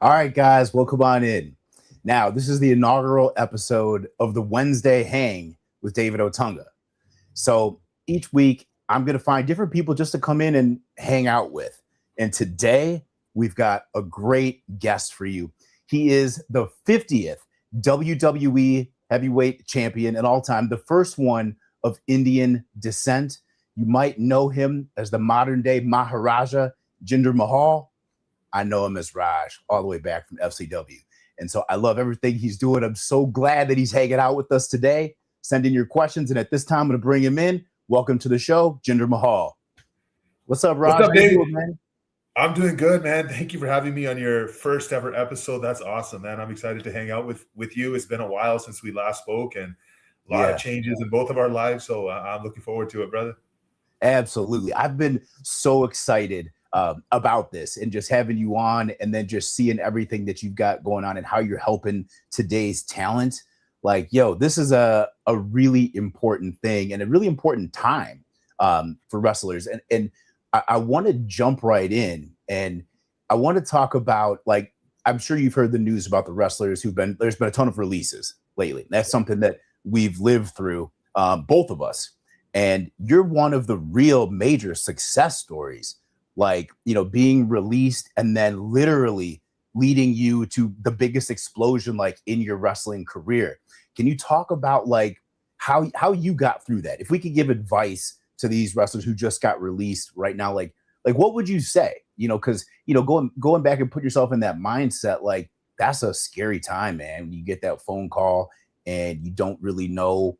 All right, guys, welcome on in. Now, this is the inaugural episode of the Wednesday Hang with David Otunga. So each week, I'm going to find different people just to come in and hang out with. And today, we've got a great guest for you. He is the 50th WWE Heavyweight Champion and all time, the first one of Indian descent. You might know him as the Modern Day Maharaja, Jinder Mahal. I know him as Raj, all the way back from FCW. And so I love everything he's doing. I'm so glad that he's hanging out with us today. Send in your questions. And at this time, I'm going to bring him in. Welcome to the show, Jinder Mahal. What's up, Raj? What's up, Dave? Man? I'm doing good, man. Thank you for having me on your first ever episode. That's awesome, man. I'm excited to hang out with you. It's been a while since we last spoke and a lot of changes in both of our lives. So I'm looking forward to it, brother. Absolutely. I've been so excited about this and just having you on and then just seeing everything that you've got going on and how you're helping today's talent. Like, yo, this is a really important thing and a really important time for wrestlers. And I want to jump right in and I want to talk about, like, I'm sure you've heard the news about the wrestlers there's been a ton of releases lately. That's something that we've lived through, both of us. And you're one of the real major success stories, like, you know, being released and then literally leading you to the biggest explosion, like, in your wrestling career. Can you talk about, like, how you got through that? If we could give advice to these wrestlers who just got released right now, like what would you say? You know, because, you know, going back and put yourself in that mindset, like, that's a scary time, man. When you get that phone call and you don't know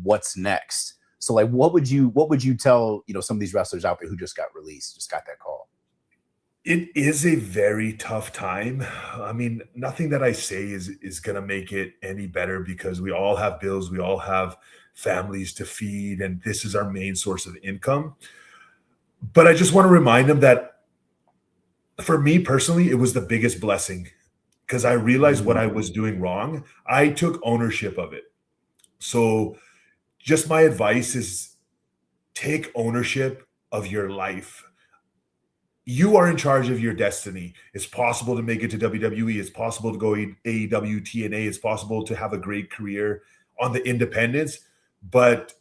what's next. So, like, what would you tell, you know, some of these wrestlers out there who just got released, just got that call? It is a very tough time. I mean, nothing that I say is going to make it any better because we all have bills. We all have families to feed, and this is our main source of income. But I just want to remind them that for me personally, it was the biggest blessing because I realized what I was doing wrong. I took ownership of it. So just my advice is take ownership of your life. You are in charge of your destiny. It's possible to make it to WWE. It's possible to go AEW, TNA. It's possible to have a great career on the independents. But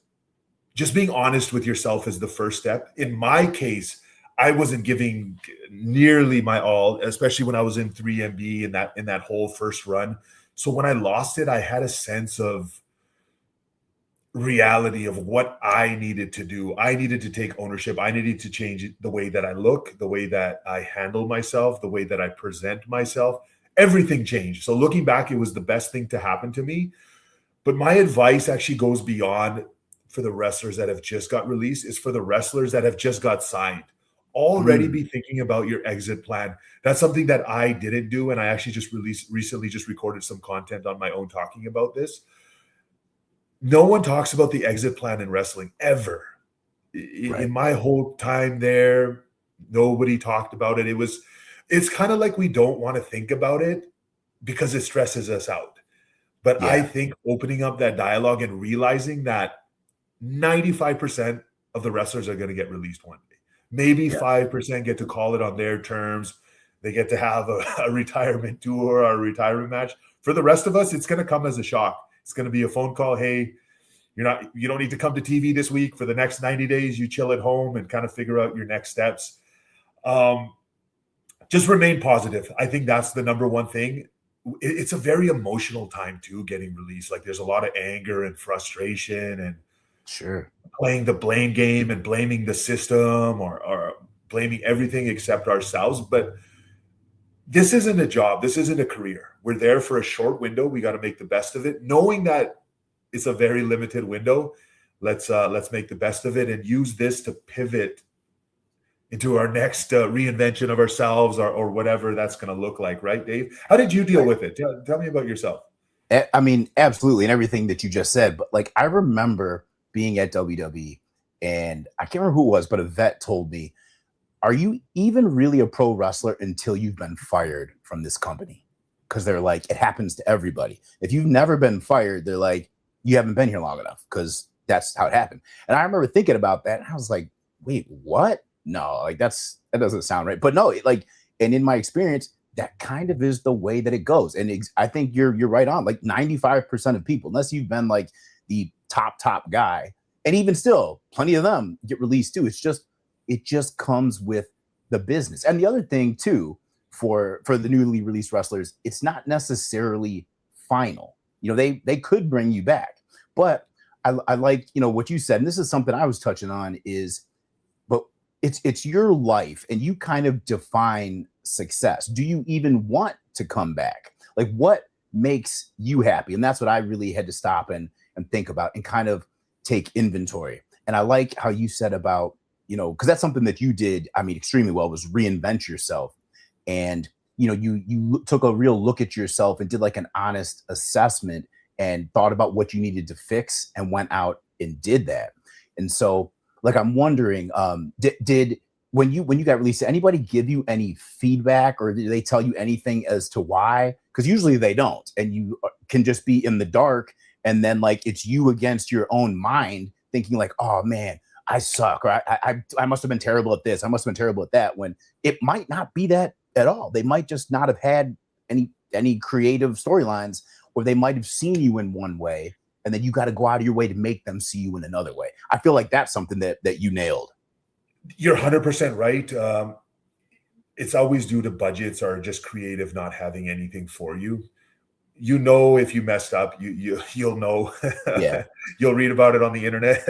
just being honest with yourself is the first step. In my case, I wasn't giving nearly my all, especially when I was in 3MB in that whole first run. So when I lost it, I had a sense of reality of what I needed to do. I needed to take ownership. I needed to change the way that I look, the way that I handle myself, the way that I present myself. Everything changed. So looking back, it was the best thing to happen to me. But my advice actually goes beyond for the wrestlers that have just got released. It's for the wrestlers that have just got signed. Already be thinking about your exit plan. That's something that I didn't do. And I actually recently recorded some content on my own talking about this. No one talks about the exit plan in wrestling ever. Right. In my whole time there, nobody talked about it. It's kind of like we don't want to think about it because it stresses us out. But I think opening up that dialogue and realizing that 95% of the wrestlers are going to get released one day. Maybe 5% get to call it on their terms. They get to have a retirement tour or a retirement match. For the rest of us, it's going to come as a shock. It's going to be a phone call. Hey, you don't need to come to TV this week. For the next 90 days, you chill at home and kind of figure out your next steps. Just remain positive. I think that's the number one thing. It's a very emotional time too, getting released. Like, there's a lot of anger and frustration and playing the blame game and blaming the system or blaming everything except ourselves. But this isn't a job. This isn't a career. We're there for a short window. We got to make the best of it. Knowing that it's a very limited window, let's make the best of it and use this to pivot into our next reinvention of ourselves or whatever that's going to look like. Right, Dave? How did you deal with it? Tell me about yourself. I mean, absolutely. And everything that you just said. But, like, I remember being at WWE and I can't remember who it was, but a vet told me, are you even really a pro wrestler until you've been fired from this company? Because they're like, it happens to everybody. If you've never been fired, they're like, you haven't been here long enough, because that's how it happened. And I remember thinking about that, and I was like, wait, what? No, like, that doesn't sound right. But no, like, and in my experience, that kind of is the way that it goes. And I think you're right on. Like 95% of people, unless you've been like the top guy, and even still, plenty of them get released too. It just comes with the business. And the other thing too, for the newly released wrestlers, it's not necessarily final. You know, they could bring you back, but I like, you know, what you said, and this is something I was touching on is, but it's your life and you kind of define success. Do you even want to come back? Like, what makes you happy? And that's what I really had to stop and think about and kind of take inventory. And I like how you said about, you know, because that's something that you did, I mean, extremely well, was reinvent yourself. And, you know, you took a real look at yourself and did like an honest assessment and thought about what you needed to fix and went out and did that. And so, like, I'm wondering, did when you got released, did anybody give you any feedback, or did they tell you anything as to why? Because usually they don't, and you can just be in the dark, and then like it's you against your own mind, thinking like, oh man, I suck, or I must have been terrible at this, I must have been terrible at that, when it might not be that at all. They might just not have had any creative storylines, or they might have seen you in one way, and then you got to go out of your way to make them see you in another way. I feel like that's something that you nailed. You're 100% right. It's always due to budgets or just creative not having anything for you. You know, if you messed up, you'll know. Yeah. You'll read about it on the internet.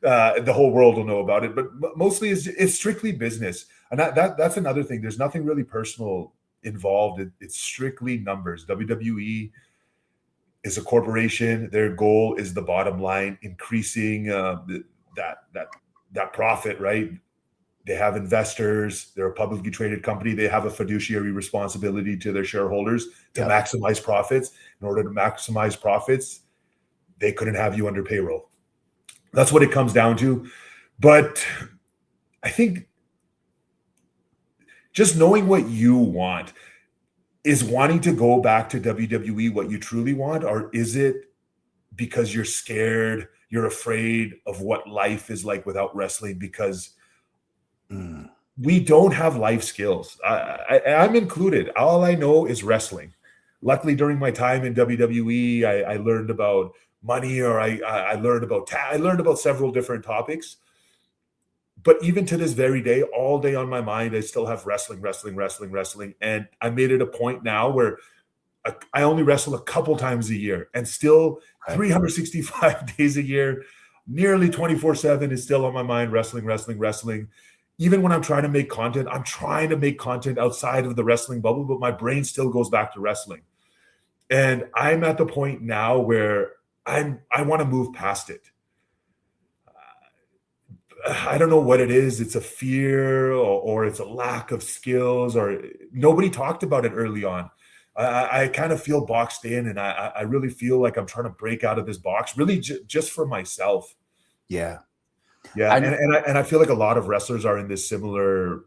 The whole world will know about it. But mostly it's strictly business, and that's another thing. There's nothing really personal involved. It's strictly numbers. WWE is a corporation. Their goal is the bottom line, increasing that profit, right? They have investors. They're a publicly traded company. They have a fiduciary responsibility to their shareholders to maximize profits. In order to maximize profits, they couldn't have you under payroll. That's what it comes down to. But I think just knowing what you want, is wanting to go back to WWE what you truly want, or is it because you're scared, you're afraid of what life is like without wrestling? Because we don't have life skills. I'm included. All I know is wrestling. Luckily, during my time in WWE, I learned about money, or I learned about several different topics. But even to this very day, all day on my mind, I still have wrestling. And I made it a point now where I only wrestle a couple times a year, and still 365 days a year, nearly 24/7 is still on my mind, wrestling. Even when I'm trying to make content, I'm trying to make content outside of the wrestling bubble, but my brain still goes back to wrestling. And I'm at the point now where I want to move past it. I don't know what it is. It's a fear, or it's a lack of skills, or nobody talked about it early on. I kind of feel boxed in, and I really feel like I'm trying to break out of this box, really just for myself. Yeah. And I feel like a lot of wrestlers are in this similar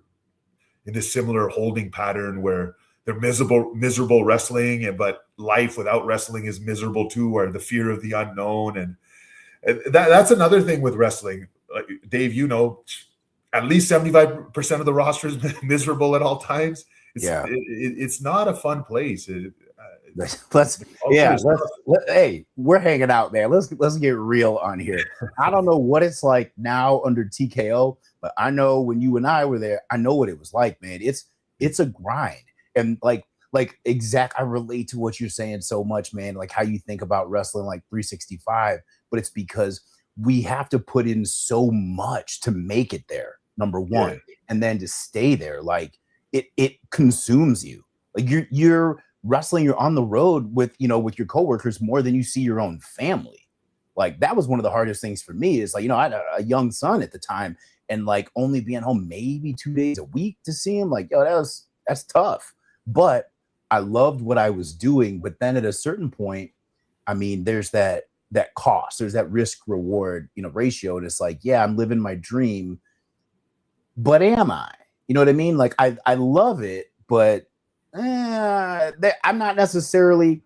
holding pattern where they're miserable wrestling, but life without wrestling is miserable too, or the fear of the unknown. And that's another thing with wrestling. Dave, you know, at least 75% of the roster is miserable at all times. It's not a fun place. Hey, we're hanging out, man. Let's get real on here. I don't know what it's like now under TKO, but I know when you and I were there, I know what it was like, man. It's a grind, and like I relate to what you're saying so much, man. Like how you think about wrestling like 365, but it's because we have to put in so much to make it there, number one, and then to stay there. Like it consumes you. Like you're wrestling, you're on the road with your coworkers more than you see your own family. Like that was one of the hardest things for me, is like, you know, I had a young son at the time, and like only being home maybe 2 days a week to see him, like, yo, that's tough. But I loved what I was doing. But then at a certain point, I mean, there's that cost, there's that risk reward, ratio. And it's like, yeah, I'm living my dream, but am I? You know what I mean? Like I love it, but I'm not necessarily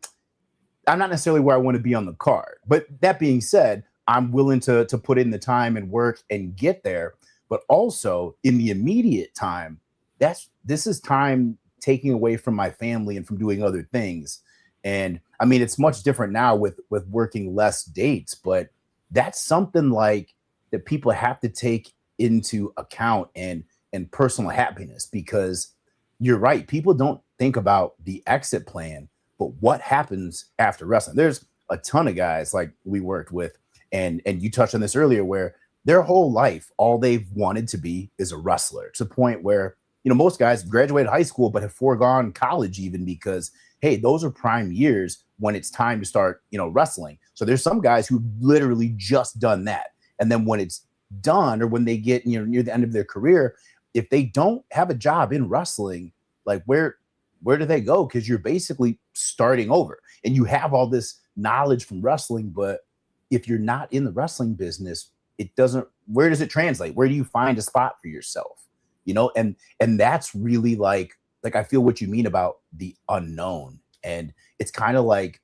where I want to be on the card. But that being said, I'm willing to put in the time and work and get there. But also in the immediate time, this is time taking away from my family and from doing other things. And I mean, it's much different now with working less dates, but that's something like that people have to take into account and personal happiness, because you're right. People don't think about the exit plan, but what happens after wrestling. There's a ton of guys like we worked with, and you touched on this earlier, where their whole life, all they've wanted to be is a wrestler, to the point where, you know, most guys graduated high school but have foregone college, even because, hey, those are prime years when it's time to start, you know, wrestling. So there's some guys who literally just done that. And then when it's done, or when they get, you know, near the end of their career, if they don't have a job in wrestling, like where do they go? Because you're basically starting over, and you have all this knowledge from wrestling, but if you're not in the wrestling business, it doesn't, where does it translate? Where do you find a spot for yourself? You know, and that's really like I feel what you mean about the unknown. And it's kind of like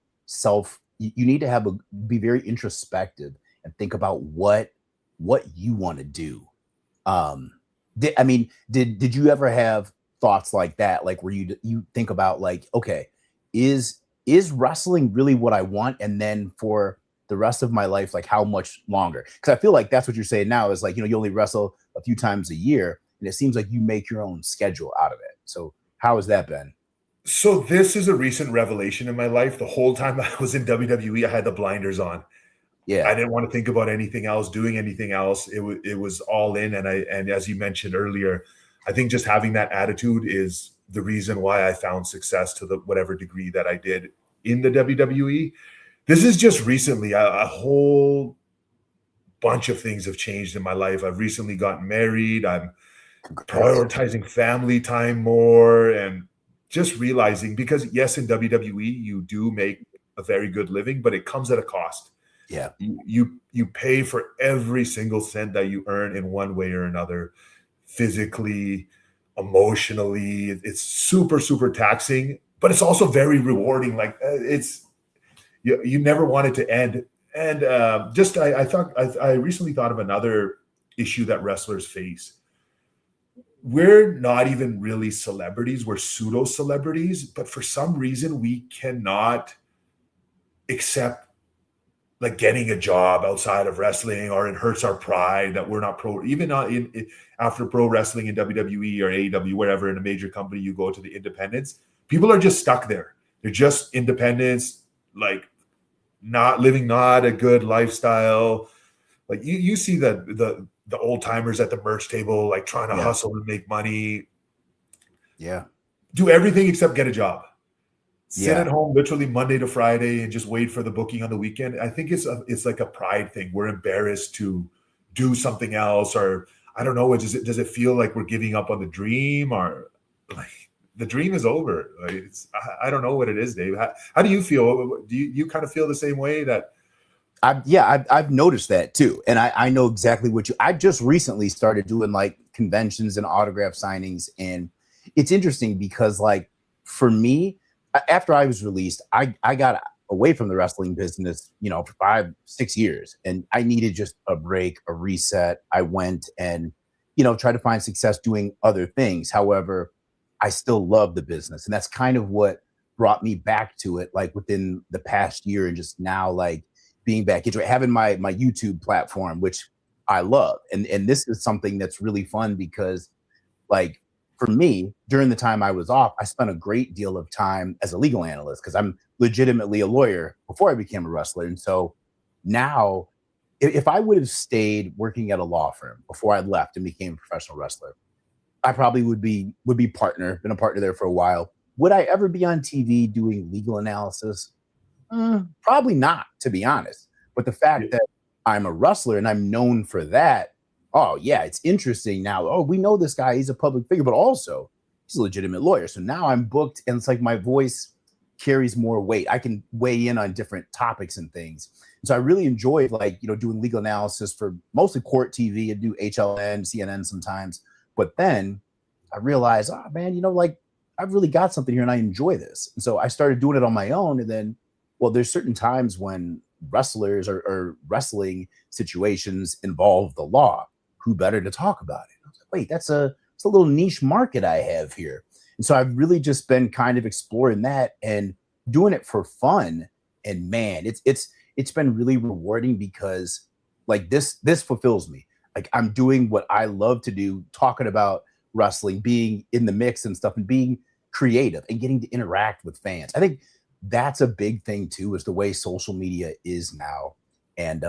you need to be very introspective and think about what you want to do. Did you ever have thoughts like that? Like where you think about like, okay, is wrestling really what I want? And then for the rest of my life, like how much longer? Because I feel like that's what you're saying now is like, you know, you only wrestle a few times a year, and it seems like you make your own schedule out of it. So how has that been? So this is a recent revelation in my life. The whole time I was in WWE, I had the blinders on. Yeah. I didn't want to think about anything else, doing anything else. It was all in. And as you mentioned earlier, I think just having that attitude is the reason why I found success to the whatever degree that I did in the WWE. This is just recently a whole bunch of things have changed in my life. I've recently gotten married. I'm prioritizing family time more, and just realizing, because yes, in WWE you do make a very good living, but it comes at a cost. Yeah. You pay for every single cent that you earn in one way or another, physically, emotionally. It's super, super taxing, but it's also very rewarding. Like you never want it to end. And I recently thought of another issue that wrestlers face. We're not even really celebrities. We're pseudo celebrities, but for some reason we cannot accept like getting a job outside of wrestling, or it hurts our pride that we're not pro, even not after pro wrestling in WWE or AEW, wherever in a major company you go to the independents, people are just stuck there. They're just independents, like not living, not a good lifestyle. Like you see the old timers at the merch table, like trying to hustle and make money. Yeah. Do everything except get a job. Sit at home literally Monday to Friday and just wait for the booking on the weekend. I think it's like a pride thing. We're embarrassed to do something else, or I don't know. Does it feel like we're giving up on the dream, or like the dream is over? Like I don't know what it is, Dave. How do you feel? Do you kind of feel the same way? That I've noticed that too, and I know exactly what I just recently started doing like conventions and autograph signings, and it's interesting because like for me, after I was released, I got away from the wrestling business, you know, for 5-6 years, and I needed just a break, a reset. I went and, you know, tried to find success doing other things. However, I still love the business, and that's kind of what brought me back to it, like within the past year, and just now like being back into it, having my YouTube platform, which I love. And this is something that's really fun because like for me, during the time I was off, I spent a great deal of time as a legal analyst because I'm legitimately a lawyer before I became a wrestler. And so now if I would have stayed working at a law firm before I left and became a professional wrestler, I probably would be been a partner there for a while. Would I ever be on TV doing legal analysis? Probably not, to be honest. But the fact that I'm a wrestler and I'm known for that, oh yeah, it's interesting now. Oh, we know this guy, he's a public figure, but also he's a legitimate lawyer. So now I'm booked, and it's like my voice carries more weight. I can weigh in on different topics and things. And so I really enjoyed like, you know, doing legal analysis for mostly court TV and do HLN, CNN sometimes. But then I realized, oh man, you know, like I've really got something here and I enjoy this. And so I started doing it on my own. And then, well, there's certain times when wrestlers or wrestling situations involve the law. Who better to talk about it? I was like, wait, it's a little niche market I have here. And so I've really just been kind of exploring that and doing it for fun. And man, it's been really rewarding because like this fulfills me. Like I'm doing what I love to do, talking about wrestling, being in the mix and stuff, and being creative and getting to interact with fans. I think that's a big thing too, is the way social media is now. And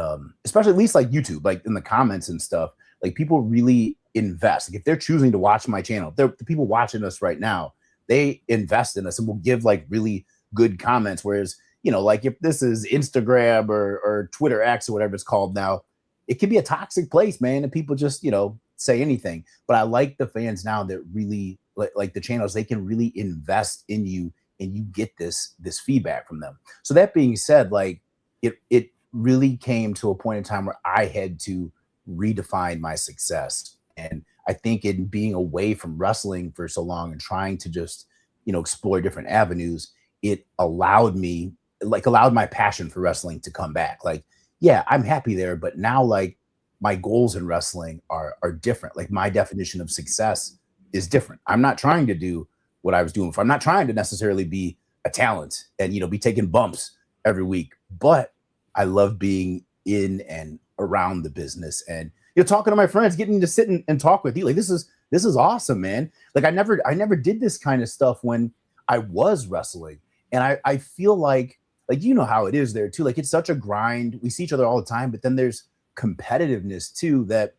especially at least like YouTube, like in the comments and stuff, like people really invest. Like if they're choosing to watch my channel, the people watching us right now, they invest in us and will give like really good comments. Whereas, you know, like if this is Instagram or Twitter X or whatever it's called now, it can be a toxic place, man. And people just, you know, say anything. But I like the fans now that really like the channels, they can really invest in you and you get this feedback from them. So that being said, like it really came to a point in time where I had to redefine my success. And I think in being away from wrestling for so long and trying to just, you know, explore different avenues, it allowed my passion for wrestling to come back. Like, yeah, I'm happy there, but now like my goals in wrestling are different. Like my definition of success is different. I'm not trying to do what I was doing before. I'm not trying to necessarily be a talent and, you know, be taking bumps every week, but I love being in and around the business and, you know, talking to my friends, getting to sit and talk with you. Like, this is awesome, man. Like I never did this kind of stuff when I was wrestling. And I feel like, you know how it is there too. Like it's such a grind. We see each other all the time, but then there's competitiveness too that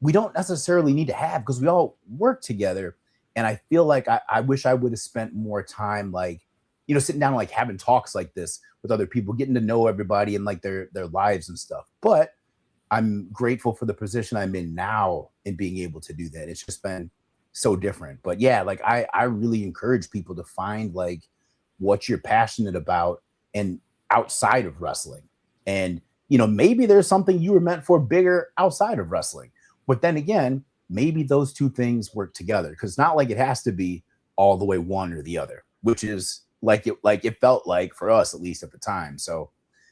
we don't necessarily need to have because we all work together. And I feel like I wish I would have spent more time, like, you know, sitting down and like having talks like this with other people, getting to know everybody and like their lives and stuff. But I'm grateful for the position I'm in now and being able to do that. It's just been so different. But yeah, like I really encourage people to find like what you're passionate about and outside of wrestling. And, you know, maybe there's something you were meant for bigger outside of wrestling. But then again, maybe those two things work together because it's not like it has to be all the way one or the other, which is like it felt like for us, at least at the time. So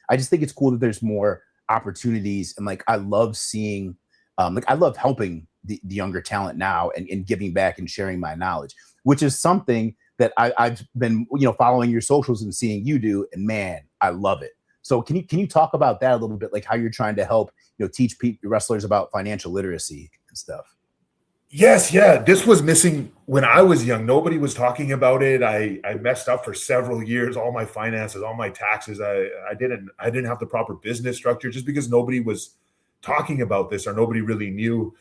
I just think it's cool that there's more opportunities. And like, I love seeing, like I love helping the younger talent now and giving back and sharing my knowledge, which is something that I've been, you know, following your socials and seeing you do. And man, I love it. So can you talk about that a little bit? Like how you're trying to help, you know, teach wrestlers about financial literacy and stuff. Yes, yeah. This was missing when I was young. Nobody was talking about it. I messed up for several years, all my finances, all my taxes. I didn't have the proper business structure just because nobody was talking about this or nobody really knew.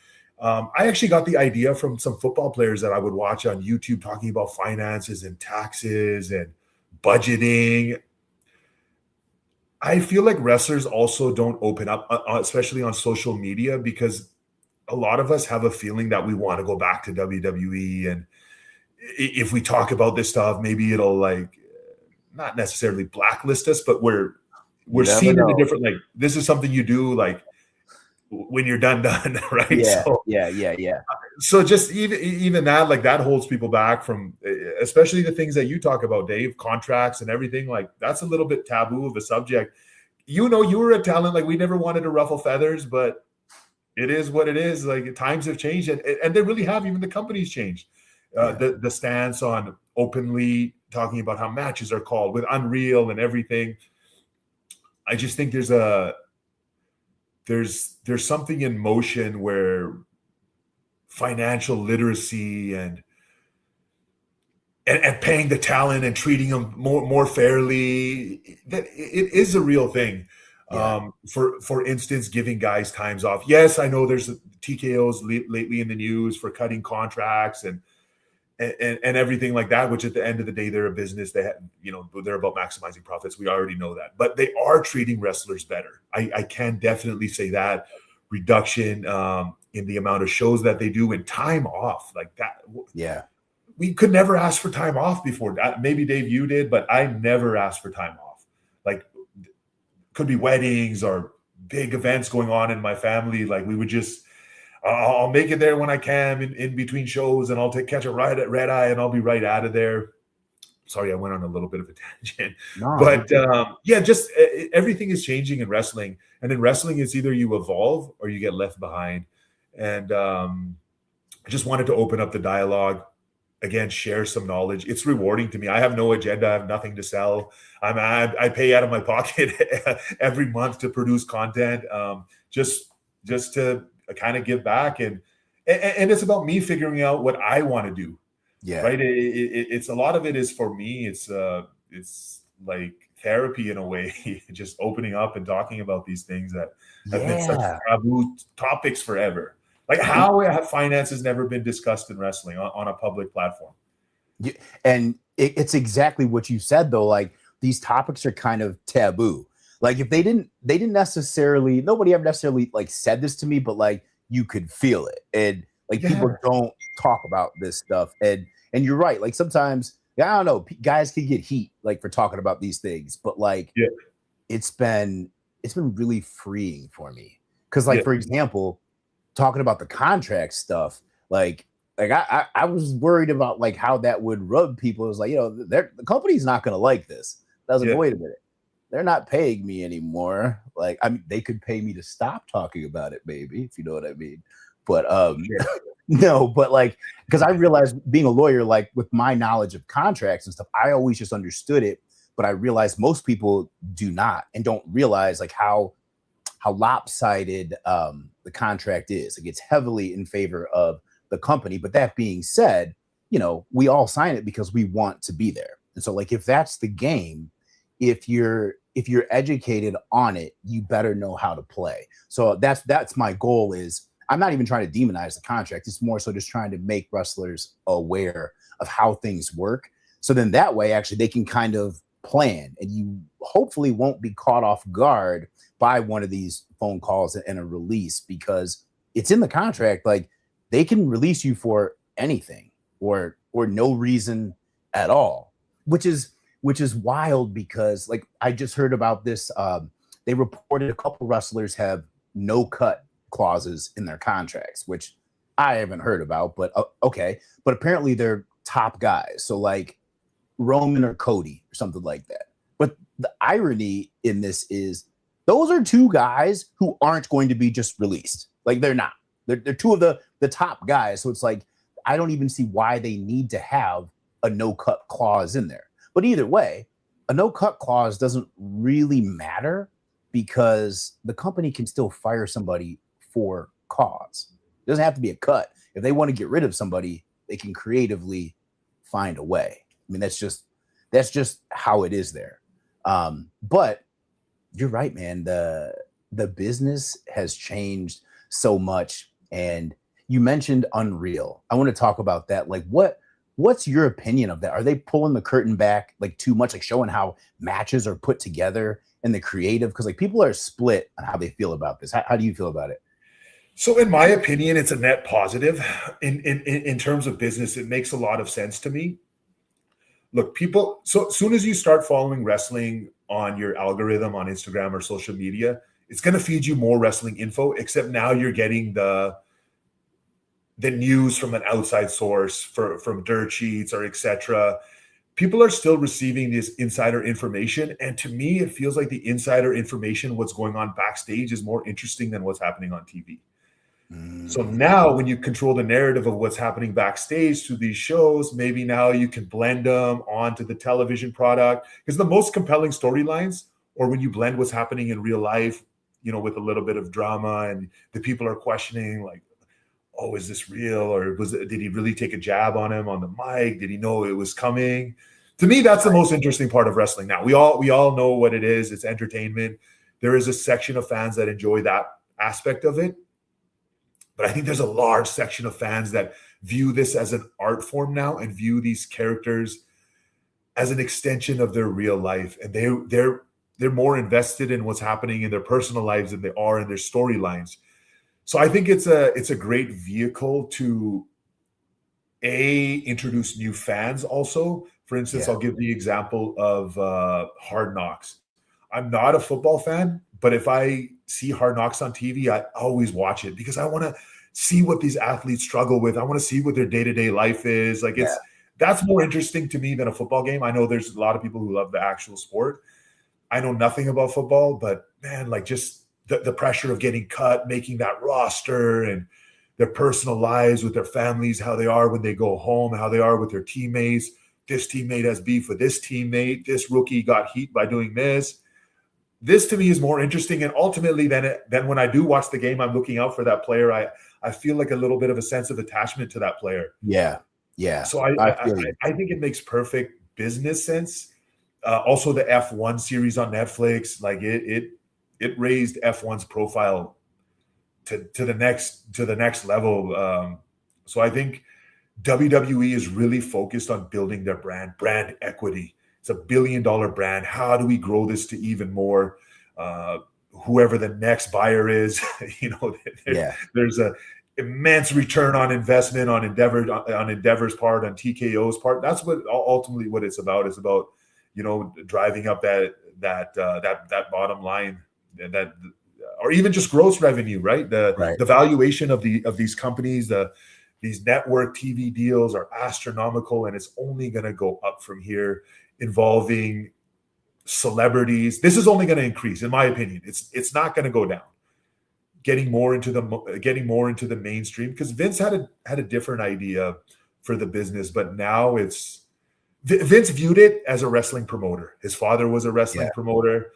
I actually got the idea from some football players that I would watch on YouTube talking about finances and taxes and budgeting. I feel like wrestlers also don't open up, especially on social media, because a lot of us have a feeling that we want to go back to WWE. And if we talk about this stuff, maybe it'll like not necessarily blacklist us, but we're seen in a different, like, this is something you do like when you're done, right? Yeah, so, yeah. So just even that, like that holds people back from, especially the things that you talk about, Dave, contracts and everything. Like that's a little bit taboo of a subject. You know, you were a talent, like we never wanted to ruffle feathers, but it is what it is. Like times have changed, and they really have. Even the company's changed. The stance on openly talking about how matches are called with Unreal and everything. I just think there's something in motion where financial literacy and paying the talent and treating them more fairly, that it is a real thing. Yeah. For instance, giving guys times off. Yes, I know there's TKOs lately in the news for cutting contracts and everything like that, which at the end of the day, they're a business. They have, you know, they're about maximizing profits. We already know that, but they are treating wrestlers better. I can definitely say that. Reduction in the amount of shows that they do and time off like that. Yeah. We could never ask for time off before that. Maybe Dave, you did, but I never asked for time off. Like, could be weddings or big events going on in my family. Like we would just, I'll make it there when I can in between shows, and I'll catch a ride at Red Eye, and I'll be right out of there. Sorry, I went on a little bit of a tangent, but yeah, just everything is changing in wrestling, and in wrestling, it's either you evolve or you get left behind. And I just wanted to open up the dialogue. again, share some knowledge. It's rewarding to me. I have no agenda. I have nothing to sell. I pay out of my pocket every month to produce content, just to kind of give back. And it's about me figuring out what I want to do. Yeah. Right. It's a lot of it is for me. It's like therapy in a way, just opening up and talking about these things that have been such taboo topics forever. Like how have finances never been discussed in wrestling on a public platform? Yeah, and it's exactly what you said, though. Like these topics are kind of taboo. Like if they didn't necessarily, nobody ever necessarily like said this to me, but like you could feel it. And like people don't talk about this stuff. And you're right. Like sometimes, I don't know, guys can get heat like for talking about these things, but like it's been really freeing for me. Cause like, for example, talking about the contract stuff, like I was worried about like how that would rub people. It was like, the company's not going to like this. I was like, wait a minute. They're not paying me anymore. Like, I mean, they could pay me to stop talking about it, maybe, if you know what I mean. But no, but like, because I realized being a lawyer, like with my knowledge of contracts and stuff, I always just understood it. But I realized most people do not and don't realize like how lopsided the contract is. It gets heavily in favor of the company. But that being said, we all sign it because we want to be there. And so like if that's the game, if you're educated on it, you better know how to play. So that's my goal. Is I'm not even trying to demonize the contract. It's more so just trying to make wrestlers aware of how things work. So then that way, actually, they can kind of plan, and you hopefully won't be caught off guard by one of these phone calls and a release, because it's in the contract. Like they can release you for anything or no reason at all, which is wild, because like I just heard about this. They reported a couple wrestlers have no cut clauses in their contracts, which I haven't heard about, but okay. But apparently they're top guys. So like Roman or Cody or something like that. But the irony in this is those are two guys who aren't going to be just released. Like they're not. They're two of the top guys. So it's like, I don't even see why they need to have a no cut clause in there. But either way, a no cut clause doesn't really matter, because the company can still fire somebody for cause. It doesn't have to be a cut. If they want to get rid of somebody, they can creatively find a way. I mean, that's just how it is there. But you're right, man. The business has changed so much. And you mentioned Unreal. I want to talk about that. Like what's your opinion of that? Are they pulling the curtain back like too much, like showing how matches are put together and the creative? Because like people are split on how they feel about this. How do you feel about it? So in my opinion, it's a net positive in terms of business. It makes a lot of sense to me. Look, people, so as soon as you start following wrestling on your algorithm on Instagram or social media, it's going to feed you more wrestling info, except now you're getting the news from an outside source from dirt sheets or etc. People are still receiving this insider information. And to me, it feels like the insider information, what's going on backstage, is more interesting than what's happening on TV. So now when you control the narrative of what's happening backstage through these shows, maybe now you can blend them onto the television product, because the most compelling storylines, or when you blend what's happening in real life, with a little bit of drama, and the people are questioning like, oh, is this real? Or did he really take a jab on him on the mic? Did he know it was coming? To me, that's the most interesting part of wrestling. Now we all know what it is. It's entertainment. There is a section of fans that enjoy that aspect of it. But I think there's a large section of fans that view this as an art form now, and view these characters as an extension of their real life. And they're more invested in what's happening in their personal lives than they are in their storylines. So I think it's a great vehicle to introduce new fans also. For instance, I'll give the example of Hard Knocks. I'm not a football fan, but if I see Hard Knocks on TV, I always watch it, because I want to see what these athletes struggle with. I want to see what their day-to-day life is. Like that's more interesting to me than a football game. I know there's a lot of people who love the actual sport. I know nothing about football, but man, like just the pressure of getting cut, making that roster, and their personal lives with their families, how they are when they go home, how they are with their teammates. This teammate has beef with this teammate. This rookie got heat by doing this. This to me is more interesting. And ultimately, then when I do watch the game, I'm looking out for that player. I feel like a little bit of a sense of attachment to that player. Yeah. Yeah. So I think it makes perfect business sense. Also, the F1 series on Netflix, like it raised F1's profile to the next level. So I think WWE is really focused on building their brand equity. It's $1 billion brand. How do we grow this to even more? Whoever the next buyer is, there's a immense return on investment on Endeavor's part, on TKO's part. That's what ultimately what it's about. It's about driving up that bottom line, that or even just gross revenue, right? The valuation of these companies, these network TV deals are astronomical, and it's only going to go up from here, involving celebrities. This is only going to increase, in my opinion. It's not going to go down. Getting more into the mainstream, because Vince had a different idea for the business, but now Vince viewed it as a wrestling promoter. His father was a wrestling promoter.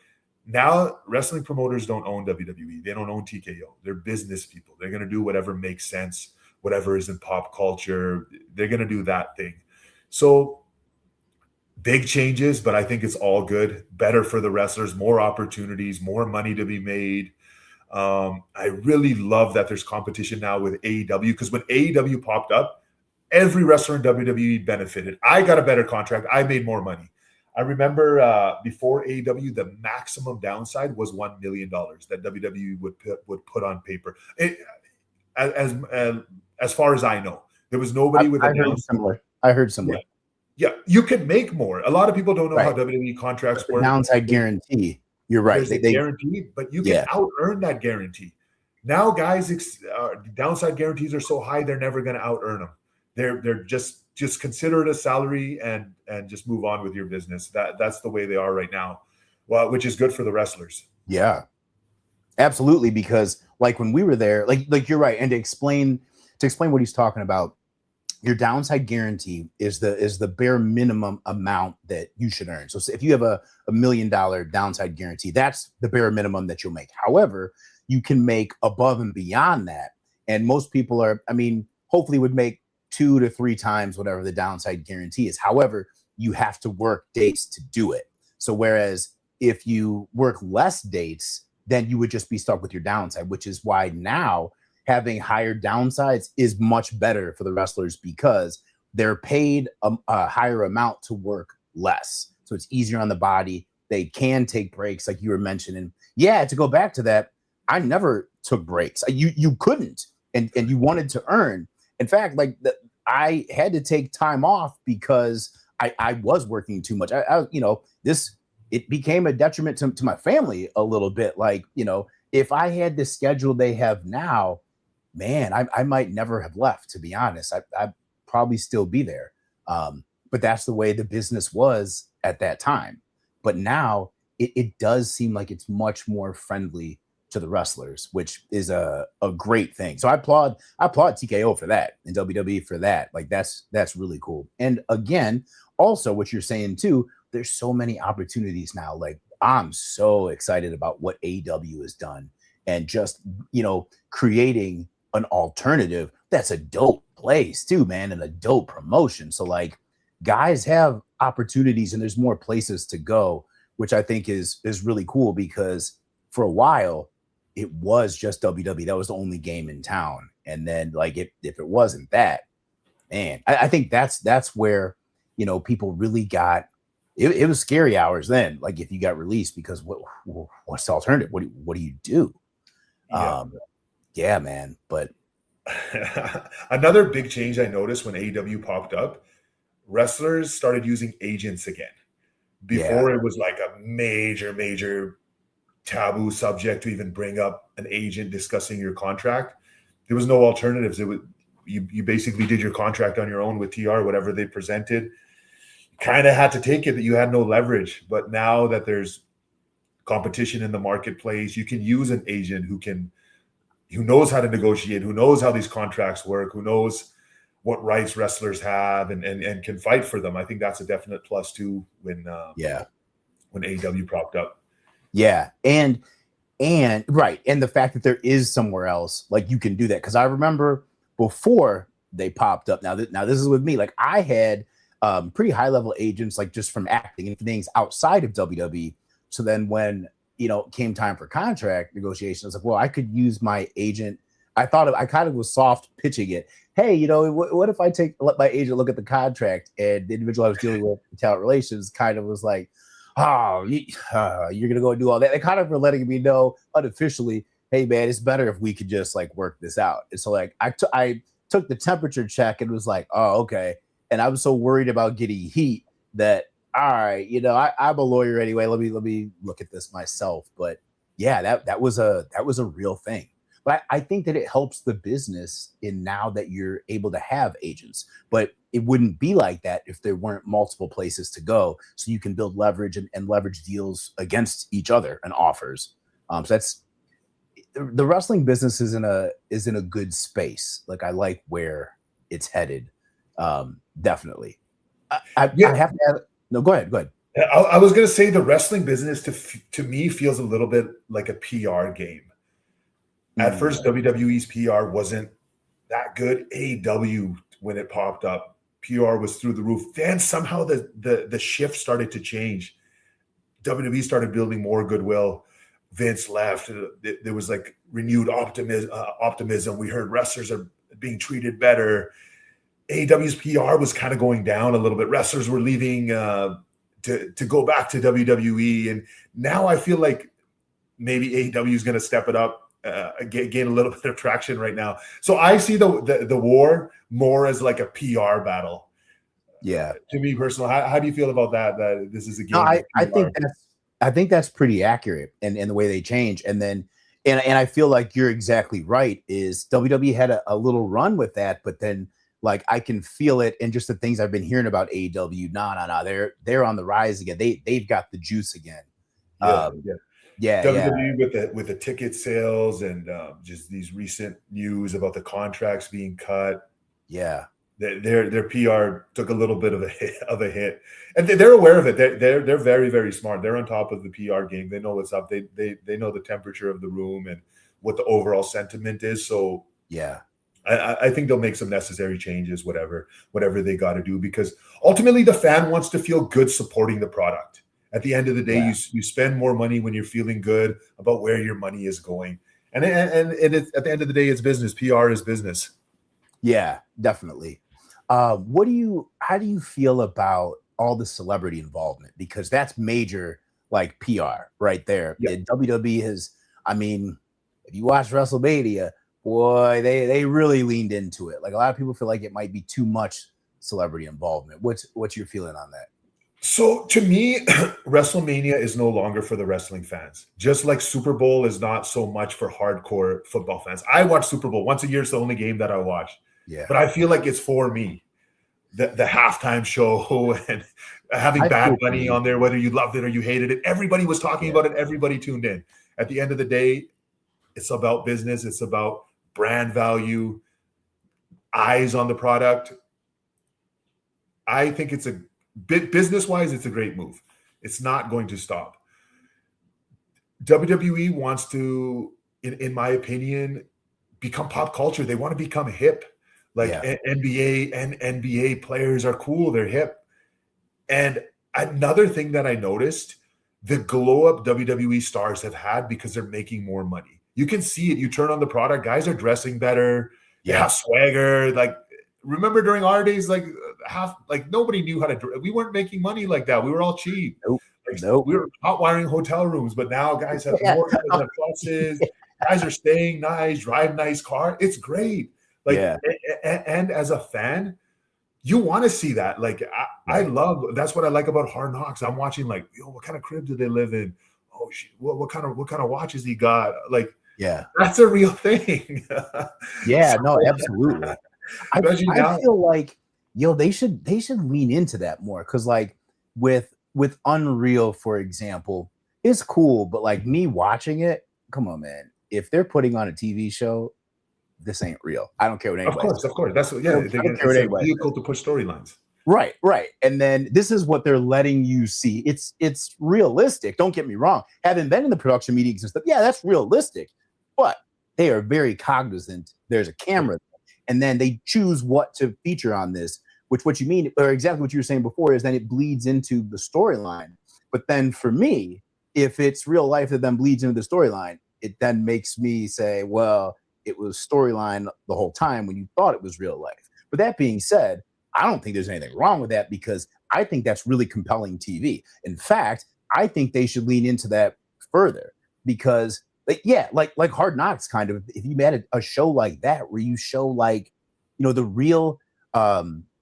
Now wrestling promoters don't own WWE. They don't own TKO. They're business people. They're going to do whatever makes sense, whatever is in pop culture. They're going to do that thing. So big changes, but I think it's all good. Better for the wrestlers, more opportunities, more money to be made. I really love that there's competition now with AEW, because when AEW popped up, every wrestler in WWE benefited. I got a better contract. I made more money. I remember before AEW, the maximum downside was $1 million that WWE would put on paper. As far as I know, there was nobody with a downside. I heard similar. Yeah, you can make more. A lot of people don't know how WWE contracts work. Downside guarantee. You're right. There's a guarantee, but you can out-earn that guarantee. Now, guys, downside guarantees are so high, they're never going to out-earn them. They're just consider it a salary and just move on with your business. That's the way they are right now, well, which is good for the wrestlers. Yeah, absolutely. Because like when we were there, like you're right. And to explain what he's talking about, your downside guarantee is the bare minimum amount that you should earn. So if you have a $1 million downside guarantee, that's the bare minimum that you'll make. However, you can make above and beyond that. And most people hopefully would make 2 to 3 times whatever the downside guarantee is. However, you have to work dates to do it. So whereas if you work less dates, then you would just be stuck with your downside, which is why now having higher downsides is much better for the wrestlers, because they're paid a higher amount to work less. So it's easier on the body. They can take breaks, like you were mentioning. Yeah, to go back to that, I never took breaks. You couldn't, and you wanted to earn. In fact, I had to take time off because I was working too much. It became a detriment to my family a little bit. If I had the schedule they have now, man, I might never have left, to be honest. I'd probably still be there. But that's the way the business was at that time. But now it does seem like it's much more friendly to the wrestlers, which is a great thing. So I applaud TKO for that and WWE for that. That's really cool. And again, also what you're saying too, there's so many opportunities now. I'm so excited about what AEW has done, and just, creating an alternative that's a dope place too, man, and a dope promotion. So guys have opportunities, and there's more places to go, which I think is really cool, because for a while it was just WWE. That was the only game in town. And then if it wasn't that, man, I think that's where, people really got, it was scary hours then. If you got released, because what's the alternative? What do you do? Yeah, man. But another big change I noticed when AEW popped up, wrestlers started using agents again. Before it was a major taboo subject to even bring up an agent discussing your contract. There was no alternatives. It was you basically did your contract on your own with TR, whatever they presented. You kind of had to take it, that you had no leverage. But now that there's competition in the marketplace, you can use an agent who can who knows how to negotiate, who knows how these contracts work, who knows what rights wrestlers have, and can fight for them. I think that's a definite plus too when AEW propped up. Yeah, and right, and the fact that there is somewhere else like you can do that, because I remember before they popped up. Now this is with me. Like I had pretty high level agents, like just from acting and things outside of WWE. So then when came time for contract negotiations, I was like, well, I could use my agent. I kind of was soft pitching it. Hey, what if I let my agent look at the contract, and the individual I was dealing with, talent relations, kind of was like, oh, you're gonna go and do all that. They kind of were letting me know unofficially, hey man, it's better if we could just like work this out. And so like I took the temperature check and was like, oh, okay. And I was so worried about getting heat that, all right, I'm a lawyer anyway. Let me look at this myself. But yeah, that was a real thing. But I think that it helps the business in now that you're able to have agents. But it wouldn't be like that if there weren't multiple places to go. So you can build leverage and leverage deals against each other and offers. So that's the wrestling business is in a good space. Like I like where it's headed. Definitely. I have to have no. Go ahead. I was going to say the wrestling business to me feels a little bit like a PR game. At first, WWE's PR wasn't that good. AEW, when it popped up, PR was through the roof. Then somehow the shift started to change. WWE started building more goodwill. Vince left. There was like renewed optimism. We heard wrestlers are being treated better. AEW's PR was kind of going down a little bit. Wrestlers were leaving to go back to WWE. And now I feel like maybe AEW is going to step it up. Gain a little bit of traction right now. So I see the war more as like a PR battle. Yeah. To me personally, how do you feel about that? That this is a game? No, I think that's pretty accurate in the way they change. And then and I feel like you're exactly right. Is WWE had a little run with that, but then like I can feel it in just the things I've been hearing about AEW. No, they're on the rise again. They've got the juice again. Yeah. WWE with the ticket sales and just these recent news about the contracts being cut. Yeah, their PR took a little bit of a hit, and they're aware of it. They're very, very smart. They're on top of the PR game. They know what's up. They know the temperature of the room and what the overall sentiment is. So yeah, I think they'll make some necessary changes, whatever they got to do, because ultimately the fan wants to feel good supporting the product. At the end of the day, you spend more money when you're feeling good about where your money is going. And it's, at the end of the day, it's business. PR is business. Yeah, definitely. How do you feel about all the celebrity involvement? Because that's major, like PR right there. Yeah. WWE has, I mean, if you watch WrestleMania, boy, they really leaned into it. Like a lot of people feel like it might be too much celebrity involvement. What's your feeling on that? So to me, WrestleMania is no longer for the wrestling fans. Just like Super Bowl is not so much for hardcore football fans. I watch Super Bowl once a year. It's the only game that I watch. Yeah. But I feel like it's for me. The halftime show and having Bad Bunny on there, whether you loved it or you hated it. Everybody was talking about it. Everybody tuned in. At the end of the day, it's about business. It's about brand value, eyes on the product. I think it's a business-wise, it's a great move. It's not going to stop. WWE wants to, in my opinion, become pop culture. They want to become hip. Like NBA and NBA players are cool. They're hip. And another thing that I noticed, the glow-up WWE stars have had because they're making more money. You can see it. You turn on the product, guys are dressing better. They have swagger. Like, remember during our days, like nobody knew how to. We weren't making money like that. We were all cheap. Nope. We were hot wiring hotel rooms, but now guys have more pluses. Guys are staying nice, drive nice car. It's great. Like, and as a fan, you want to see that. Like, I love. That's what I like about Hard Knocks. I'm watching like, what kind of crib do they live in? Oh shit, what kind of watches he got? Like, that's a real thing. No, absolutely. I feel like they should lean into that more, because like with Unreal, for example, it's cool, but like me watching it, come on, man, if they're putting on a TV show, this ain't real. I don't care what anybody says. Of course. That's what, I don't care what it's a anybody vehicle says. to push storylines. Right. And then this is what they're letting you see. It's realistic. Don't get me wrong. Having been in the production meetings and stuff, yeah, that's realistic. But they are very cognizant. There's a camera, and then they choose what to feature on this. Which what you mean, or exactly what you were saying before, is then it bleeds into the storyline. But then for me, if it's real life that then bleeds into the storyline, it then makes me say, well, it was storyline the whole time when you thought it was real life. But that being said, I don't think there's anything wrong with that, because I think that's really compelling TV. In fact, I think they should lean into that further, because like Hard Knocks, kind of, if you had a show like that where you show like, the real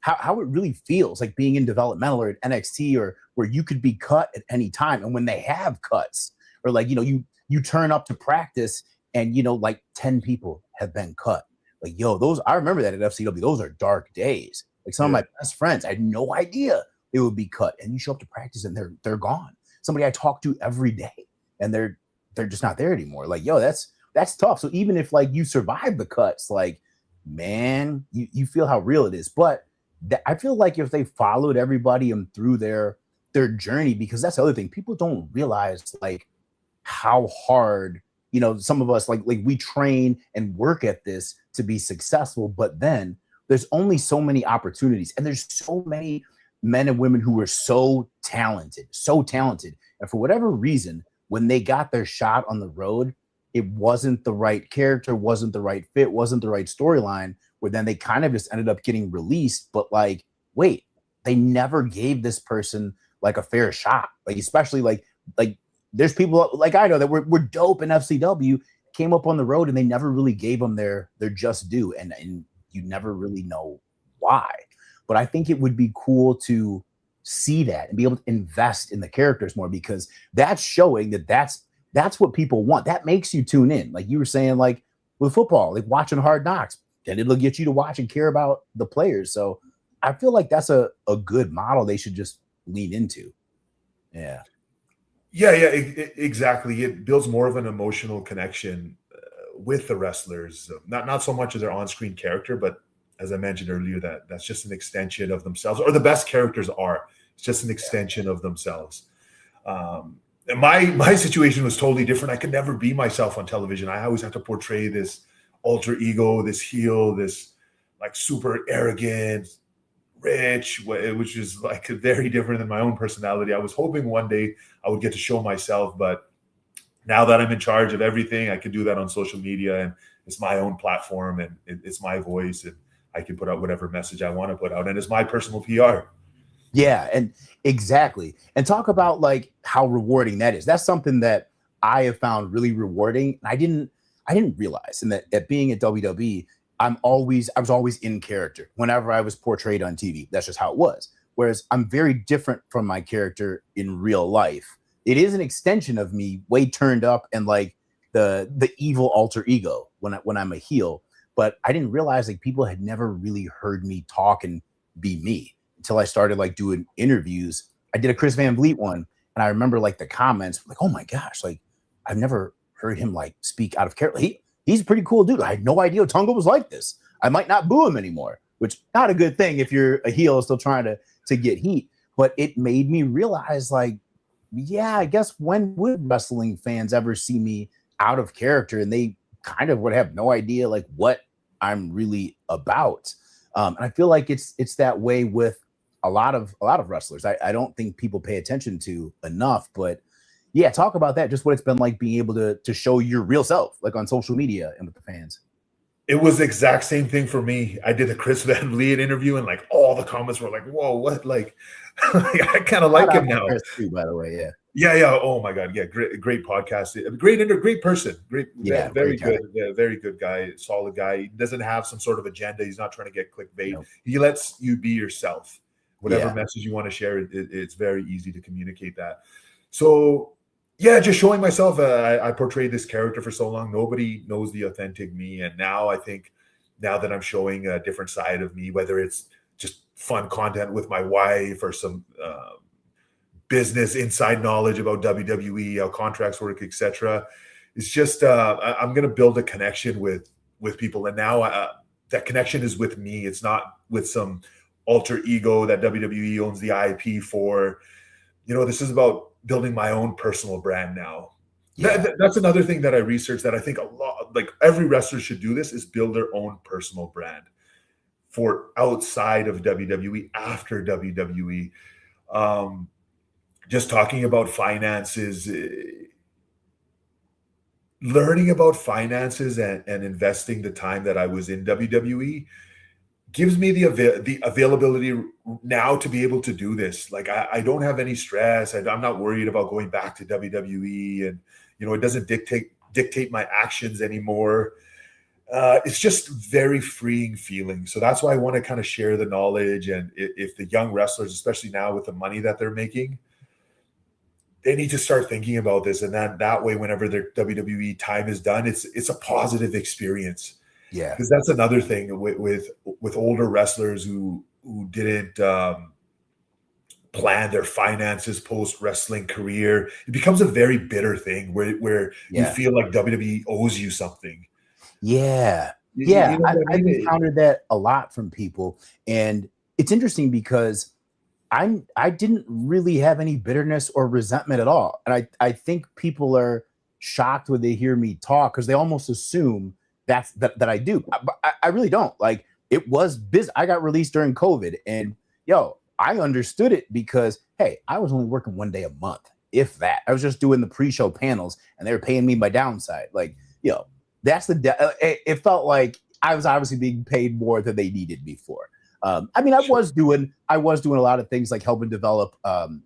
how it really feels like being in developmental or at NXT, or where you could be cut at any time. And when they have cuts, or like, you turn up to practice and, like 10 people have been cut. Like, I remember that at FCW. Those are dark days. Like some of my best friends, I had no idea they would be cut. And you show up to practice and they're gone. Somebody I talk to every day, and they're just not there anymore. Like, that's tough. So even if like you survive the cuts, like, man, you feel how real it is. But I feel like if they followed everybody and through their journey, because that's the other thing, people don't realize like how hard, some of us like we train and work at this to be successful, but then there's only so many opportunities, and there's so many men and women who are so talented. And for whatever reason, when they got their shot on the road, it wasn't the right character, wasn't the right fit, wasn't the right storyline, where then they kind of just ended up getting released. But like, wait, they never gave this person like a fair shot. Like, especially like there's people like I know that were dope in FCW, came up on the road, and they never really gave them their just due. And you never really know why. But I think it would be cool to see that and be able to invest in the characters more, because that's showing that's what people want. That makes you tune in. Like you were saying, like with football, like watching Hard Knocks, then it'll get you to watch and care about the players. So I feel like that's a good model they should just lean into. Yeah. Exactly. It builds more of an emotional connection with the wrestlers, not so much as their on-screen character, but as I mentioned earlier, that's just an extension of themselves, or the best characters are. It's just an extension of themselves. And my situation was totally different. I could never be myself on television. I always have to portray this alter ego, this heel, this like super arrogant, rich, which is like very different than my own personality. I was hoping one day I would get to show myself, but now that I'm in charge of everything, I can do that on social media, and it's my own platform, and it's my voice, and I can put out whatever message I want to put out, and it's my personal PR. Yeah, and exactly. And talk about like how rewarding that is. That's something that I have found really rewarding. And I didn't realize, and that at being at WWE, I was always in character whenever I was portrayed on TV. That's just how it was. Whereas I'm very different from my character in real life. It is an extension of me, way turned up, and like the evil alter ego when I'm a heel. But I didn't realize like people had never really heard me talk and be me until I started like doing interviews. I did a Chris Van Vliet one, and I remember like the comments like, oh my gosh, like I've never heard him like speak out of character. He's a pretty cool dude. I had no idea Otunga was like this. I might not boo him anymore, which not a good thing if you're a heel still trying to get heat. But it made me realize like, yeah, I guess when would wrestling fans ever see me out of character, and they kind of would have no idea like what I'm really about. And I feel like it's that way with a lot of wrestlers. I don't think people pay attention to enough, but yeah, talk about that. Just what it's been like being able to show your real self, like on social media and with the fans. It was the exact same thing for me. I did a Chris Van Vliet interview, and like all the comments were like, "Whoa, what?" Like, I kind of like him now. Too, by the way, yeah. Oh my god, yeah, great podcast, great person, very good, very good guy, solid guy. He doesn't have some sort of agenda. He's not trying to get clickbait. Nope. He lets you be yourself. Whatever message you want to share, it's very easy to communicate that. So yeah, just showing myself. I portrayed this character for so long. Nobody knows the authentic me. And now I think now that I'm showing a different side of me, whether it's just fun content with my wife or some business inside knowledge about WWE, how contracts work, etc., it's just I'm going to build a connection with people, and now that connection is with me. It's not with some alter ego that WWE owns the IP for. This is about building my own personal brand now. Yeah. That's another thing that I researched that I think a lot, like every wrestler should do this, is build their own personal brand for outside of WWE, after WWE. Just talking about finances, learning about finances and investing the time that I was in WWE gives me the availability now to be able to do this. Like I don't have any stress. I'm not worried about going back to WWE, and it doesn't dictate my actions anymore. It's just very freeing feeling. So that's why I want to kind of share the knowledge. And if the young wrestlers, especially now with the money that they're making, they need to start thinking about this. And that way, whenever their WWE time is done, it's a positive experience. Yeah. Because that's another thing with older wrestlers who didn't plan their finances post wrestling career. It becomes a very bitter thing where you feel like WWE owes you something. Yeah. You know what I I've mean? encountered that a lot from people. And it's interesting because I didn't really have any bitterness or resentment at all. And I think people are shocked when they hear me talk because they almost assume that I do. But I really don't. Like, it was business. I got released during COVID, and I understood it because, hey, I was only working 1 day a month, if that. I was just doing the pre-show panels, and they were paying me my downside. Like, that's it felt like I was obviously being paid more than they needed me for. I was doing a lot of things like helping develop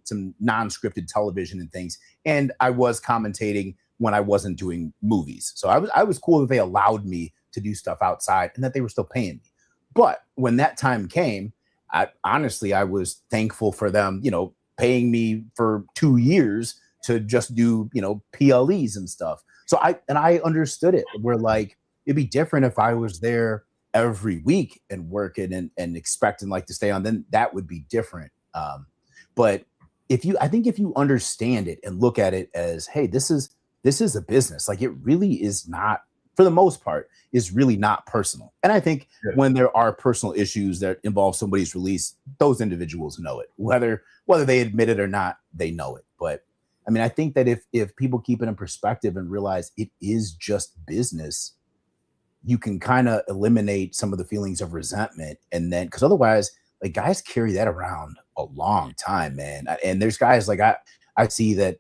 some non-scripted television and things, and I was commentating when I wasn't doing movies. So I was cool that they allowed me to do stuff outside and that they were still paying me. But when that time came, I was thankful for them, paying me for 2 years to just do, PLEs and stuff. So I understood it. We're like, it'd be different if I was there every week and working and expecting like to stay on, then that would be different. But if you understand it and look at it as, hey, this is a business, like it really is not, for the most part, is really not personal. And I think when there are personal issues that involve somebody's release, those individuals know it, whether they admit it or not, they know it. But I think that if people keep it in perspective and realize it is just business, you can kind of eliminate some of the feelings of resentment. And then, because otherwise, like, guys carry that around a long time, man. And there's guys like I see that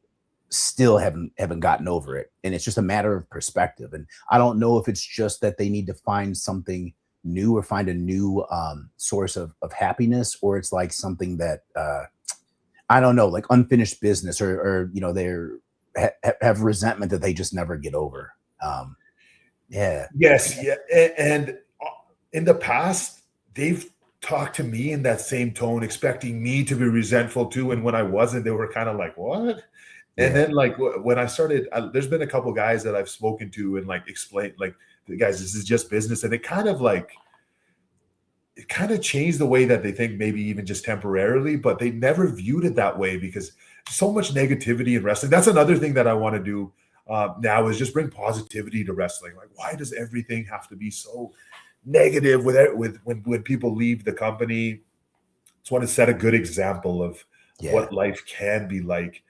still haven't gotten over it, and it's just a matter of perspective. And I don't know if it's just that they need to find something new or find a new source of happiness, or it's like something that I don't know, like unfinished business, or they're have resentment that they just never get over. Yes. And in the past, they've talked to me in that same tone, expecting me to be resentful too. And when I wasn't, they were kind of like, what? And then, like, when I started, there's been a couple guys that I've spoken to and like explained, like, guys, this is just business. And it kind of changed the way that they think, maybe even just temporarily, but they never viewed it that way because so much negativity in wrestling. That's another thing that I want to do now, is just bring positivity to wrestling. Like, why does everything have to be so negative when people leave the company? Just want to set a good example of what life can be like.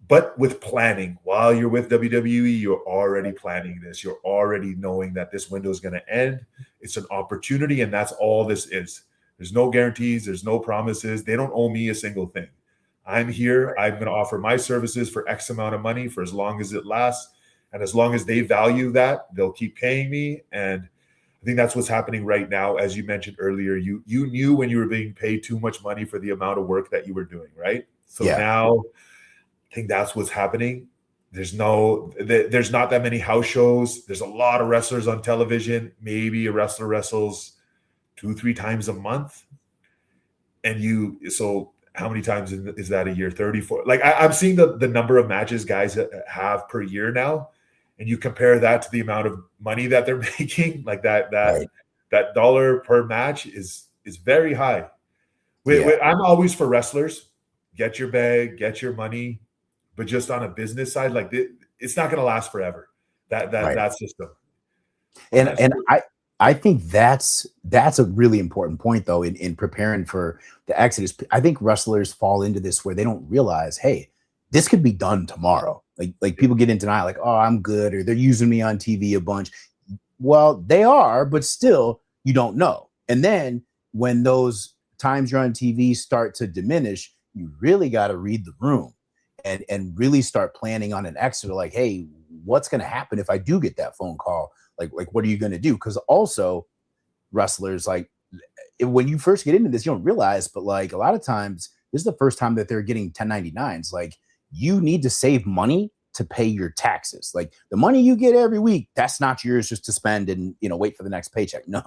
But with planning, while you're with WWE, you're already planning this. You're already knowing that this window is going to end. It's an opportunity, and that's all this is. There's no guarantees. There's no promises. They don't owe me a single thing. I'm here. I'm going to offer my services for X amount of money for as long as it lasts. And as long as they value that, they'll keep paying me. And I think that's what's happening right now. As you mentioned earlier, you knew when you were being paid too much money for the amount of work that you were doing, right? So now I think that's what's happening. There's not that many house shows. There's a lot of wrestlers on television. Maybe a wrestler wrestles 2-3 times a month. So how many times is that a year? 34. Like, I'm seeing the number of matches guys have per year now. And you compare that to the amount of money that they're making, like that dollar per match is very high. I'm always for wrestlers. Get your bag, get your money. But just on a business side, like, it's not going to last forever. that system. And I think that's a really important point though in preparing for the exodus. I think wrestlers fall into this where they don't realize, hey, this could be done tomorrow. Like people get in denial, like, oh, I'm good, or they're using me on TV a bunch. Well, they are, but still, you don't know. And then when those times you're on TV start to diminish, you really got to read the room and really start planning on an exit. Like, hey, what's going to happen if I do get that phone call? Like, what are you going to do? Because also, wrestlers, like, when you first get into this, you don't realize, but like a lot of times, this is the first time that they're getting 1099s. Like, you need to save money to pay your taxes. Like, the money you get every week, that's not yours just to spend and, wait for the next paycheck. No.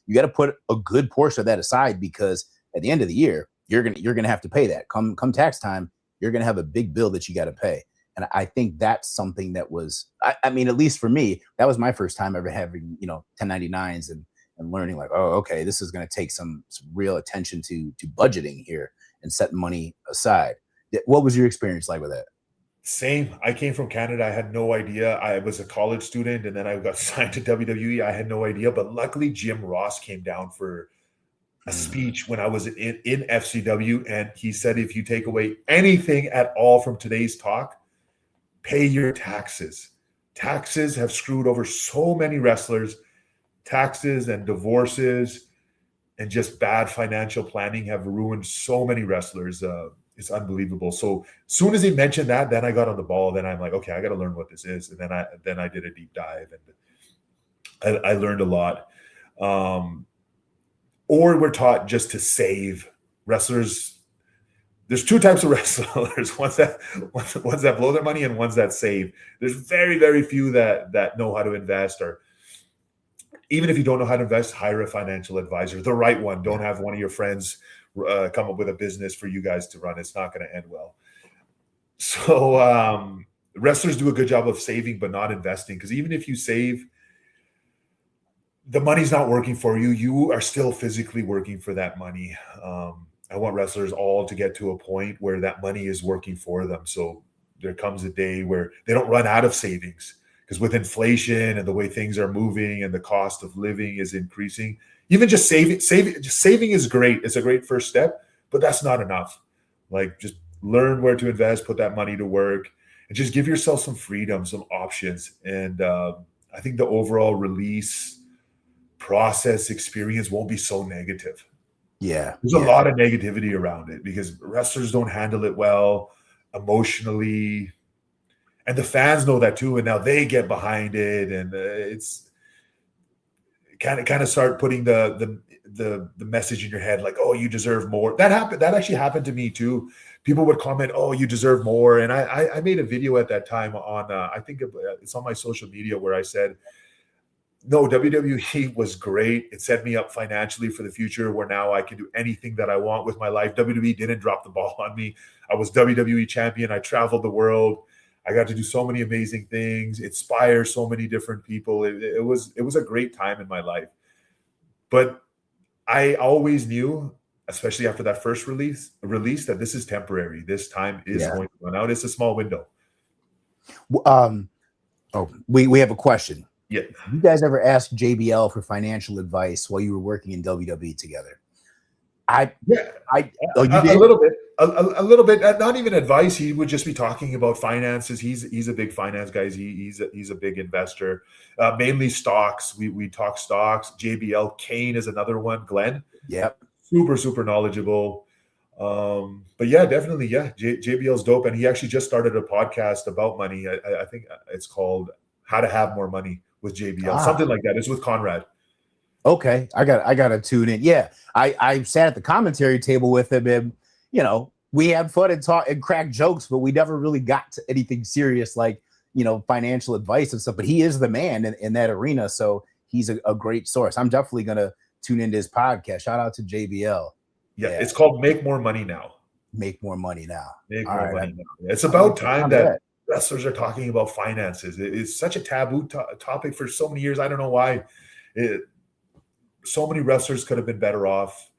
You got to put a good portion of that aside, because at the end of the year, you're gonna have to pay that. Come tax time, you're gonna have a big bill that you got to pay. And I think that's something that was, I mean, at least for me, that was my first time ever having, 1099s and learning like, oh, okay, this is going to take some real attention to budgeting here and setting money aside. What was your experience like with that? Same. I came from Canada. I had no idea. I was a college student and then I got signed to WWE. I had no idea. But luckily, Jim Ross came down for a speech when I was in FCW. And he said, if you take away anything at all from today's talk, pay your taxes. Taxes have screwed over so many wrestlers. Taxes and divorces and just bad financial planning have ruined so many wrestlers. It's unbelievable. So as soon as he mentioned that, then I got on the ball. Then I'm like, okay, I got to learn what this is. And then I did a deep dive and I learned a lot. Or we're taught just to save. Wrestlers, there's two types of wrestlers, ones that blow their money and ones that save. There's very, very few that know how to invest, or even if you don't know how to invest, hire a financial advisor, the right one. Don't have one of your friends come up with a business for you guys to run. It's not going to end well. So wrestlers do a good job of saving, but not investing, because even if you save, the money's not working for you. You are still physically working for that money. I want wrestlers all to get to a point where that money is working for them. So there comes a day where they don't run out of savings, because with inflation and the way things are moving and the cost of living is increasing, even just saving is great. It's a great first step, but that's not enough. Like, just learn where to invest, put that money to work, and just give yourself some freedom, some options. And I think the overall release process experience won't be so negative. Yeah. There's a lot of negativity around it because wrestlers don't handle it well emotionally. And the fans know that too. And now they get behind it. And it's kind of start putting the message in your head, like, oh, you deserve more. That actually happened to me too. People would comment, oh, you deserve more. And I made a video at that time on, I think it's on my social media, where I said, no, WWE was great. It set me up financially for the future, where now I can do anything that I want with my life. WWE didn't drop the ball on me. I was WWE champion. I traveled the world. I got to do so many amazing things, inspire so many different people. It was a great time in my life. But I always knew, especially after that first release, that this is temporary. This time is going to run out. It's a small window. We have a question. Yeah. You guys ever asked JBL for financial advice while you were working in WWE together? A little bit. Not even advice. He would just be talking about finances. He's a big finance guy. He's a big investor. Mainly stocks. We talk stocks. JBL. Kane is another one. Glenn. Yep. Super knowledgeable. But yeah, definitely. Yeah. JBL's dope. And he actually just started a podcast about money. I think it's called How to Have More Money with JBL. Something like that. It's with Conrad. Okay. I got to tune in. Yeah. I sat at the commentary table with him, and, we had fun and talk and crack jokes, but we never really got to anything serious, like, financial advice and stuff. But he is the man in that arena. So he's a great source. I'm definitely going to tune into his podcast. Shout out to JBL. Yeah. It's called Make More Money Now. Make More Money Now. Make More Money Now. It's about time that wrestlers are talking about finances. It's such a taboo topic for so many years. I don't know why. So many wrestlers could have been better off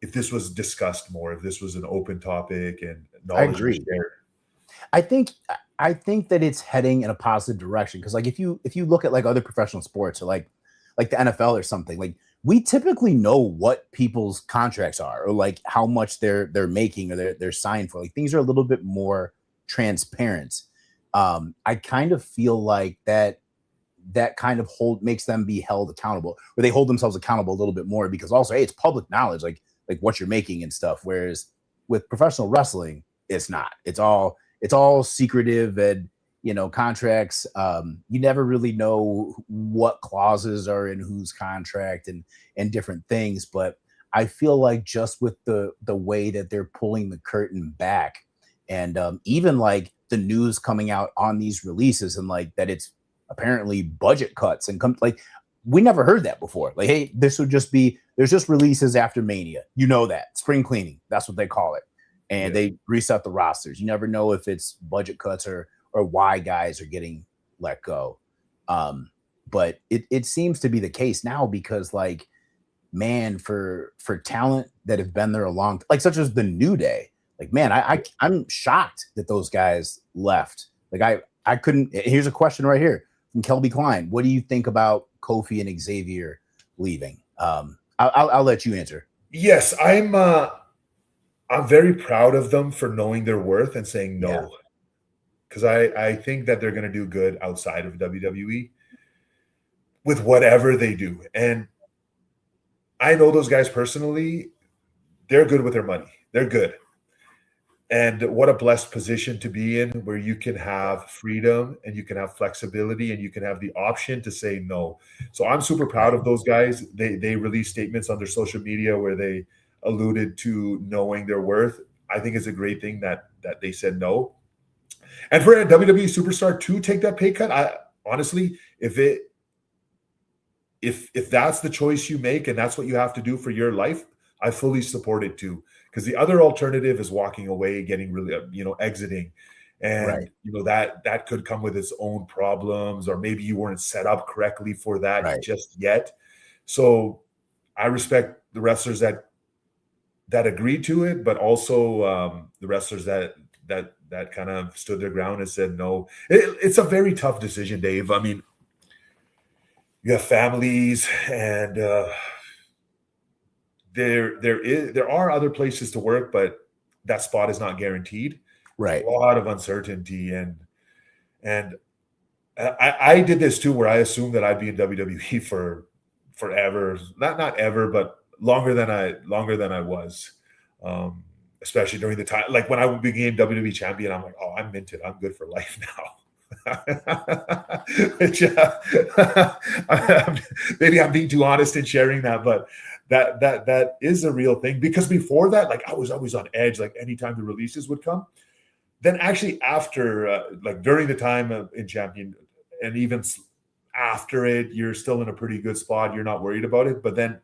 if this was discussed more, if this was an open topic and knowledge was shared. I think I think that it's heading in a positive direction because like if you look at like other professional sports or like the NFL or something, like we typically know what people's contracts are or like how much they're making or they're signed for. Like things are a little bit more transparent. I kind of feel like that kind of makes them be held accountable, or they hold themselves accountable a little bit more because also, hey, it's public knowledge, like what you're making and stuff. Whereas with professional wrestling, it's not. It's all secretive and contracts. You never really know what clauses are in whose contract and different things. But I feel like just with the way that they're pulling the curtain back, and even like the news coming out on these releases, and like that it's apparently budget cuts and like we never heard that before. Like, hey, this would just be there's just releases after Mania. That spring cleaning, that's what they call it. And they reset the rosters. You never know if it's budget cuts or why guys are getting let go. But it seems to be the case now because like, man, for talent that have been there a long like such as the New Day, like man, I'm shocked that those guys left. Like I couldn't. Here's a question right here from Kelby Klein. What do you think about Kofi and Xavier leaving? I'll let you answer. Yes, I'm very proud of them for knowing their worth and saying no. Because I think that they're going to do good outside of WWE with whatever they do. And I know those guys personally. They're good with their money. They're good. And what a blessed position to be in where you can have freedom and you can have flexibility and you can have the option to say no. So I'm super proud of those guys. They released statements on their social media where they alluded to knowing their worth. I think it's a great thing that they said no. And for a WWE superstar to take that pay cut, I honestly, if that's the choice you make and that's what you have to do for your life, I fully support it too. Because the other alternative is walking away, getting really, exiting. And, that could come with its own problems, or maybe you weren't set up correctly for that just yet. So I respect the wrestlers that agreed to it, but also the wrestlers that kind of stood their ground and said no. It's a very tough decision, Dave. I mean, you have families, and there are other places to work, but that spot is not guaranteed. Right, a lot of uncertainty, and I did this too, where I assumed that I'd be in WWE for forever, not ever, but longer than I was, especially during the time, like when I became WWE champion, I'm like, oh, I'm minted. I'm good for life now. Which, maybe I'm being too honest in sharing that, but that is a real thing. Because before that, like I was always on edge, like anytime the releases would come. Then actually after, like during the time in champion, and even after it, you're still in a pretty good spot. You're not worried about it. But then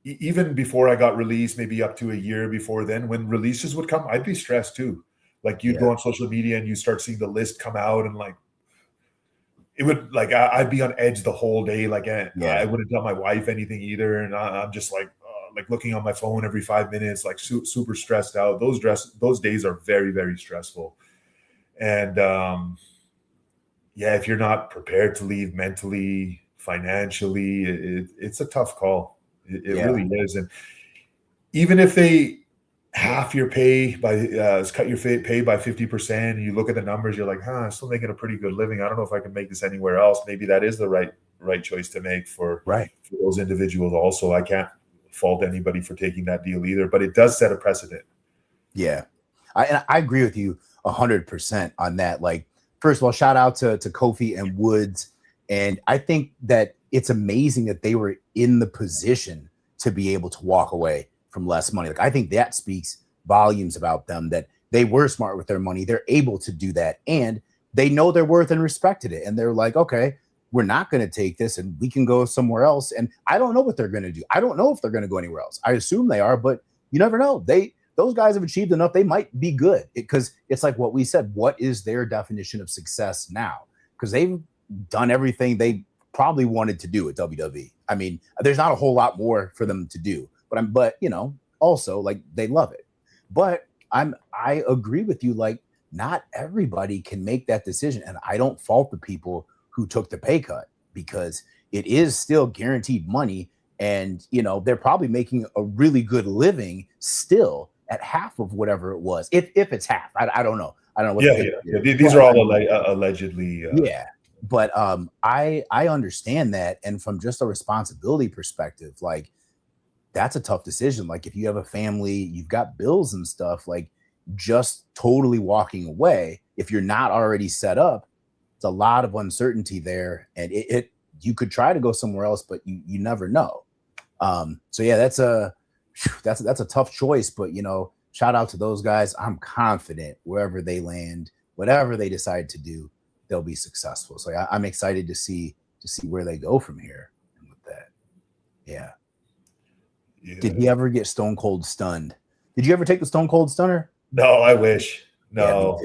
even before I got released, maybe up to a year before then, when releases would come, I'd be stressed too. Like you'd go on social media and you start seeing the list come out, and like it would, like I'd be on edge the whole day. Like I wouldn't tell my wife anything either, and I'm just like looking on my phone every 5 minutes, like super stressed out. Those days are very, very stressful. And if you're not prepared to leave mentally, financially, it's a tough call. It really is. And even if they half your pay by cut your pay by 50%, and you look at the numbers, you're like, I'm still making a pretty good living. I don't know if I can make this anywhere else. Maybe that is the right choice to make for those individuals. Also, I can't fault anybody for taking that deal either, but it does set a precedent. Yeah, I agree with you 100% on that. Like, first of all, shout out to Kofi and Woods, and I think that it's amazing that they were in the position to be able to walk away from less money. Like, I think that speaks volumes about them, that they were smart with their money. They're able to do that, and they know their worth and respected it. And they're like, okay, we're not going to take this and we can go somewhere else. And I don't know what they're going to do. I don't know if they're going to go anywhere else. I assume they are, but you never know. Those guys have achieved enough. They might be good, because it's like what we said. What is their definition of success now? Because they've done everything they probably wanted to do at WWE. I mean, there's not a whole lot more for them to do, but also like they love it. But I agree with you. Like not everybody can make that decision. And I don't fault the people who took the pay cut, because it is still guaranteed money. And, you know, they're probably making a really good living still at half of whatever it was. If it's half, I don't know. I don't know. What These are all allegedly. Yeah. But I understand that. And from just a responsibility perspective, like, that's a tough decision. Like, if you have a family, you've got bills and stuff, like, just totally walking away, if you're not already set up, it's a lot of uncertainty there. And you could try to go somewhere else, but you never know. So yeah, that's a tough choice, but, you know, shout out to those guys. I'm confident wherever they land, whatever they decide to do, they'll be successful. So I'm excited to see where they go from here with that. Yeah. Did he ever get Stone Cold stunned? Did you ever take the Stone Cold Stunner? No, I wish. No.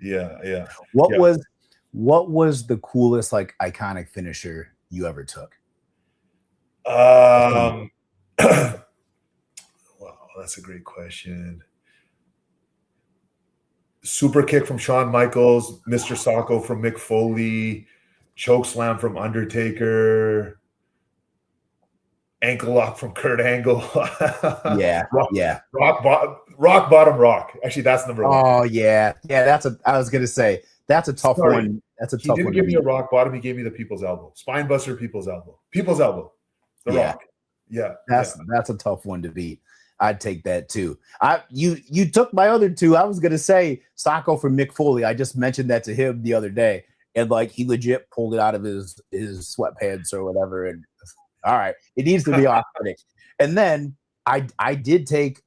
Yeah. What was the coolest, like, iconic finisher you ever took? Wow, that's a great question. Super kick from Shawn Michaels, Mr. Socko from Mick Foley, choke slam from Undertaker, ankle lock from Kurt Angle. Rock bottom rock. Actually, that's number one. Oh yeah. I was gonna say that's a tough one. That's a tough one. He didn't give me a rock bottom. He gave me the people's elbow, spine buster, people's elbow. The Rock. Yeah. That's a tough one to beat. I'd take that too. You took my other two. I was gonna say Socko for Mick Foley. I just mentioned that to him the other day, and like, he legit pulled it out of his sweatpants or whatever. And all right, it needs to be authentic. And then I did take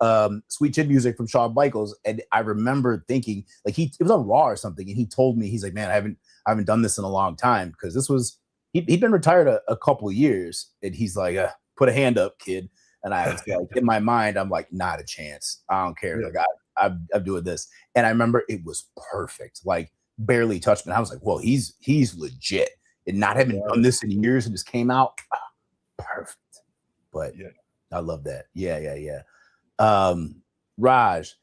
Sweet Chin Music from Shawn Michaels, and I remember thinking, like, it was on Raw or something, and he told me, he's like, man, I haven't done this in a long time, because this was he'd been retired a couple of years, and he's like, put a hand up, kid. And I was like, in my mind, I'm like, not a chance. I don't care. Like, I'm doing this. And I remember it was perfect, like, barely touched me. I was like, whoa, he's legit. And not having done this in years, and just came out perfect. But I love that. Yeah. Raj,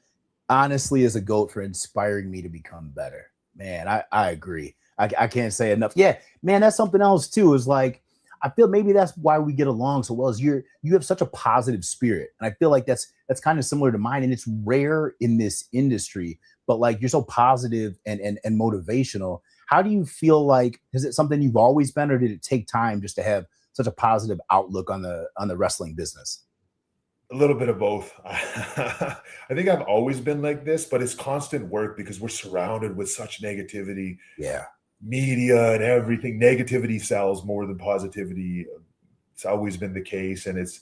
honestly, is a GOAT for inspiring me to become better. Man, I agree. I can't say enough. Yeah, man, that's something else too, is like, I feel maybe that's why we get along so well, is you have such a positive spirit. And I feel like that's kind of similar to mine. And it's rare in this industry, but like, you're so positive and motivational. How do you feel like, is it something you've always been, or did it take time just to have such a positive outlook on the wrestling business? A little bit of both. I think I've always been like this, but it's constant work because we're surrounded with such negativity. Yeah. Media and everything. Negativity sells more than positivity. It's always been the case. And it's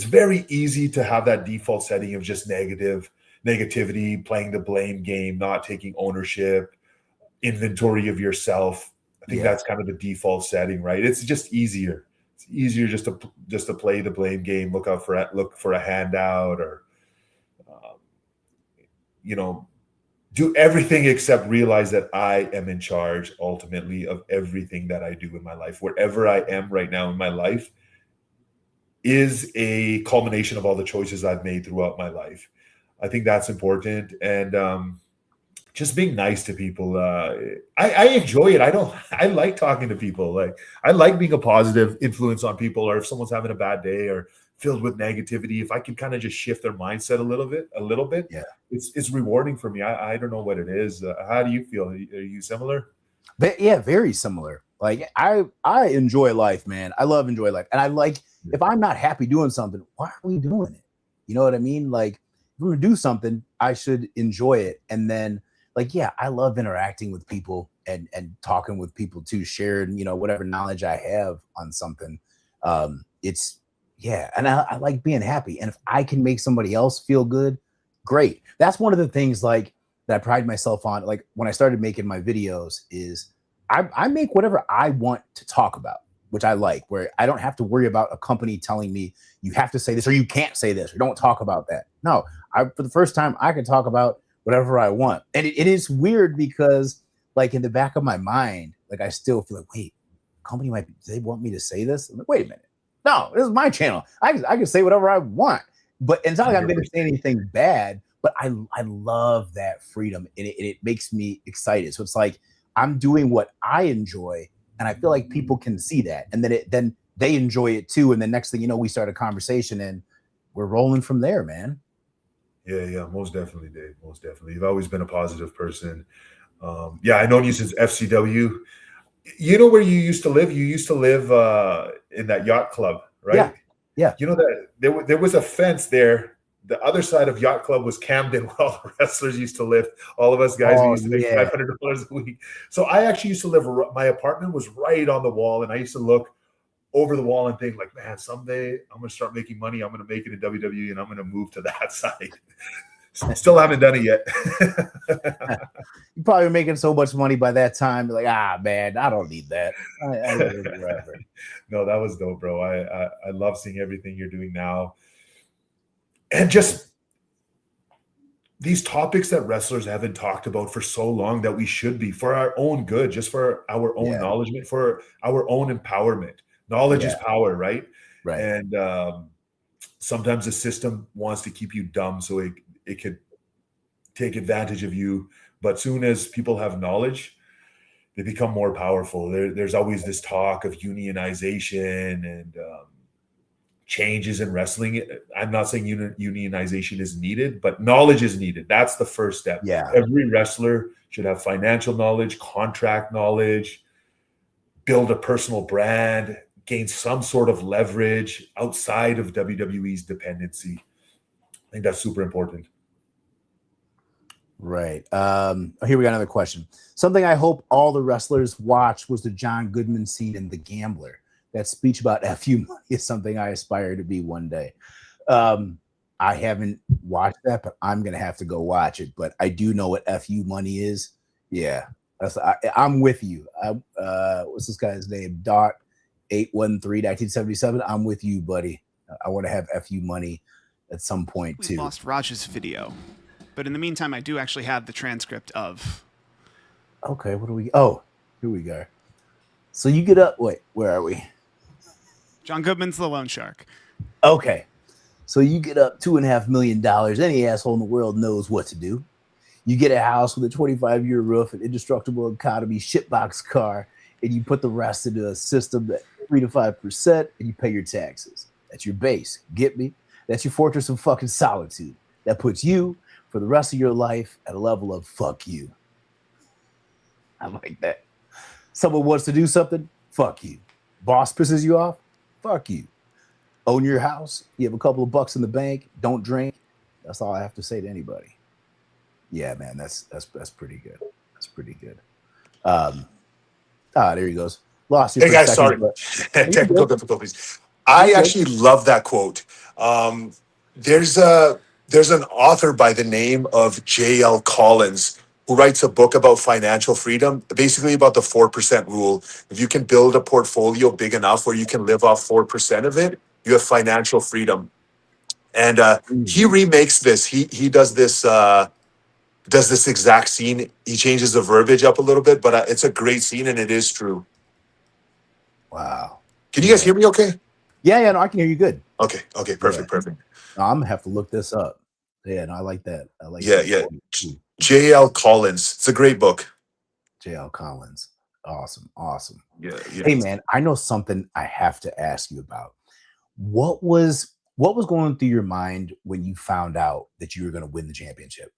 very easy to have that default setting of just negativity, playing the blame game, not taking ownership, inventory of yourself. I think that's kind of the default setting, right? It's just easier. It's easier just to play the blame game, look for a handout, or do everything except realize that I am in charge ultimately of everything that I do in my life. Wherever I am right now in my life is a culmination of all the choices I've made throughout my life. I think that's important. And just being nice to people. I enjoy it. I like talking to people. Like, I like being a positive influence on people, or if someone's having a bad day or filled with negativity, if I can kind of just shift their mindset a little bit, it's rewarding for me. I don't know what it is. How do you feel? Are you similar? Yeah, very similar. Like, I enjoy life, man. I love enjoy life. And I like, if I'm not happy doing something, why are we doing it? You know what I mean? Like, if we're gonna do something, I should enjoy it. And then, like, yeah, I love interacting with people and talking with people too, sharing, whatever knowledge I have on something. And I like being happy. And if I can make somebody else feel good, great. That's one of the things, like, that I pride myself on. Like, when I started making my videos, is I make whatever I want to talk about, which I like, where I don't have to worry about a company telling me you have to say this or you can't say this or don't talk about that. No, for the first time, I can talk about whatever I want. And it is weird because, like, in the back of my mind, like, I still feel like, wait, company they want me to say this? I'm like, wait a minute. No, this is my channel. I can say whatever I want. But it's not like I'm going to say anything bad, but I love that freedom, and it makes me excited. So it's like I'm doing what I enjoy, and I feel like people can see that, and then they enjoy it too. And the next thing you know, we start a conversation, and we're rolling from there, man. Yeah, most definitely, Dave. Most definitely. You've always been a positive person. Yeah, I known you since FCW. You know where you used to live? You used to live in that yacht club, Yeah, right? yeah. You know that there was a fence there. The other side of Yacht Club was Camden, where all the wrestlers used to live. All of us guys, we Oh used to make yeah. $500 a week. So I actually used to live. My apartment was right on the wall, and I used to look over the wall and think, like, man, someday I'm going to start making money. I'm going to make it in WWE, and I'm going to move to that side. Still haven't done it yet. You probably were making so much money by that time. You're like, man, I don't need that. I live wherever. No, that was dope, bro. I love seeing everything you're doing now, and just these topics that wrestlers haven't talked about for so long that we should be, for our own good, just for our own acknowledgement, for our own empowerment. Knowledge is power, right? Right. And sometimes the system wants to keep you dumb so it could take advantage of you. But soon as people have knowledge, they become more powerful. There's always this talk of unionization and changes in wrestling. I'm not saying unionization is needed, but knowledge is needed. That's the first step. Yeah. Every wrestler should have financial knowledge, contract knowledge, build a personal brand, gain some sort of leverage outside of WWE's dependency. I think that's super important. Right. Here we got another question. Something I hope all the wrestlers watch was the John Goodman scene in The Gambler. That speech about FU money is something I aspire to be one day. I haven't watched that, but I'm going to have to go watch it. But I do know what FU money is. Yeah. I'm with you. What's this guy's name? Dot 813 1977. I'm with you, buddy. I want to have FU money at some point too. We lost Raj's video, but in the meantime, I do actually have the transcript of. Okay, what do we? Oh, here we go. So you get up. Wait, where are we? John Goodman's the loan shark. Okay, so you get up $2.5 million. Any asshole in the world knows what to do. You get a house with a 25-year roof, an indestructible economy, shitbox car, and you put the rest into a system that 3 to 5%, and you pay your taxes. That's your base. Get me? That's your fortress of fucking solitude. That puts you for the rest of your life at a level of fuck you. I like that. Someone wants to do something, fuck you. Boss pisses you off, fuck you. Own your house, you have a couple of bucks in the bank, don't drink. That's all I have to say to anybody. Yeah, man, that's pretty good. That's pretty good. There he goes. Lost you. Hey guys, sorry. Technical difficulties. I actually love that quote. There's an author by the name of J.L. Collins who writes a book about financial freedom, basically about the 4% rule. If you can build a portfolio big enough where you can live off 4% of it, you have financial freedom. And he remakes this. He does this exact scene. He changes the verbiage up a little bit, but it's a great scene and it is true. Wow. Can you guys hear me okay? Yeah, no, I can hear you good. Okay, perfect. No, I'm gonna have to look this up. Yeah, no, I like that. I like yeah. J.L. Collins. It's a great book. J.L. Collins. Awesome. Yeah. Hey man, I know something I have to ask you about. What was going through your mind when you found out that you were gonna win the championship?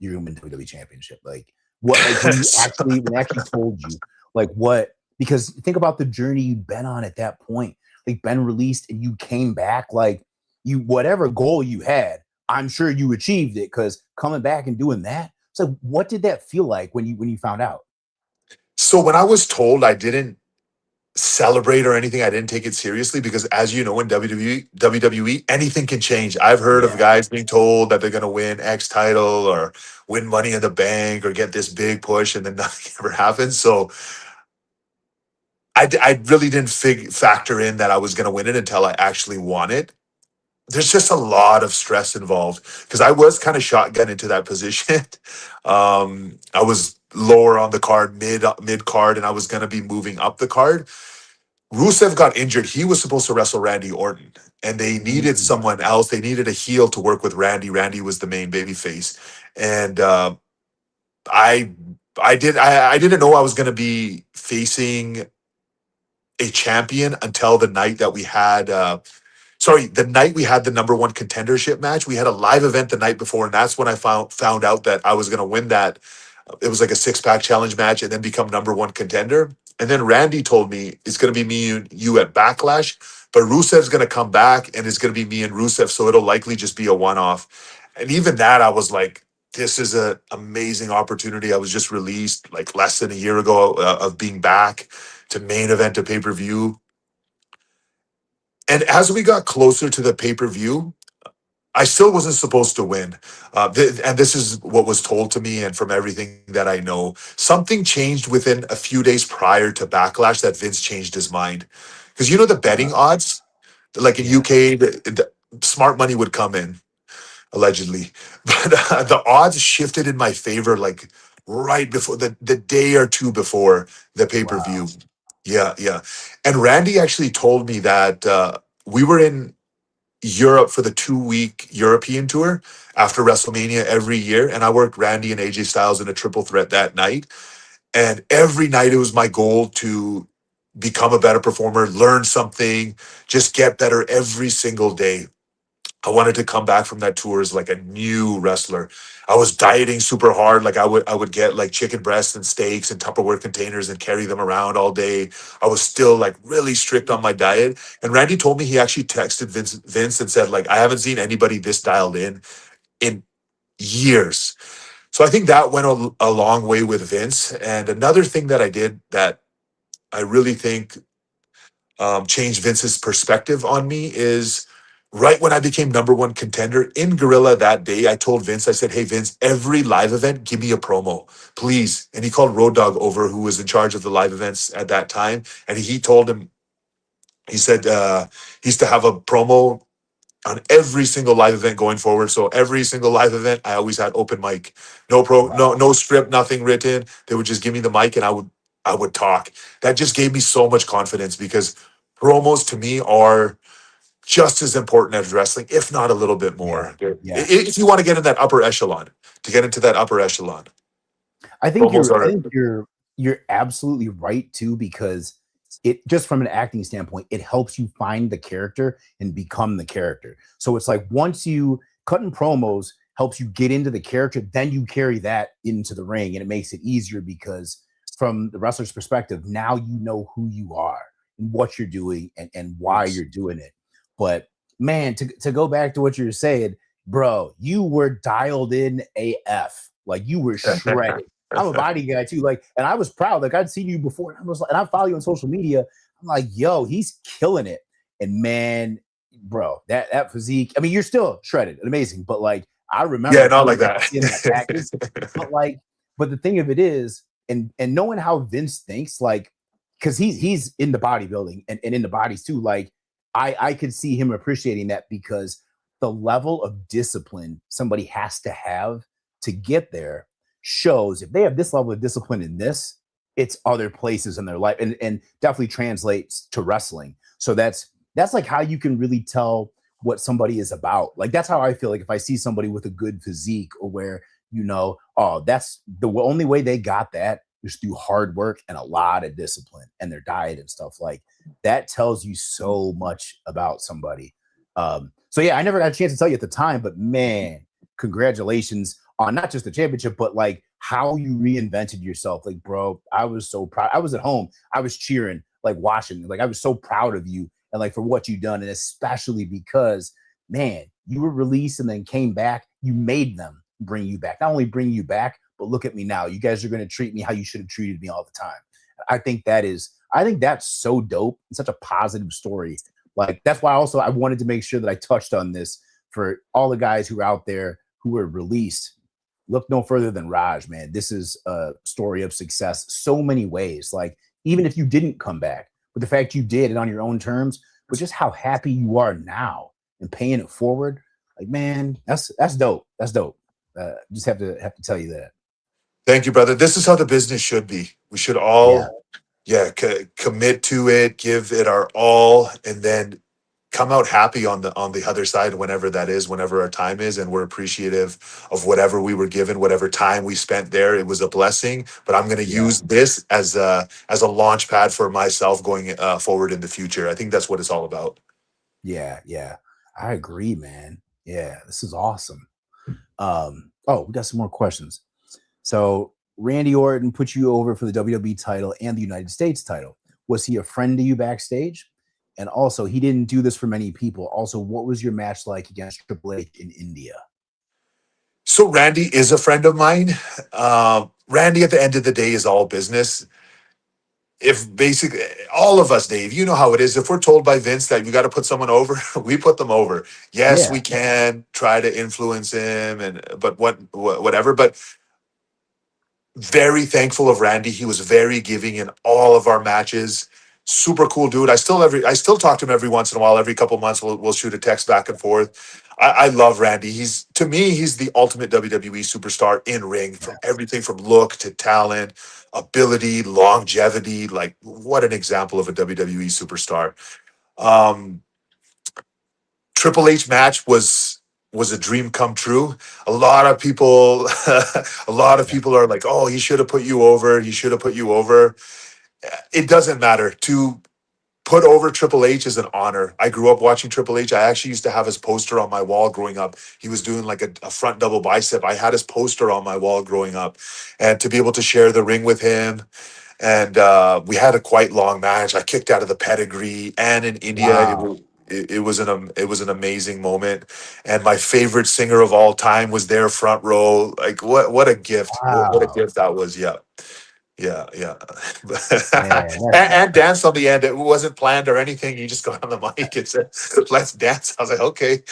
You're gonna win the WWE championship. Like what when they actually told you, like what? Because think about the journey you'd been on at that point. Like been released and you came back, like you whatever goal you had, I'm sure you achieved it because coming back and doing that. So what did that feel like when you found out? So when I was told, I didn't celebrate or anything. I didn't take it seriously because, as you know, in WWE, anything can change. I've heard of guys being told that they're going to win X title or win Money in the Bank or get this big push and then nothing ever happens. So I really didn't factor in that I was going to win it until I actually won it. There's just a lot of stress involved because I was kind of shotgun into that position. I was lower on the card, mid card, and I was going to be moving up the card. Rusev got injured. He was supposed to wrestle Randy Orton, and they needed someone else. They needed a heel to work with Randy. Randy was the main baby face, and I didn't know I was going to be facing a champion until the night that we had. The night we had the number one contendership match. We had a live event the night before, and that's when I found out that I was going to win that. It was like a 6-pack challenge match and then become number one contender. And then Randy told me it's going to be me and you at Backlash, but Rusev's going to come back and it's going to be me and Rusev. So it'll likely just be a one-off. And even that, I was like, this is an amazing opportunity. I was just released like less than a year ago of being back to main event, to pay-per-view. And as we got closer to the pay-per-view, I still wasn't supposed to win. And this is what was told to me, and from everything that I know, something changed within a few days prior to Backlash that Vince changed his mind. Because the betting odds, like in UK, the smart money would come in, allegedly. But the odds shifted in my favor, like right before the day or two before the pay-per-view. Wow. Yeah. And Randy actually told me that we were in Europe for the 2-week European tour after WrestleMania every year. And I worked Randy and AJ Styles in a triple threat that night. And every night it was my goal to become a better performer, learn something, just get better every single day. I wanted to come back from that tour as like a new wrestler. I was dieting super hard. Like I would get like chicken breasts and steaks and Tupperware containers and carry them around all day. I was still like really strict on my diet. And Randy told me he actually texted Vince and said, like, I haven't seen anybody this dialed in years. So I think that went a long way with Vince. And another thing that I did that I really think changed Vince's perspective on me is right when I became number one contender in Gorilla that day, I told Vince, I said, hey, Vince, every live event, give me a promo, please. And he called Road Dogg over, who was in charge of the live events at that time. And he told him, he said he used to have a promo on every single live event going forward. So every single live event, I always had open mic, no script, nothing written. They would just give me the mic and I would talk. That just gave me so much confidence because promos to me are just as important as wrestling, if not a little bit more. Yeah. If you want to get in that upper echelon, I think you're absolutely right too, because it just from an acting standpoint, it helps you find the character and become the character. So it's like once you cutting promos helps you get into the character, then you carry that into the ring, and it makes it easier because from the wrestler's perspective, now you know who you are and what you're doing and why you're doing it. But man, to go back to what you're saying, bro, you were dialed in AF. Like you were shredded. I'm a body guy too. Like, and I was proud. Like I'd seen you before, and I was like, and I follow you on social media. I'm like, yo, he's killing it. And man, bro, that physique. I mean, you're still shredded and amazing, but like I remember, not like that. In that package, but the thing of it is, and knowing how Vince thinks, like, because he's in the bodybuilding and in the bodies too. Like, I could see him appreciating that because the level of discipline somebody has to have to get there shows if they have this level of discipline in this, it's other places in their life and definitely translates to wrestling. So that's like how you can really tell what somebody is about. Like that's how I feel like if I see somebody with a good physique or where, oh, that's the only way they got that is through hard work and a lot of discipline and their diet and stuff. Like that tells you so much about somebody. So yeah, I never got a chance to tell you at the time, but man, congratulations on not just the championship, but like how you reinvented yourself. Like, bro, I was so proud. I was at home. I was cheering, like watching, like I was so proud of you and like for what you've done. And especially because, man, you were released and then came back. You made them bring you back. Not only bring you back, but look at me now. You guys are going to treat me how you should have treated me all the time. I think that's so dope. It's such a positive story. Like, that's why also I wanted to make sure that I touched on this for all the guys who are out there who were released. Look no further than Raj, man. This is a story of success so many ways. Like, even if you didn't come back, but the fact you did and on your own terms, but just how happy you are now and paying it forward. Like, man, that's dope. That's dope. Just have to tell you that. Thank you, brother. This is how the business should be. We should all commit to it, give it our all, and then come out happy on the other side, whenever that is, whenever our time is. And we're appreciative of whatever we were given, whatever time we spent there. It was a blessing, but I'm going to use this as a launch pad for myself going forward in the future. I think that's what it's all about. Yeah, I agree, man. Yeah, this is awesome. We got some more questions. So Randy Orton put you over for the WWE title and the United States title. Was he a friend to you backstage? And also, he didn't do this for many people. Also, what was your match like against Triple H in India? So Randy is a friend of mine. Randy, at the end of the day, is all business. If basically all of us, Dave, you know how it is. If we're told by Vince that you got to put someone over, we put them over. Yes, we can try to influence him, but whatever. But very thankful of Randy. He was very giving in all of our matches. Super cool dude. I still talk to him every once in a while. Every couple months, we'll shoot a text back and forth. I love Randy. To me, he's the ultimate WWE superstar in ring, from everything from look to talent, ability, longevity. Like, what an example of a WWE superstar. Triple H match was a dream come true. A lot of people are like, oh, he should have put you over. He should have put you over. It doesn't matter. To put over Triple H is an honor. I grew up watching Triple H. I actually used to have his poster on my wall growing up. He was doing like a front double bicep. I had his poster on my wall growing up. And to be able to share the ring with him, and we had a quite long match. I kicked out of the pedigree, and in India, it was an amazing moment. And my favorite singer of all time was there front row. Like, what a gift. What a gift that was. Yeah. And danced on the end. It wasn't planned or anything. You just got on the mic and said, let's dance. I was like, okay.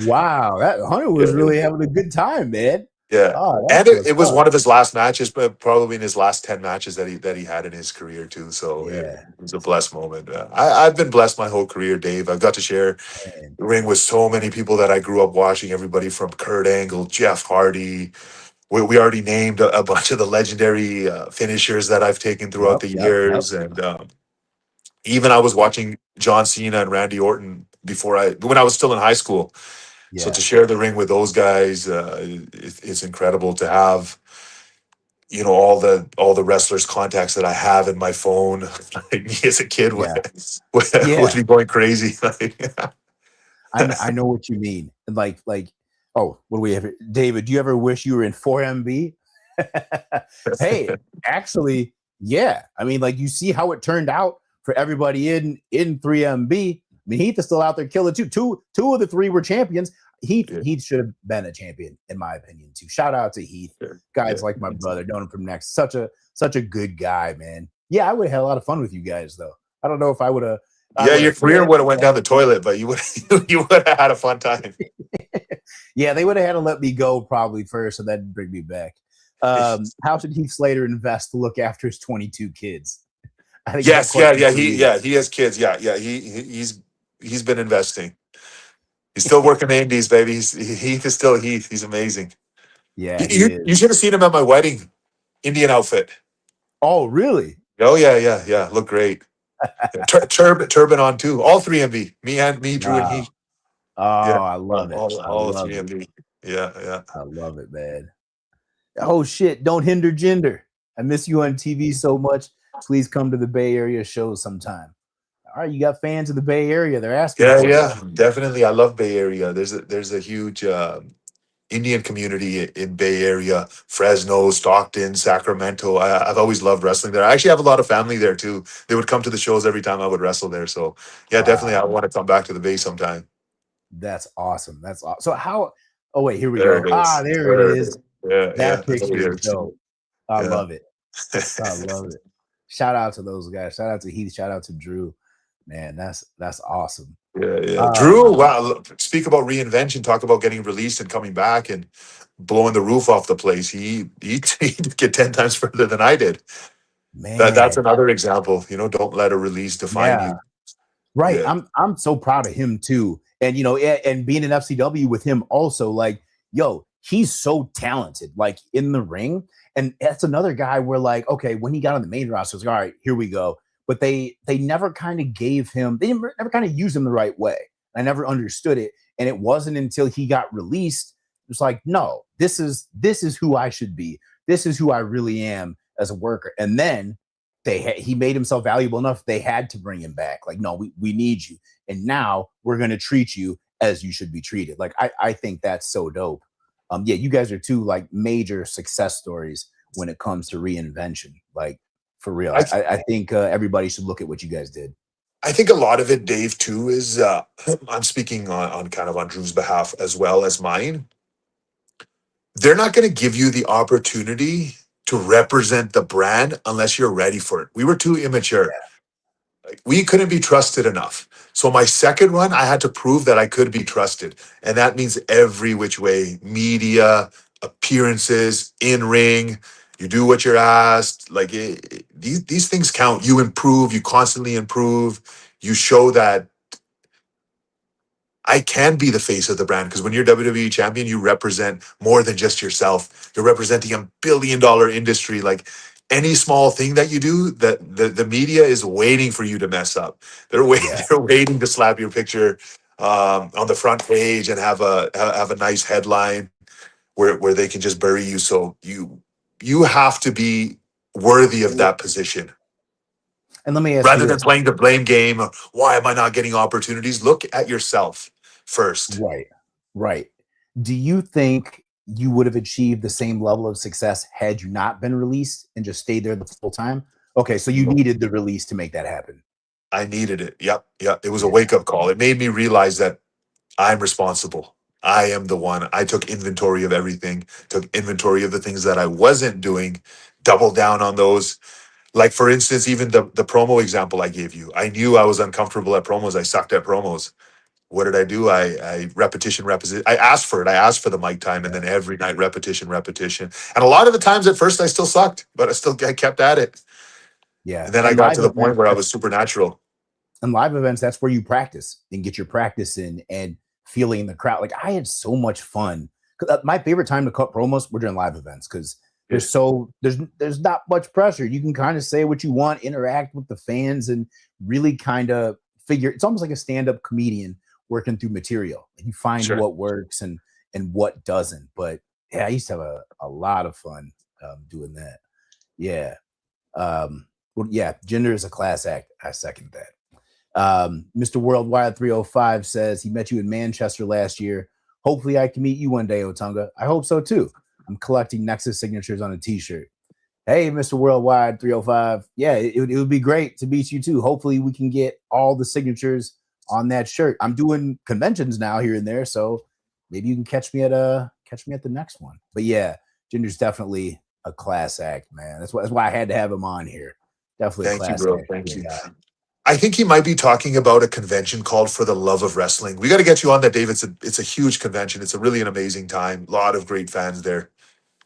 Wow, that Hunter was really having a good time, man. Yeah. And it was one of his last matches, but probably in his last 10 matches that he had in his career too. So it was a blessed moment. I've been blessed my whole career, Dave. I've got to share the ring with so many people that I grew up watching, everybody from Kurt Angle, Jeff Hardy. We already named a bunch of the legendary finishers that I've taken throughout the years. And even I was watching John Cena and Randy Orton when I was still in high school. So to share the ring with those guys, it's incredible to have, all the wrestlers' contacts that I have in my phone. Like, me as a kid would be going crazy. I know what you mean. And like, oh, what do we have? David, do you ever wish you were in 4MB? Hey, actually, yeah. I mean, like, you see how it turned out for everybody in 3MB. I mean, Heath is still out there killing too. Two of the three were champions. Heath should have been a champion, in my opinion, too. Shout out to Heath. Guys like my brother, known him from next. Such a good guy, man. Yeah, I would have had a lot of fun with you guys, though. I don't know if I would have. Your career would have went down the toilet, but you would have had a fun time. Yeah, they would have had to let me go probably first, and then bring me back. How should Heath Slater invest to look after his 22 kids? I think he has kids. He's been investing. He's still working the indies, baby. Heath is still Heath. He's amazing. Yeah, you should have seen him at my wedding, Indian outfit. Oh, really? Oh yeah. Look great. Turban on too. All 3MB. Me, Drew, and Heath. Oh, I love it. All 3MB. Yeah. I love it, man. Oh shit! Don't hinder Jinder. I miss you on TV so much. Please come to the Bay Area shows sometime. All right, you got fans in the Bay Area. They're asking. Yeah, definitely. I love Bay Area. There's a huge Indian community in Bay Area, Fresno, Stockton, Sacramento. I've always loved wrestling there. I actually have a lot of family there too. They would come to the shows every time I would wrestle there. So yeah, definitely. I want to come back to the Bay sometime. That's awesome. So how? Oh wait, here we go. There it is. That picture is dope. I love it. I love it. Shout out to those guys. Shout out to Heath. Shout out to Drew. Man, that's awesome. Yeah. Drew, wow. Speak about reinvention. Talk about getting released and coming back and blowing the roof off the place. He get 10 times further than I did. Man, that's another example. Don't let a release define you. Right. Yeah. I'm so proud of him too. And and being in FCW with him also, like, yo, he's so talented, like in the ring. And that's another guy where like, okay, when he got on the main roster, it's like, all right, here we go. But they never kind of gave him, they never kind of used him the right way. I never understood it. And it wasn't until he got released, it was like, no, this is who I should be. This is who I really am as a worker. And then he made himself valuable enough. They had to bring him back. Like, no, we need you. And now we're going to treat you as you should be treated. Like, I think that's so dope. Yeah, you guys are two like major success stories when it comes to reinvention. Like, for real. I think everybody should look at what you guys did. I think a lot of it, Dave, too, is I'm speaking on kind of on Drew's behalf as well as mine. They're not going to give you the opportunity to represent the brand unless you're ready for it. We were too immature. Like, we couldn't be trusted enough. So my second one, I had to prove that I could be trusted. And that means every which way, media, appearances, in-ring, you do what you're asked. Like these things count. You improve, you constantly improve. You show that I can be the face of the brand, because when you're WWE champion, you represent more than just yourself. You're representing $1 billion industry. Like any small thing that you do, the media is waiting for you to mess up. They're waiting to slap your picture on the front page and have a nice headline where they can just bury you. So you have to be worthy of that position. And let me ask rather you than playing the blame game, why am I not getting opportunities? Look at yourself first. Right. Do you think you would have achieved the same level of success had you not been released and just stayed there the full time? Okay, so you needed the release to make that happen. I needed it. Yep. It was a wake-up call. It made me realize that I'm responsible. I am the one. I took inventory of everything, took inventory of the things that I wasn't doing, doubled down on those. Like, for instance, even the promo example I gave you. I knew I was uncomfortable at promos. I sucked at promos. What did I do? I repetition. I asked for it. I asked for the mic time, and then every night repetition. And a lot of the times at first I still sucked, but I kept at it. Yeah. And then I got to the point where I was supernatural. And live events, that's where you practice and get your practice in and feeling the crowd. Like, I had so much fun. My favorite time to cut promos were during live events, because there's not much pressure. You can kind of say what you want, interact with the fans, and really kind of figure. It's almost like a stand-up comedian working through material. You find what works and what doesn't. But yeah, I used to have a lot of fun doing that. Yeah. Well, yeah, Jinder is a class act. I second that. Mr. Worldwide 305 says he met you in Manchester last year. Hopefully I can meet you one day, Otunga. I hope so too. I'm collecting Nexus signatures on a t-shirt. Hey, Mr. Worldwide 305. Yeah, it would be great to meet you too. Hopefully we can get all the signatures on that shirt. I'm doing conventions now here and there, so maybe you can catch me at the next one. But yeah, Jinder's definitely a class act, man. That's why I had to have him on here. Definitely a class act. Thank you. I think he might be talking about a convention called For the Love of Wrestling. We got to get you on that, Dave. It's a huge convention. It's really an amazing time. A lot of great fans there.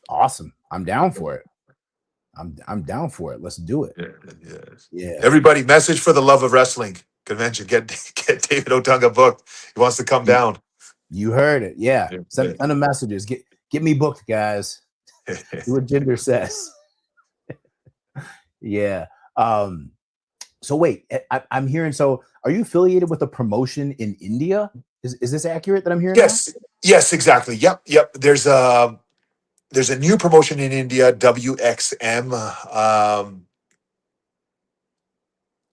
Awesome. I'm down for it. I'm down for it. Let's do it. Yeah. Everybody, message For the Love of Wrestling convention. Get David Otunga booked. He wants to come down. You heard it. Yeah. Send them messages. Get me booked, guys. Do what Jinder says. Yeah. So wait, I'm hearing. So are you affiliated with a promotion in India? Is this accurate that I'm hearing? Yes, exactly. Yep. There's a new promotion in India, WXM.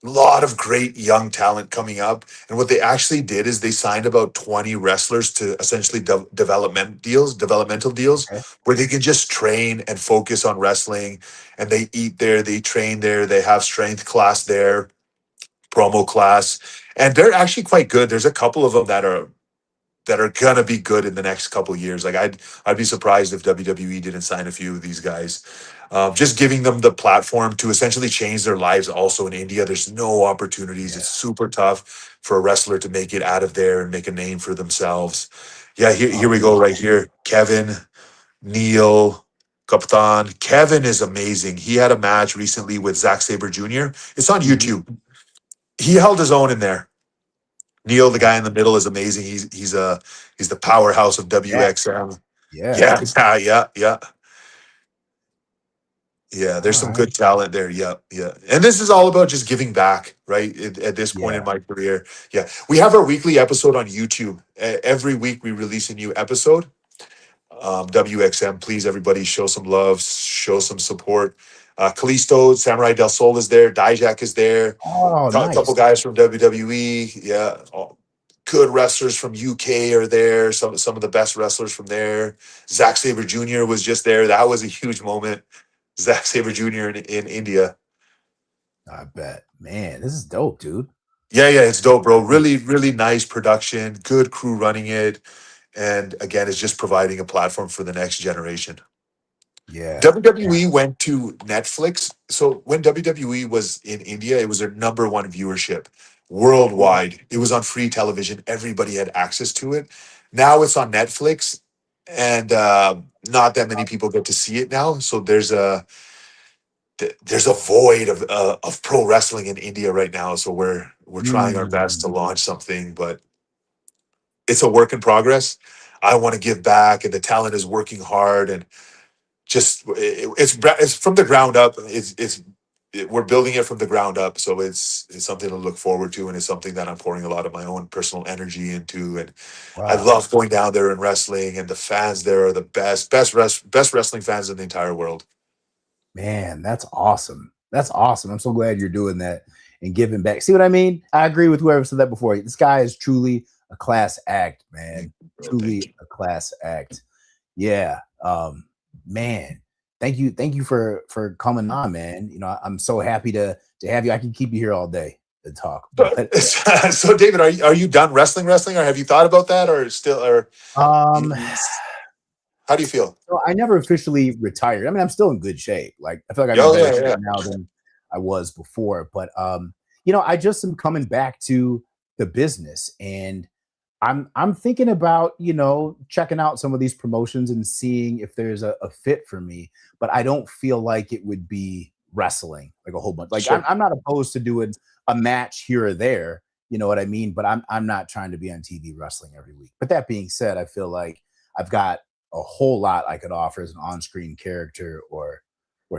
A lot of great young talent coming up. And what they actually did is they signed about 20 wrestlers to essentially developmental deals, where they can just train and focus on wrestling. And they eat there, they train there, they have strength class there, promo class. And they're actually quite good. There's a couple of them that are gonna be good in the next couple of years. Like I'd be surprised if WWE didn't sign a few of these guys. Just giving them the platform to essentially change their lives. Also in India, there's no opportunities. It's super tough for a wrestler to make it out of there and make a name for themselves. Yeah, here we go right here. Kevin, Neil, Kapitan. Kevin is amazing. He had a match recently with Zack Sabre Jr. It's on YouTube. He held his own in there. Neil, the guy in the middle, is amazing. He's the powerhouse of WXM. Yeah. Yeah. Yeah, there's All some right. good talent there. Yeah, yeah. And this is all about just giving back, right? At this point in Yeah. my career. Yeah. We have our weekly episode on YouTube. Every week we release a new episode. WXM, please, everybody, show some love, show some support. Kalisto, Samurai Del Sol is there. Dijak is there. Oh, A couple nice. guys from WWE. Yeah. Good wrestlers from UK are there. Some of the best wrestlers from there. Zack Sabre Jr. was just there. That was a huge moment. Zack Sabre Jr. in India. I bet. Man, this is dope, dude. Yeah, yeah, it's dope, bro. Really, really nice production. Good crew running it. And again, it's just providing a platform for the next generation. Yeah. WWE went to Netflix. So when WWE was in India, it was their number one viewership worldwide. It was on free television. Everybody had access to it. Now it's on Netflix, and not that many people get to see it now. So there's a void of pro wrestling in India right now. So we're trying our best to Mm. launch something, but it's a work in progress. I want to give back, and the talent is working hard, and just it's from the ground up. We're building it from the ground up, so it's something to look forward to, and it's something that I'm pouring a lot of my own personal energy into. And I Wow. love going down there and wrestling, and the fans there are the best wrestling fans in the entire world. Man, that's awesome. That's awesome. I'm so glad you're doing that and giving back. See what I mean? I agree with whoever said that before. This guy is truly a class act, man. Bro, thank Truly you. a class act. Yeah. Man, thank you for coming on, man. You know, I'm so happy to have you. I can keep you here all day to talk. But So David, are you done wrestling, or have you thought about that, or still, or um how do you feel? so I never officially retired. I mean, I'm still in good shape. Like I feel like I'm in Oh better yeah, shape yeah. now than I was before. But you know, I just am coming back to the business, and I'm thinking about, you know, checking out some of these promotions and seeing if there's a fit for me. But I don't feel like it would be wrestling like a whole bunch. Like Sure. I'm not opposed to doing a match here or there. You know what I mean? But I'm not trying to be on TV wrestling every week. But that being said, I feel like I've got a whole lot I could offer as an on-screen character or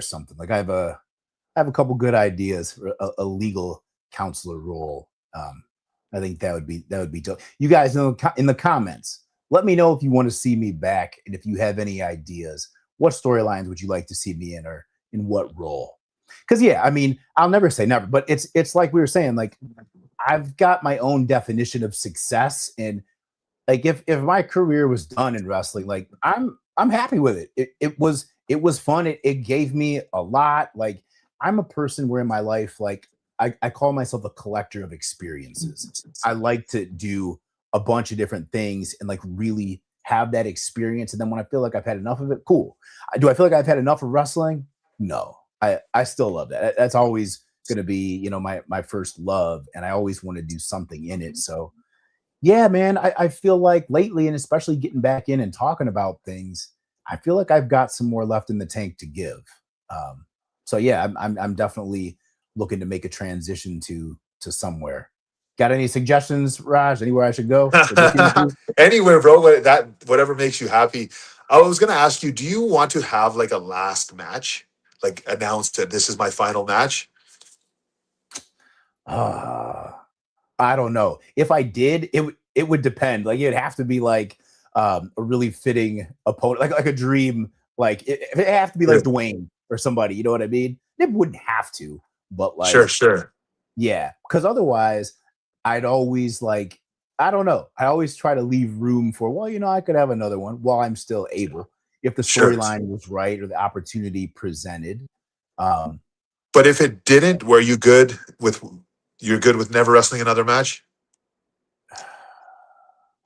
something. Like I have a couple good ideas for a legal counselor role. I think that would be dope. You guys know in the comments, let me know if you want to see me back and if you have any ideas. What storylines would you like to see me in, or in what role? Because yeah, I mean, I'll never say never, but it's like we were saying, like I've got my own definition of success, and like if my career was done in wrestling, like I'm happy with it. It was fun. It gave me a lot. Like I'm a person where in my life, like I call myself a collector of experiences. I like to do a bunch of different things and like really have that experience. And then when I feel like I've had enough of it, cool. Do I feel like I've had enough of wrestling? No. I still love that. That's always gonna be, you know, my first love, and I always want to do something in it. So yeah, man, I feel like lately, and especially getting back in and talking about things, I feel like I've got some more left in the tank to give. So yeah, I'm definitely looking to make a transition to somewhere. Got any suggestions, Raj? Anywhere I should go or look into? Anywhere, bro. Whatever makes you happy. I was gonna ask you, do you want to have like a last match, like announced that this is my final match? Uh, I don't know. If I did, it would depend. Like it'd have to be like a really fitting opponent, like a dream. Like it have to be like Sure, Dwayne or somebody. You know what I mean? It wouldn't have to, but sure, like sure. yeah, because otherwise, I'd always like I don't know. I always try to leave room for, well, you know, I could have another one while I'm still able, if the Sure. storyline was right or the opportunity presented. Um, But if it didn't, were you good with you're good with never wrestling another match?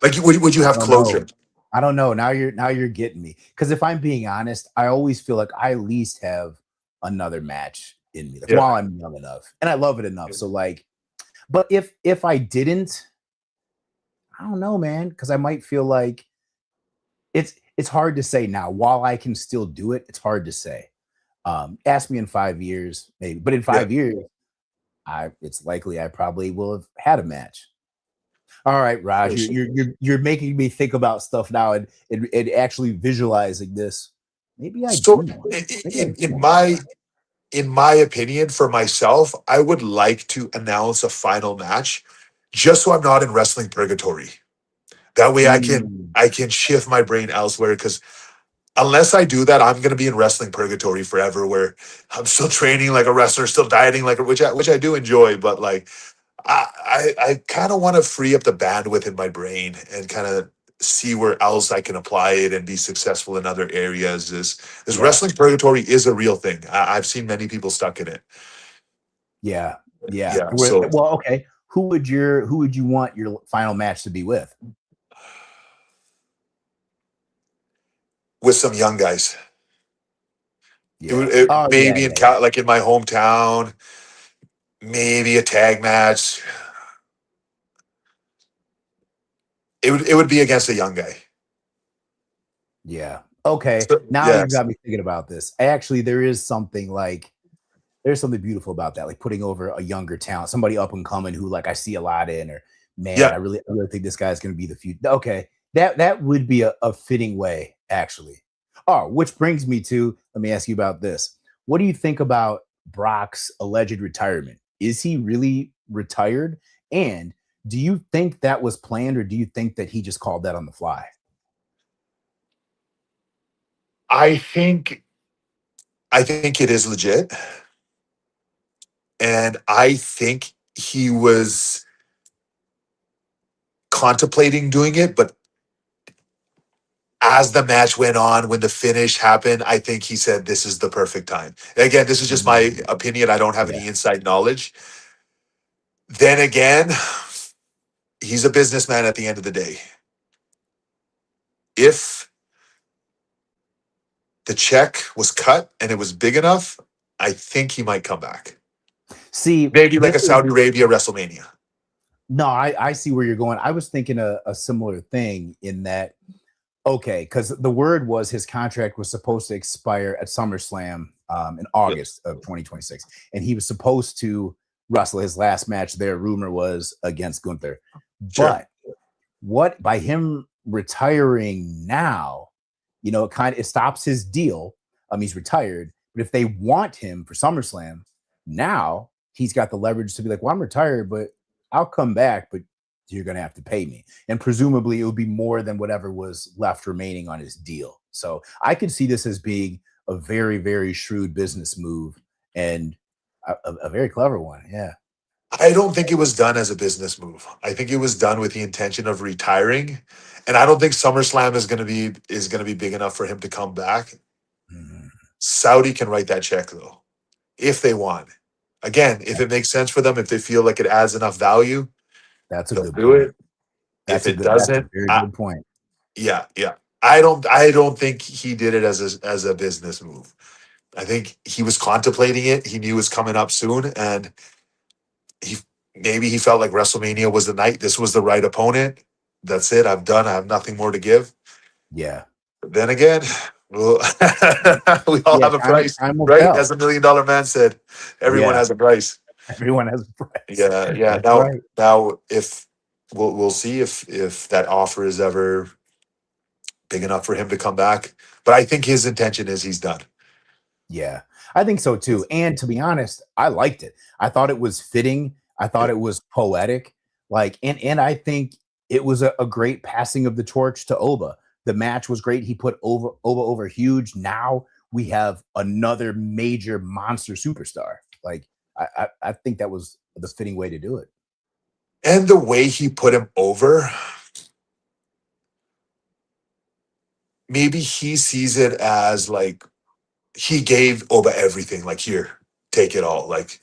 Like would you I have don't know. closure? I don't know. Now you're getting me. Because if I'm being honest, I always feel like I at least have another match in me, like Yeah. while I'm young enough and I love it enough. So like, but if I didn't, I don't know, man, because I might feel like it's hard to say now. While I can still do it, it's hard to say. Ask me in 5 years, maybe, but in Yeah. 5 years, it's likely I probably will have had a match. All right, Raj, Sure, you're sure. you're you're, you're making me think about stuff now and actually visualizing this. maybe I do So want it. Maybe I do in want that. my opinion, for myself, I would like to announce a final match just so I'm not in wrestling purgatory. That way Mm, I can shift my brain elsewhere, because unless I do that, I'm going to be in wrestling purgatory forever, where I'm still training like a wrestler, still dieting like, which I do enjoy, but like I kind of want to free up the bandwidth in my brain and kind of see where else I can apply it and be successful in other areas. This yeah, wrestling purgatory is a real thing. I've seen many people stuck in it. yeah, yeah. Yeah. So Well, okay. Who would you want your final match to be with? with some young guys, Yeah. Oh yeah, maybe yeah, yeah. like in my hometown, maybe a tag match. It would be against a young guy. Yeah. Okay. So, Now yeah. you've got me thinking about this. Actually, there's something beautiful about that, like putting over a younger talent, somebody up and coming who like I see a lot in, or man, Yeah. I really think this guy's going to be the future. Okay, that would be a fitting way, actually. Oh, which brings me to, let me ask you about this. What do you think about Brock's alleged retirement? Is he really retired? And do you think that was planned, or do you think that he just called that on the fly? I think it is legit. And I think he was contemplating doing it, but as the match went on, when the finish happened, I think he said, "This is the perfect time." Again, this is just my Mm, opinion. I don't have yeah. any inside knowledge. Then again, he's a businessman at the end of the day. If the check was cut and it was big enough, I think he might come back. See, Maybe like this a is Saudi Arabia WrestleMania. no, I see where you're going. I was thinking a similar thing in that, okay, because the word was his contract was supposed to expire at SummerSlam in Yeah. August of 2026, and he was supposed to wrestle his last match there. Rumor was against Gunther, Sure. but what by him retiring now, it stops his deal. He's retired, but if they want him for SummerSlam now, he's got the leverage to be like, well, I'm retired, but I'll come back, but you're going to have to pay me. And presumably it would be more than whatever was left remaining on his deal. So I could see this as being a very, very shrewd business move and a very clever one. Yeah. I don't think it was done as a business move. I think it was done with the intention of retiring, and I don't think SummerSlam is going to be big enough for him to come back. Mhm. Saudi can write that check though, if they want. Again, if it makes sense for them, if they feel like it adds enough value, That's a they'll good do point. it. If it That's a doesn't, very good point. yeah, yeah. I don't think he did it as a business move. I think he was contemplating it. He knew it was coming up soon, and he maybe he felt like WrestleMania was the night. This was the right opponent. That's it. I'm done. I have nothing more to give. Yeah. But then again, well, we all Yeah. have a Time, price, time will right? tell. As $1 million man said, everyone Yeah. has a price. Everyone has a price. Yeah, yeah. That's right. Now, if we'll see if that offer is ever big enough for him to come back. But I think his intention is he's done. Yeah, I think so too. And to be honest, I liked it. I thought it was fitting. I thought Yeah, it was poetic. Like, and I think it was a great passing of the torch to Oba. The match was great. He put Oba over huge. Now we have another major monster superstar. Like, I think that was the fitting way to do it. and the way he put him over, maybe he sees it as like he gave Oba everything. Like, here, take it all. Like,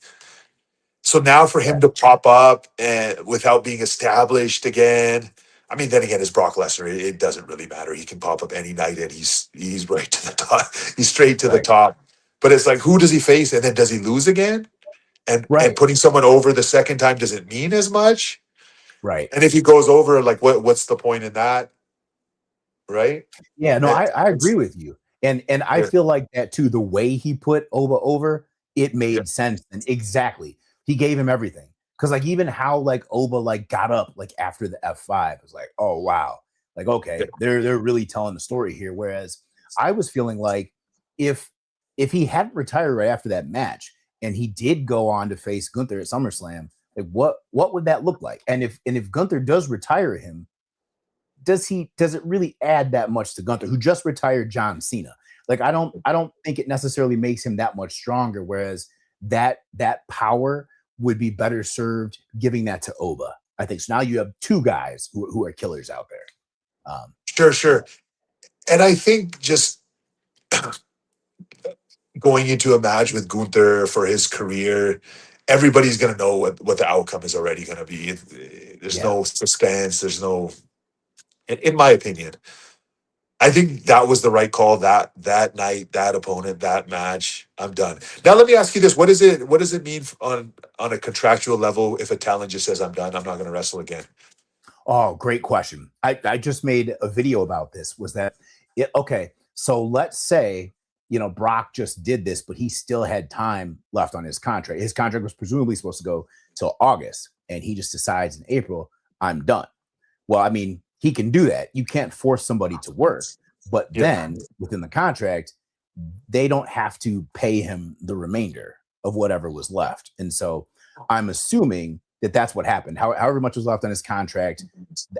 so now for him to pop up and without being established again. I mean, then again, it's Brock Lesnar. It doesn't really matter. He can pop up any night, and he's right to the top. He's straight to the Right. top. But it's like, who does he face, and then does he lose again? And Right. putting someone over the second time doesn't mean as much. Right. And if he goes over, like, what's the point in that, right? Yeah, no, It- I agree it's with you. And I yeah, feel like that too. The way he put Oba over, it yeah, made sense. And exactly. He gave him everything. Cause like even how like Oba like got up like after the F5 was like, oh wow. Like, yeah, okay, they're really telling the story here. Whereas I was feeling like if he hadn't retired right after that match and he did go on to face Gunther at SummerSlam, like what would that look like? And if Gunther does retire him, does it really add that much to Gunther, who just retired John Cena? Like I don't think it necessarily makes him that much stronger. Whereas that power would be better served giving that to Oba. I think so. Now you have two guys who are killers out there. Sure. And I think just going into a match with Gunther for his career, everybody's going to know what the outcome is already going to be. There's no suspense. There's no, in my opinion, I think that was the right call. That night, that opponent, that match. I'm done. Now let me ask you this: What does it mean on a contractual level if a talent just says, "I'm done. I'm not going to wrestle again"? Oh, great question. I just made a video about this. Was that it? Okay, so let's say Brock just did this, but he still had time left on his contract. His contract was presumably supposed to go till August, and he just decides in April, "I'm done." Well, I mean, he can do that. You can't force somebody to work, but then within the contract, they don't have to pay him the remainder of whatever was left. And so I'm assuming that that's what happened. However much was left on his contract.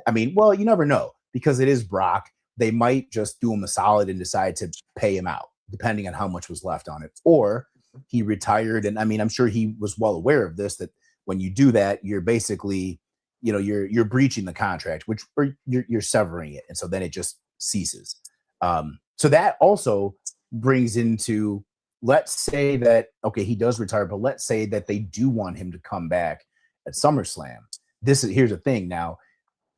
I mean, well, you never know because it is Brock. They might just do him a solid and decide to pay him out, depending on how much was left on it. Or he retired. And I mean, I'm sure he was well aware of this, that when you do that, you're basically you're breaching the contract, or you're severing it, and so then it just ceases. So that also brings into, let's say that he does retire, but let's say that they do want him to come back at SummerSlam. Here's the thing. Now,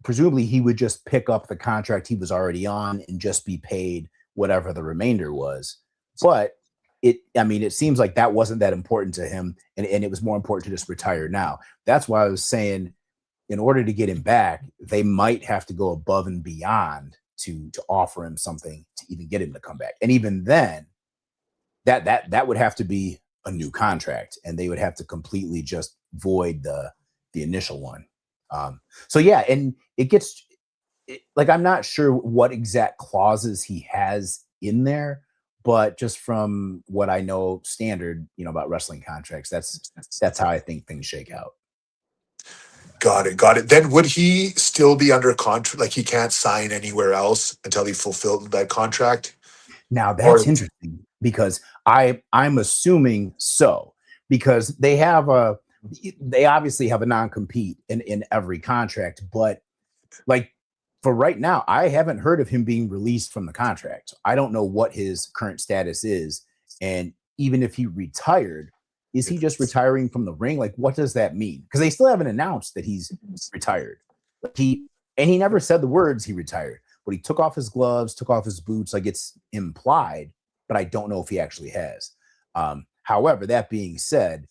presumably he would just pick up the contract he was already on and just be paid whatever the remainder was. But it seems like that wasn't that important to him, and it was more important to just retire now. That's why I was saying, in order to get him back, they might have to go above and beyond to offer him something to even get him to come back. And even then, that would have to be a new contract, and they would have to completely just void the initial one. So yeah, and it gets like, I'm not sure what exact clauses he has in there, but just from what I know standard, about wrestling contracts, that's how I think things shake out. Got it. Then would he still be under contract? Like he can't sign anywhere else until he fulfilled that contract? Now that's interesting because I'm assuming so, because they obviously have a non-compete in every contract, but like for right now, I haven't heard of him being released from the contract. I don't know what his current status is. And even if he retired, is he just retiring from the ring? Like, what does that mean? Because they still haven't announced that he's retired. He never said the words he retired, but he took off his gloves, took off his boots. Like, it's implied, but I don't know if he actually has. However, that being said,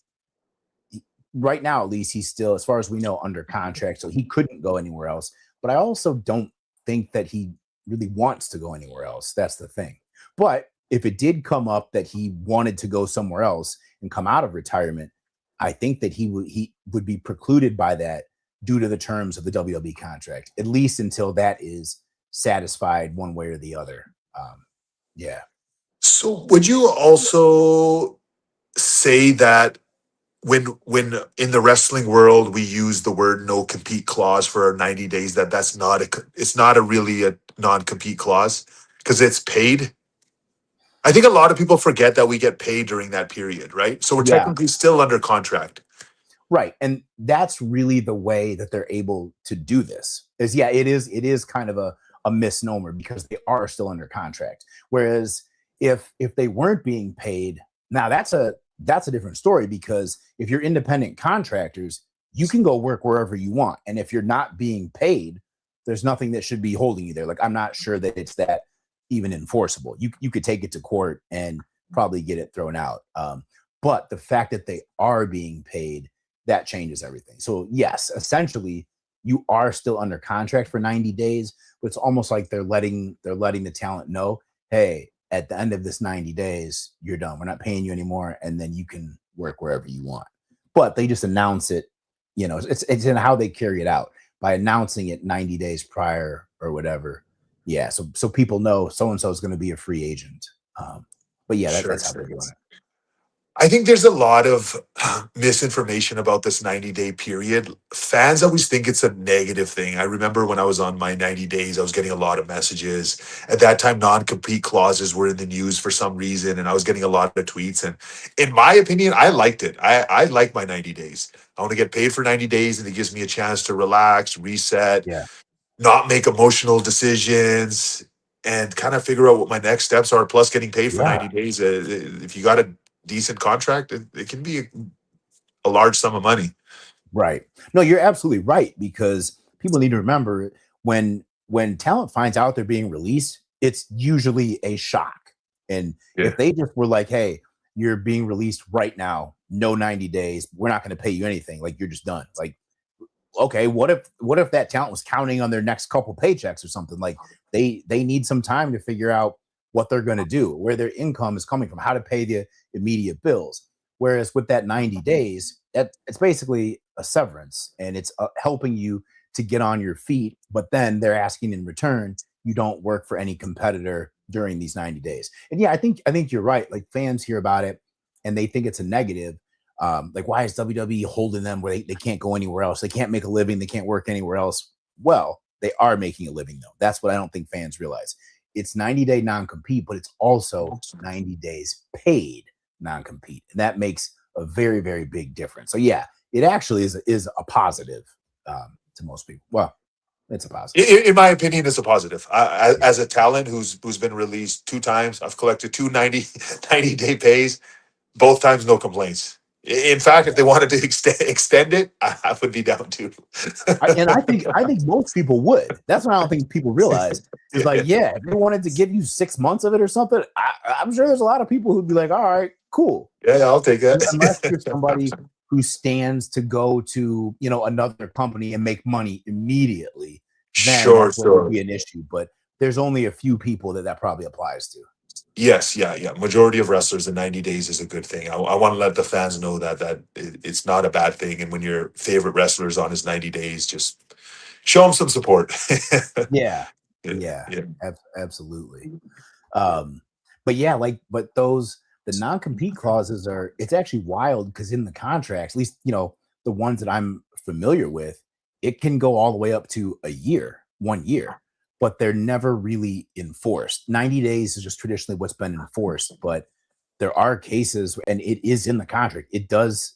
right now, at least, he's still, as far as we know, under contract, so he couldn't go anywhere else. But I also don't think that he really wants to go anywhere else. That's the thing. But if it did come up that he wanted to go somewhere else and come out of retirement, I think that he would be precluded by that due to the terms of the WWE contract, at least until that is satisfied one way or the other. Yeah. So would you also say that when in the wrestling world we use the word no compete clause for our 90 days, it's not really a non-compete clause because it's paid? I think a lot of people forget that we get paid during that period, right? So we're technically still under contract. Right. And that's really the way that they're able to do this. It is kind of a misnomer because they are still under contract. Whereas if they weren't being paid, now that's a different story, because if you're independent contractors, you can go work wherever you want. And if you're not being paid, there's nothing that should be holding you there. Like, I'm not sure that it's that even enforceable. You could take it to court and probably get it thrown out. But the fact that they are being paid, that changes everything. So yes, essentially you are still under contract for 90 days, but it's almost like they're letting the talent know, hey, at the end of this 90 days, you're done. We're not paying you anymore. And then you can work wherever you want. But they just announce it, it's in how they carry it out by announcing it 90 days prior or whatever. Yeah. So people know so-and-so is going to be a free agent. But yeah, Sure, that's how they're sure. doing it. I think there's a lot of misinformation about this 90-day period. Fans always think it's a negative thing. I remember when I was on my 90 days, I was getting a lot of messages. At that time, non-compete clauses were in the news for some reason, and I was getting a lot of tweets. And in my opinion, I liked it. I like my 90 days. I want to get paid for 90 days, and it gives me a chance to relax, reset, Yeah. not make emotional decisions, and kind of figure out what my next steps are. Plus, getting paid for Yeah. 90 days. If you got a decent contract, it can be a large sum of money. Right. No, you're absolutely right, because people need to remember when talent finds out they're being released, it's usually a shock. And Yeah. if they just were like, hey, you're being released right now, no 90 days, we're not going to pay you anything, like you're just done. Like, okay, what if that talent was counting on their next couple paychecks or something? Like they need some time to figure out what they're going to do, where their income is coming from, how to pay the immediate bills. Whereas with that 90 days, it's basically a severance, and it's helping you to get on your feet. But then they're asking in return, you don't work for any competitor during these 90 days. And yeah, I think you're right. Like fans hear about it and they think it's a negative. Like, why is WWE holding them where they can't go anywhere else? They can't make a living. They can't work anywhere else. Well, they are making a living, though. That's what I don't think fans realize. It's 90-day non-compete, but it's also 90 days paid non-compete. And that makes a very, very big difference. So, yeah, it actually is a positive to most people. Well, it's a positive. In my opinion, it's a positive. As a talent who's been released 2 times, I've collected 90-day pays. Both times, no complaints. In fact, if they wanted to extend it, I would be down too. And I think most people would. That's what I don't think people realize. It's like, yeah, if they wanted to give you 6 months of it or something, I'm sure there's a lot of people who'd be like, all right, cool. Yeah, I'll take that. Unless you're somebody who stands to go to, another company and make money immediately, then Sure. it would be an issue. But there's only a few people that probably applies to. Yes, yeah. Majority of wrestlers, the 90 days is a good thing. I want to let the fans know that it's not a bad thing. And when your favorite wrestler is on his 90 days, just show him some support. Yeah, absolutely. But yeah, but the non-compete clauses it's actually wild, because in the contracts, at least, the ones that I'm familiar with, it can go all the way up to 1 year, but they're never really enforced. 90 days is just traditionally what's been enforced, but there are cases, and it is in the contract. It does,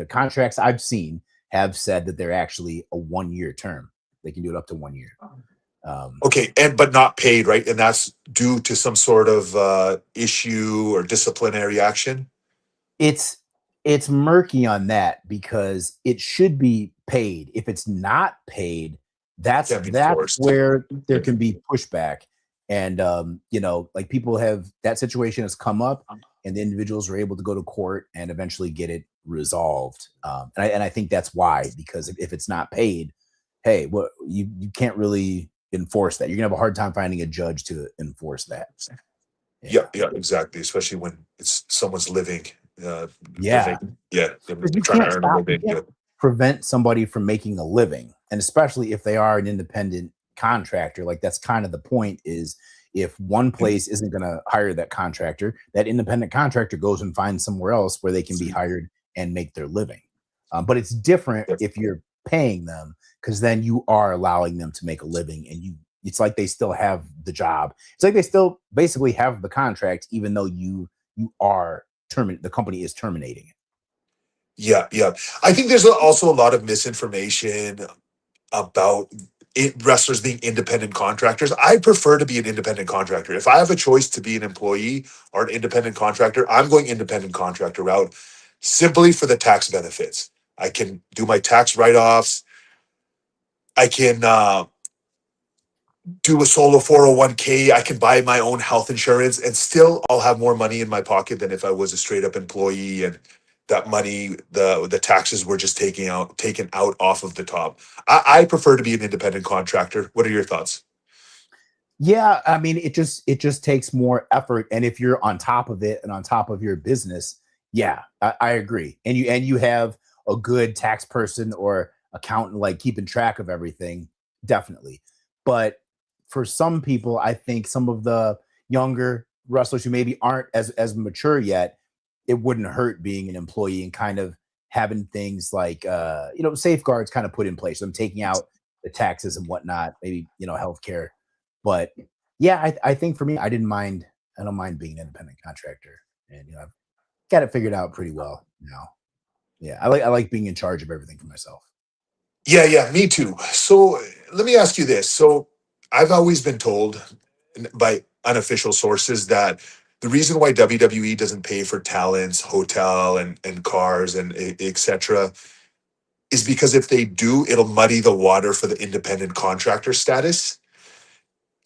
contracts I've seen have said that they're actually a 1-year term. They can do it up to 1 year. Okay, but not paid, right? And that's due to some sort of issue or disciplinary action. It's murky on that, because it should be paid. If it's not paid, that's where there can be pushback. And like people that situation has come up, and the individuals are able to go to court and eventually get it resolved. And I think that's why, because if it's not paid, hey, well, you can't really enforce that. You're gonna have a hard time finding a judge to enforce that. Yeah, exactly. Especially when it's someone's living. They're trying to earn a living. Prevent somebody from making a living, and especially if they are an independent contractor. Like, that's kind of the point, is if one place isn't going to hire that contractor, that independent contractor goes and finds somewhere else where they can be hired and make their living. But it's different if you're paying them, because then you are allowing them to make a living, and it's like they still have the job. It's like they still basically have the contract, even though you are the company is terminating it. Yeah. I think there's also a lot of misinformation about wrestlers being independent contractors. I prefer to be an independent contractor. If I have a choice to be an employee or an independent contractor, I'm going independent contractor route, simply for the tax benefits. I can do my tax write-offs. I can do a solo 401k. I can buy my own health insurance, and still I'll have more money in my pocket than if I was a straight up employee, and that money, the taxes were just taken out off of the top. I prefer to be an independent contractor. What are your thoughts? Yeah, I mean, it just takes more effort, and if you're on top of it and on top of your business, yeah, I agree. And you have a good tax person or accountant, like, keeping track of everything, definitely. But for some people, I think some of the younger wrestlers who maybe aren't as mature yet, it wouldn't hurt being an employee and kind of having things like safeguards kind of put in place. I'm taking out the taxes and whatnot, maybe healthcare. But yeah, I think for me, I don't mind being an independent contractor, and I've got it figured out pretty well now. Yeah, I like being in charge of everything for myself. Yeah, me too. So let me ask you this. So I've always been told by unofficial sources that the reason why WWE doesn't pay for talents, hotel and cars and etc. is because if they do, it'll muddy the water for the independent contractor status.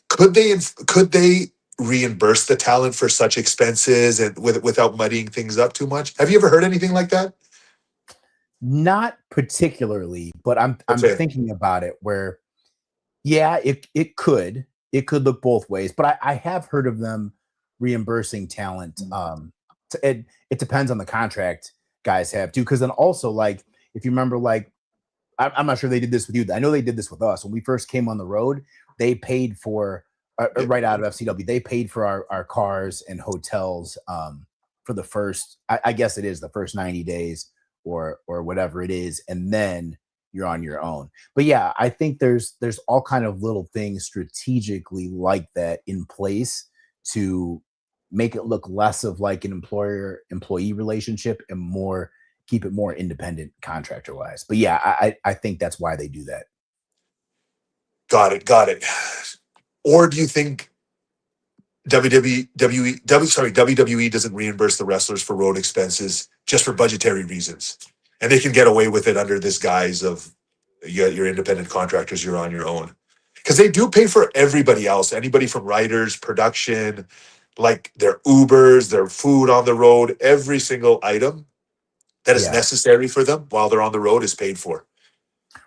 Could they reimburse the talent for such expenses and without muddying things up too much? Have you ever heard anything like that? Not particularly, but I'm Okay. thinking about it where, yeah, it could look both ways, but I have heard of them reimbursing talent. It depends on the contract guys have too, because then also, like, if you remember, like, I'm not sure they did this with you. I know they did this with us when we first came on the road. They paid for right out of FCW. They paid for our cars and hotels for the first, I guess it is the first 90 days or whatever it is, and then you're on your own. But yeah, I think there's all kind of little things strategically like that in place to make it look less of like an employer-employee relationship and more keep it more independent contractor wise. But yeah, I think that's why they do that. Got it. Or do you think WWE doesn't reimburse the wrestlers for road expenses just for budgetary reasons, and they can get away with it under this guise of you're independent contractors, you're on your own, because they do pay for everybody else, anybody from writers, production, like their Ubers, their food on the road, every single item that is Yeah. necessary for them while they're on the road is paid for.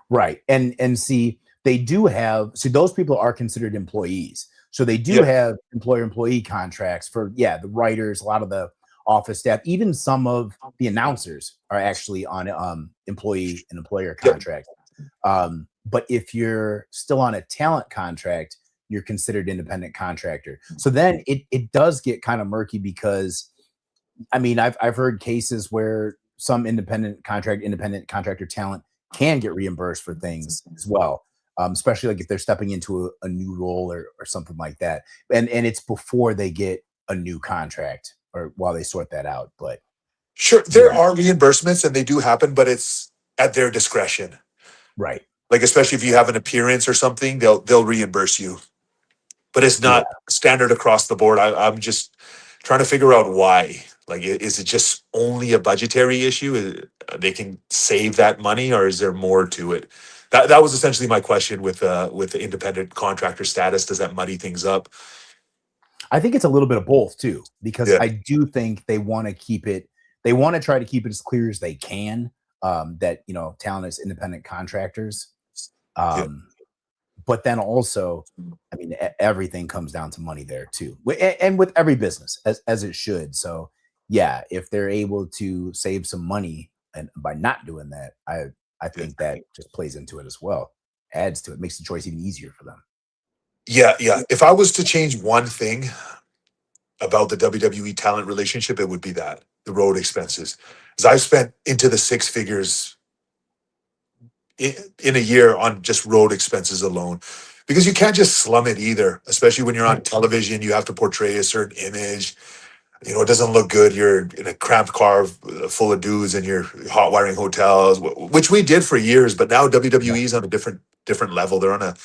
Right. And see, they do have those people are considered employees. So they do Yeah. have employer-employee contracts for the writers, a lot of the office staff, even some of the announcers are actually on employee and employer Yep. contracts. But if you're still on a talent contract, you're considered independent contractor. So then it does get kind of murky because I mean, I've heard cases where some independent contractor talent can get reimbursed for things as well, especially like if they're stepping into a new role or something like that, and it's before they get a new contract or while they sort that out. But Sure, there yeah, are reimbursements and they do happen, but it's at their discretion. right, Like especially if you have an appearance or something, they'll reimburse you, but it's yeah. not standard across the board. I'm just trying to figure out why. Like, is it just only a budgetary issue? They can save that money, or is there more to it? That was essentially my question with the independent contractor status. Does that muddy things up? I think it's a little bit of both too, because Yeah, I do think they want to keep it. They want to try to keep it as clear as they can. That talent is independent contractors. yeah, But then also, I mean, everything comes down to money there too, and with every business as it should. So yeah, if they're able to save some money and by not doing that, I yeah, think that just plays into it as well, adds to it, makes the choice even easier for them. yeah. If I was to change one thing about the WWE talent relationship, it would be that the road expenses. Because I've spent into the six figures in a year on just road expenses alone. Because you can't just slum it either, especially when you're on television. You have to portray a certain image. It doesn't look good. You're in a cramped car full of dudes and you're hot wiring hotels, which we did for years. But now Yeah. WWE is on a different level. They're on a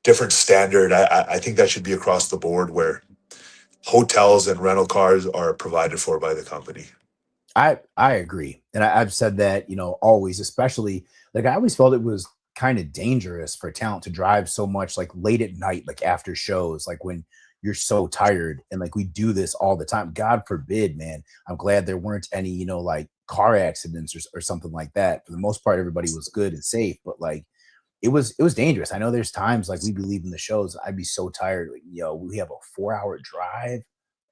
different standard. I think that should be across the board where hotels and rental cars are provided for by the company. I agree, and I've said that always, especially like I always felt it was kind of dangerous for talent to drive so much like late at night, like after shows, like when you're so tired, and like we do this all the time. God forbid, man. I'm glad there weren't any like car accidents or something like that. For the most part, everybody was good and safe, but like it was dangerous. I know there's times like we'd be leaving the shows, I'd be so tired, like, we have a 4-hour drive.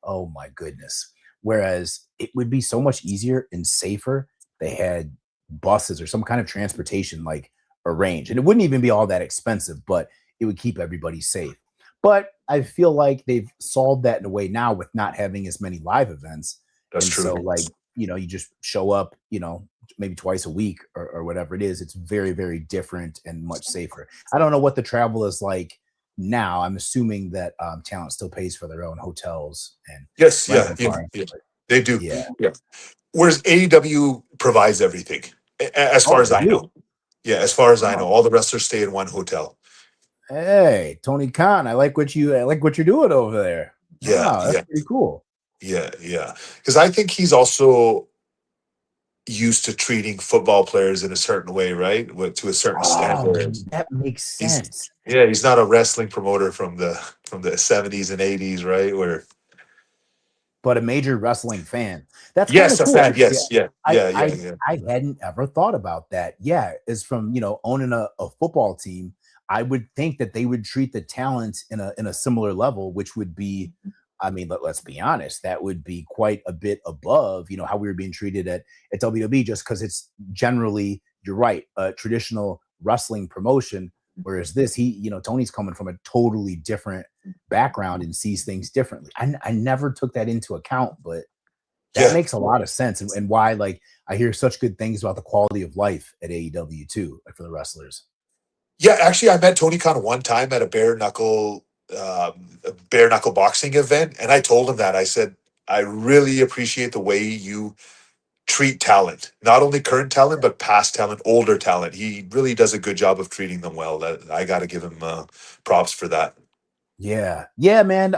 Oh my goodness. Whereas it would be so much easier and safer. They had buses or some kind of transportation like arranged. And it wouldn't even be all that expensive, but it would keep everybody safe. But I feel like they've solved that in a way now with not having as many live events. That's And true. so, like, you just show up, maybe twice a week or whatever it is. It's very, very different and much safer. I don't know what the travel is like now. I'm assuming that talent still pays for their own hotels and Yes, yeah, rental yeah, cars. yeah. They do. Yeah. Yeah. Whereas AEW provides everything, as far Oh, as they I do. know. Yeah, as far as I know, Oh. all the wrestlers stay in one hotel. Hey, Tony Khan, I like what you're doing over there. Yeah, Wow, that's yeah, pretty cool. yeah, yeah. Because I think he's also used to treating football players in a certain way, right? To a certain Oh, standard. that makes He's sense. he's not a wrestling promoter from the 70s and 80s, right? Where But a major wrestling fan. That's kind yes, of a cool. fan. Yeah. Yes, yeah, I, yeah, yeah, I yeah. I hadn't ever thought about that. Yeah, is from owning a football team. I would think that they would treat the talent in a similar level, which would be, I mean, let's be honest, that would be quite a bit above, how we were being treated at WWE, just because it's generally, you're right, a traditional wrestling promotion. Whereas this, Tony's coming from a totally different background and sees things differently. I never took that into account, but that Yeah. makes a lot of sense, and why, like, I hear such good things about the quality of life at AEW too, like for the wrestlers. Yeah, actually, I met Tony Khan one time at a bare knuckle boxing event, and I told him that. I said, I really appreciate the way you treat talent, not only current talent but past talent, older talent. He really does a good job of treating them well. That I got to give him props for that. Yeah, yeah, man.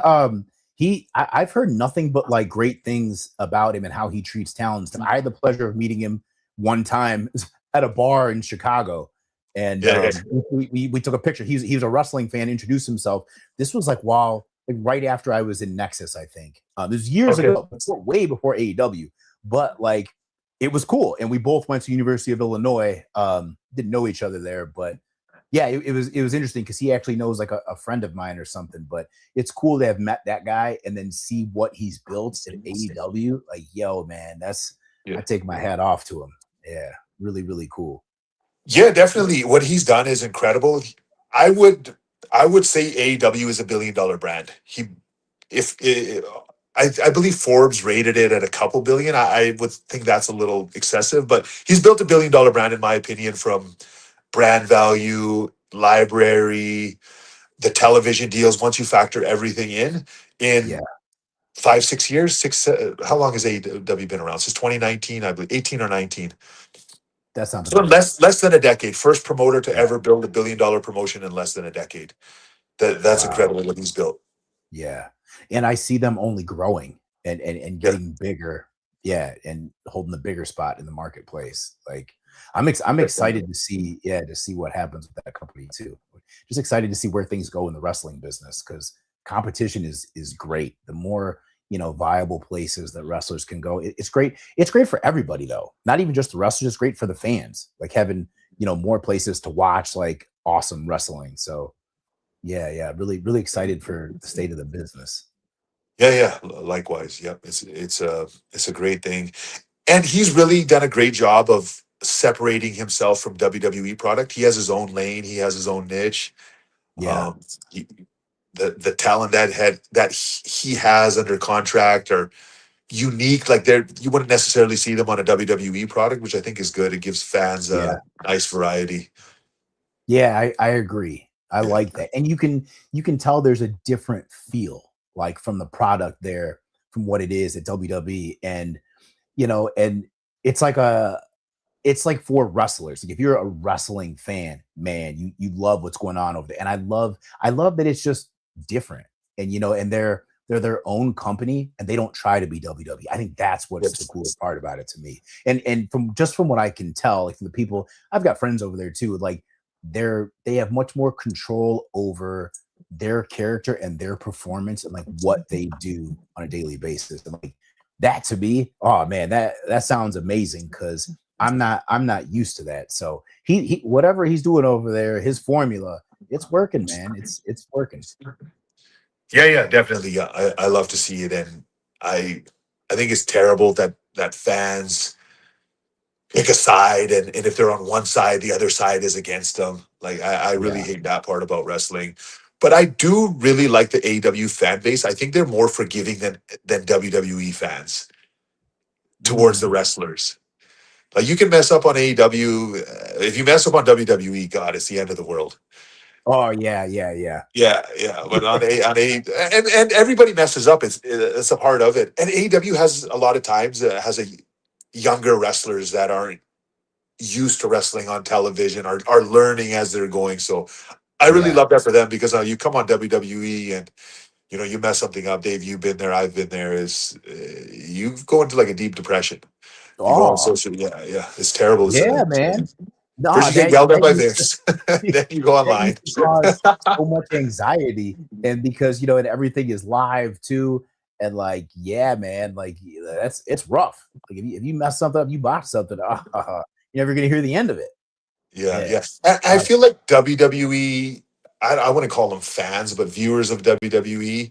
I've heard nothing but like great things about him and how he treats talents. And I had the pleasure of meeting him one time at a bar in Chicago, and Yeah, yeah. we took a picture. He was a wrestling fan, introduced himself. This was like right after I was in Nexus, I think. This was years Okay. ago, way before AEW, but like it was cool. And we both went to University of Illinois. Didn't know each other there, but yeah, it was interesting because he actually knows like a friend of mine or something. But it's cool to have met that guy and then see what he's built at AEW. Like, yo, man, I take my hat off to him. Yeah, really, really cool. Yeah, definitely. What he's done is incredible. I would say AEW is $1 billion brand. If I believe Forbes rated it at a couple billion. I would think that's a little excessive, but he's built $1 billion brand, in my opinion, from brand value, library, the television deals. Once you factor everything in Yeah, 5-6 years, how long has AEW been around? Since 2019, I believe, 18 or 19. that sounds So about right. less than a decade. First promoter to Yeah. ever build $1 billion promotion in less than a decade. That's Wow. incredible what he's built. Yeah, and I see them only growing and Yeah. getting bigger. Yeah, and holding the bigger spot in the marketplace. Like I'm excited to see what happens with that company too. Just excited to see where things go in the wrestling business because competition is great. The more viable places that wrestlers can go, it's great. It's great for everybody though. Not even just the wrestlers. It's great for the fans. Like having more places to watch like awesome wrestling. So yeah, really, really excited for the state of the business. Yeah. Likewise. Yep. It's a great thing. And he's really done a great job of separating himself from WWE product. He has his own lane, he has his own niche. Yeah, He, the talent that he has under contract are unique. Like you wouldn't necessarily see them on a WWE product, which I think is good. It gives fans yeah, a nice variety. yeah. I agree. I Yeah. like that, and you can tell there's a different feel like from the product there from what it is at WWE, and it's like it's like for wrestlers. Like if you're a wrestling fan, man, you love what's going on over there. And I love that it's just different. And and they're their own company and they don't try to be WWE. I think that's what's the Yes. coolest part about it to me. And from what I can tell, like from the people, I've got friends over there too, like they have much more control over their character and their performance and like what they do on a daily basis. And like that to me, oh man, that sounds amazing because I'm not used to that. So he whatever he's doing over there, his formula, it's working, man. It's working. Yeah, definitely. Yeah, I love to see it, and I think it's terrible that fans pick a side, and if they're on one side, the other side is against them. Like I really Yeah. hate that part about wrestling. But I do really like the AEW fan base. I think they're more forgiving than WWE fans towards the wrestlers. Like you can mess up on AEW. If you mess up on WWE, God, it's the end of the world. Oh yeah, yeah, yeah. Yeah, yeah. But and everybody messes up. It's a part of it. And AEW has a lot of times has a younger wrestlers that aren't used to wrestling on television are learning as they're going. So I really love that for them because you come on WWE and you mess something up. Dave, you've been there. I've been there. You go into like a deep depression. You go on social. Yeah, yeah. It's terrible. Yeah, man. No, First you get yelled at by Vince, then you go online. That used to cause so much anxiety, and because and everything is live too, and like, yeah, man, like it's rough. Like if you mess something up, you botch something, you're never gonna hear the end of it. Yeah. I feel like WWE. I wouldn't call them fans, but viewers of WWE.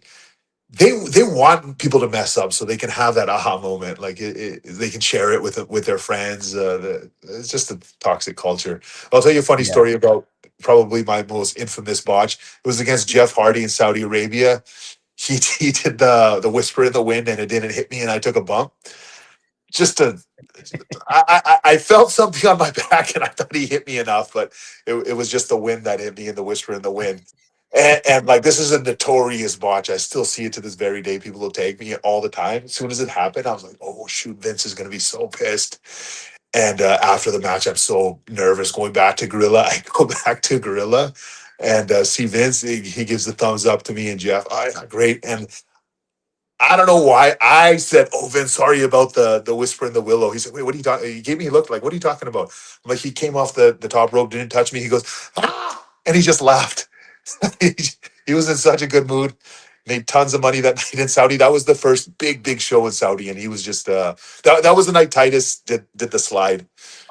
They want people to mess up so they can have that aha moment. Like they can share it with their friends. It's just a toxic culture. I'll tell you a funny story about probably my most infamous botch. It was against Jeff Hardy in Saudi Arabia. He did the whisper in the wind and it didn't hit me and I took a bump. I felt something on my back and I thought he hit me enough, but it was just the wind that hit me and the whisper in the wind. And like this is a notorious botch. I still see it to this very day. People will tag me all the time. As soon as it happened, I was like, "Oh shoot, Vince is going to be so pissed." And after the match, I'm so nervous. Going back to Gorilla, I go back to Gorilla and see Vince. He gives the thumbs up to me and Jeff. Great. And I don't know why I said, "Oh Vince, sorry about the whisper in the willow." He said, "Wait, what are you talking?" He gave me a look like, "What are you talking about?" I'm like, "He came off the top rope, didn't touch me." He goes, "Ah!" And he just laughed. He was in such a good mood. Made tons of money that night in Saudi. That was the first big show in Saudi, and he was just that was the night Titus did the slide.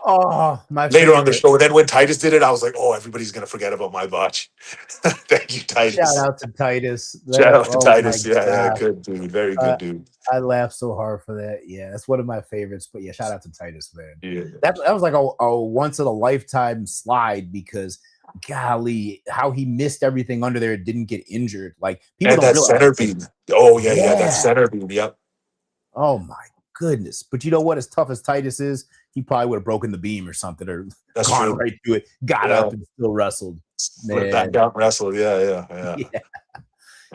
Oh, my later favorite. on the show. And then when Titus did it, I was like, "Oh, everybody's gonna forget about my botch." Thank you, Titus. Shout out to Titus. Shout out to Titus. Yeah, good dude. Very good dude. I laughed so hard for that. Yeah, that's one of my favorites. But yeah, shout out to Titus, man. Yeah. That was like a once in a lifetime slide because golly, how he missed everything under there, didn't get injured. Like people and don't that realize. center beam. Oh yeah, that center beam. Yep. Oh my goodness. But you know what? As tough as Titus is, he probably would have broken the beam or something or gone right through it, got up and still wrestled. Went back down, wrestled. Yeah.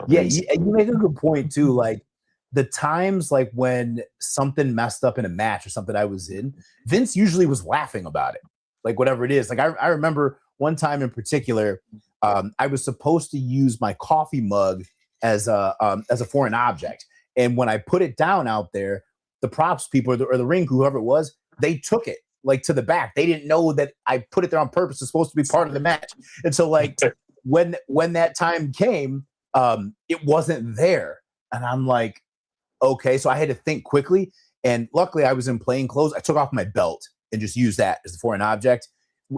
Yeah, you make a good point too. Like the times like when something messed up in a match or something I was in, Vince usually was laughing about it. Like whatever it is. Like I remember one time in particular, I was supposed to use my coffee mug as a foreign object. And when I put it down out there, the props people or the ring crew, whoever it was, they took it like to the back. They didn't know that I put it there on purpose. It's supposed to be part of the match. And so like when that time came, it wasn't there. And I'm like, okay. So I had to think quickly. And luckily I was in plain clothes. I took off my belt and just used that as the foreign object.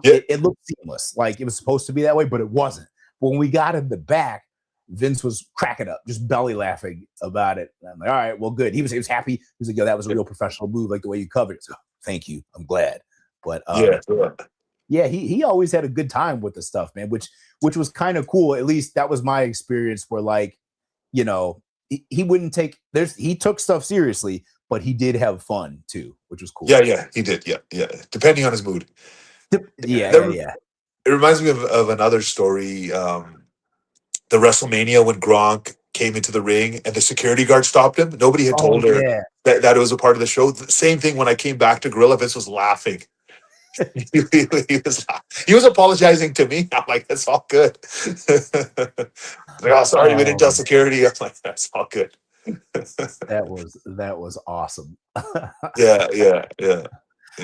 It looked seamless. Like it was supposed to be that way, but it wasn't. But when we got in the back, Vince was cracking up, just belly laughing about it. And I'm like, all right, well, good. He was happy. He was like, yo, that was a real professional move, like the way you covered it. So thank you. I'm glad. But he always had a good time with the stuff, man, which was kind of cool. At least that was my experience where like, you know, he wouldn't take he took stuff seriously, but he did have fun too, which was cool. Yeah, he did. Yeah. Depending on his mood. Yeah. It reminds me of another story. The WrestleMania when Gronk came into the ring and the security guard stopped him. Nobody had told her that it was a part of the show. The same thing when I came back to Gorilla, Vince was laughing. he was apologizing to me. I'm like, that's all good. Like, oh, sorry, we didn't tell security. I'm like, that's all good. That was awesome. Yeah.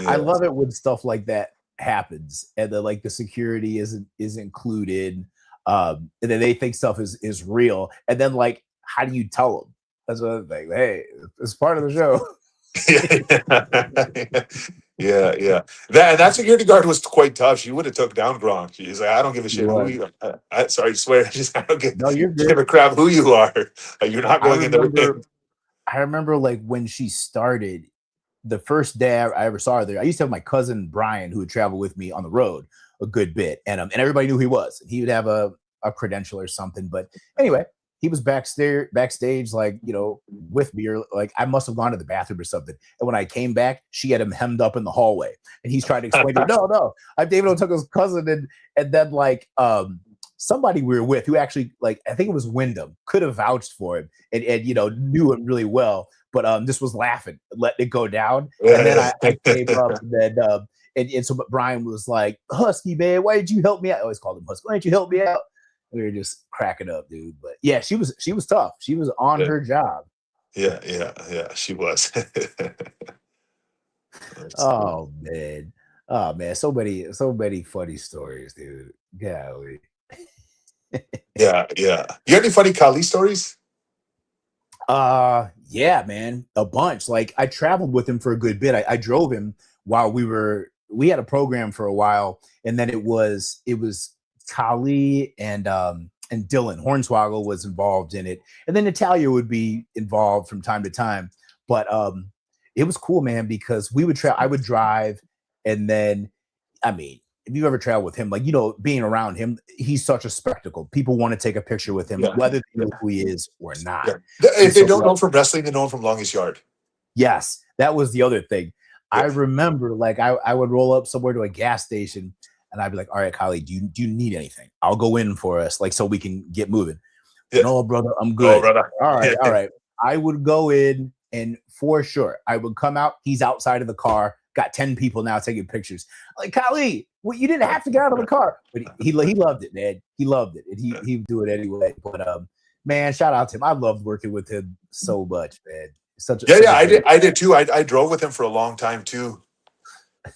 I love it when stuff like that happens and then like the security is included. And then they think stuff is real. And then like, how do you tell them? That's another thing. Hey, it's part of the show. Yeah. That security guard was quite tough. She would have took down Gronk. She's like, I don't give a shit who you are. Sorry, swear. I don't give a crap who you are. You're not going in the ring. I remember like when she started, the first day I ever saw her there, I used to have my cousin Brian who would travel with me on the road a good bit, and everybody knew who he was. He would have a a credential or something. But anyway, he was backstage, like, you know, with me, or like I must have gone to the bathroom or something. And when I came back, she had him hemmed up in the hallway, and he's trying to explain to her, no, I'm David Otunga's cousin. And then like somebody we were with who actually, like, I think it was Wyndham, could have vouched for him and you know, knew him really well, but just was laughing, letting it go down. And then I came up, and then and so Brian was like, Husky, man, why did you help me out? I always called him Husky. Why didn't you help me out? We were just cracking up, dude. But yeah, she was tough. She was on her job. Yeah, she was. Oh man. So many funny stories, dude. Golly. Yeah. You got any funny Khali stories? Yeah, man, a bunch. Like I traveled with him for a good bit. I drove him while we had a program for a while, and then it was Khali and Dylan Hornswoggle was involved in it, and then Natalia would be involved from time to time. But it was cool, man, because I would drive, and then, I mean, if you ever travel with him, like, you know, being around him, he's such a spectacle. People want to take a picture with him, whether they know who he is or not. Yeah. If they don't know him from wrestling, they know him from Longest Yard. Yes, that was the other thing. I remember, like, I would roll up somewhere to a gas station, and I'd be like, all right, Khali, do you need anything? I'll go in for us, like, so we can get moving. Yeah. No, brother, I'm good. Brother. All right. I would go in, and for sure, I would come out. He's outside of the car. Got 10 people now taking pictures. Like, Khali, well, you didn't have to get out of the car. But he loved it, man. He loved it. And he'd do it anyway. But, man, shout out to him. I loved working with him so much, man. I did too. I drove with him for a long time too.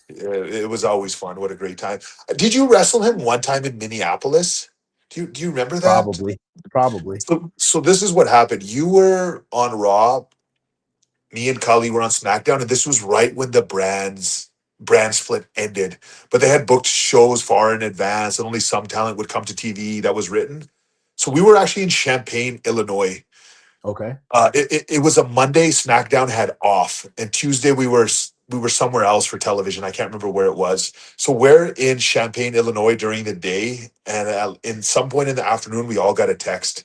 It was always fun. What a great time. Did you wrestle him one time in Minneapolis? Do you remember that? Probably. So this is what happened. You were on Raw. Me and Khali were on SmackDown, and this was right when the brand split ended. But they had booked shows far in advance, and only some talent would come to TV that was written. So we were actually in Champaign, Illinois. Okay. It was a Monday. SmackDown had off, and Tuesday we were somewhere else for television. I can't remember where it was. So we're in Champaign, Illinois during the day, and in some point in the afternoon, we all got a text,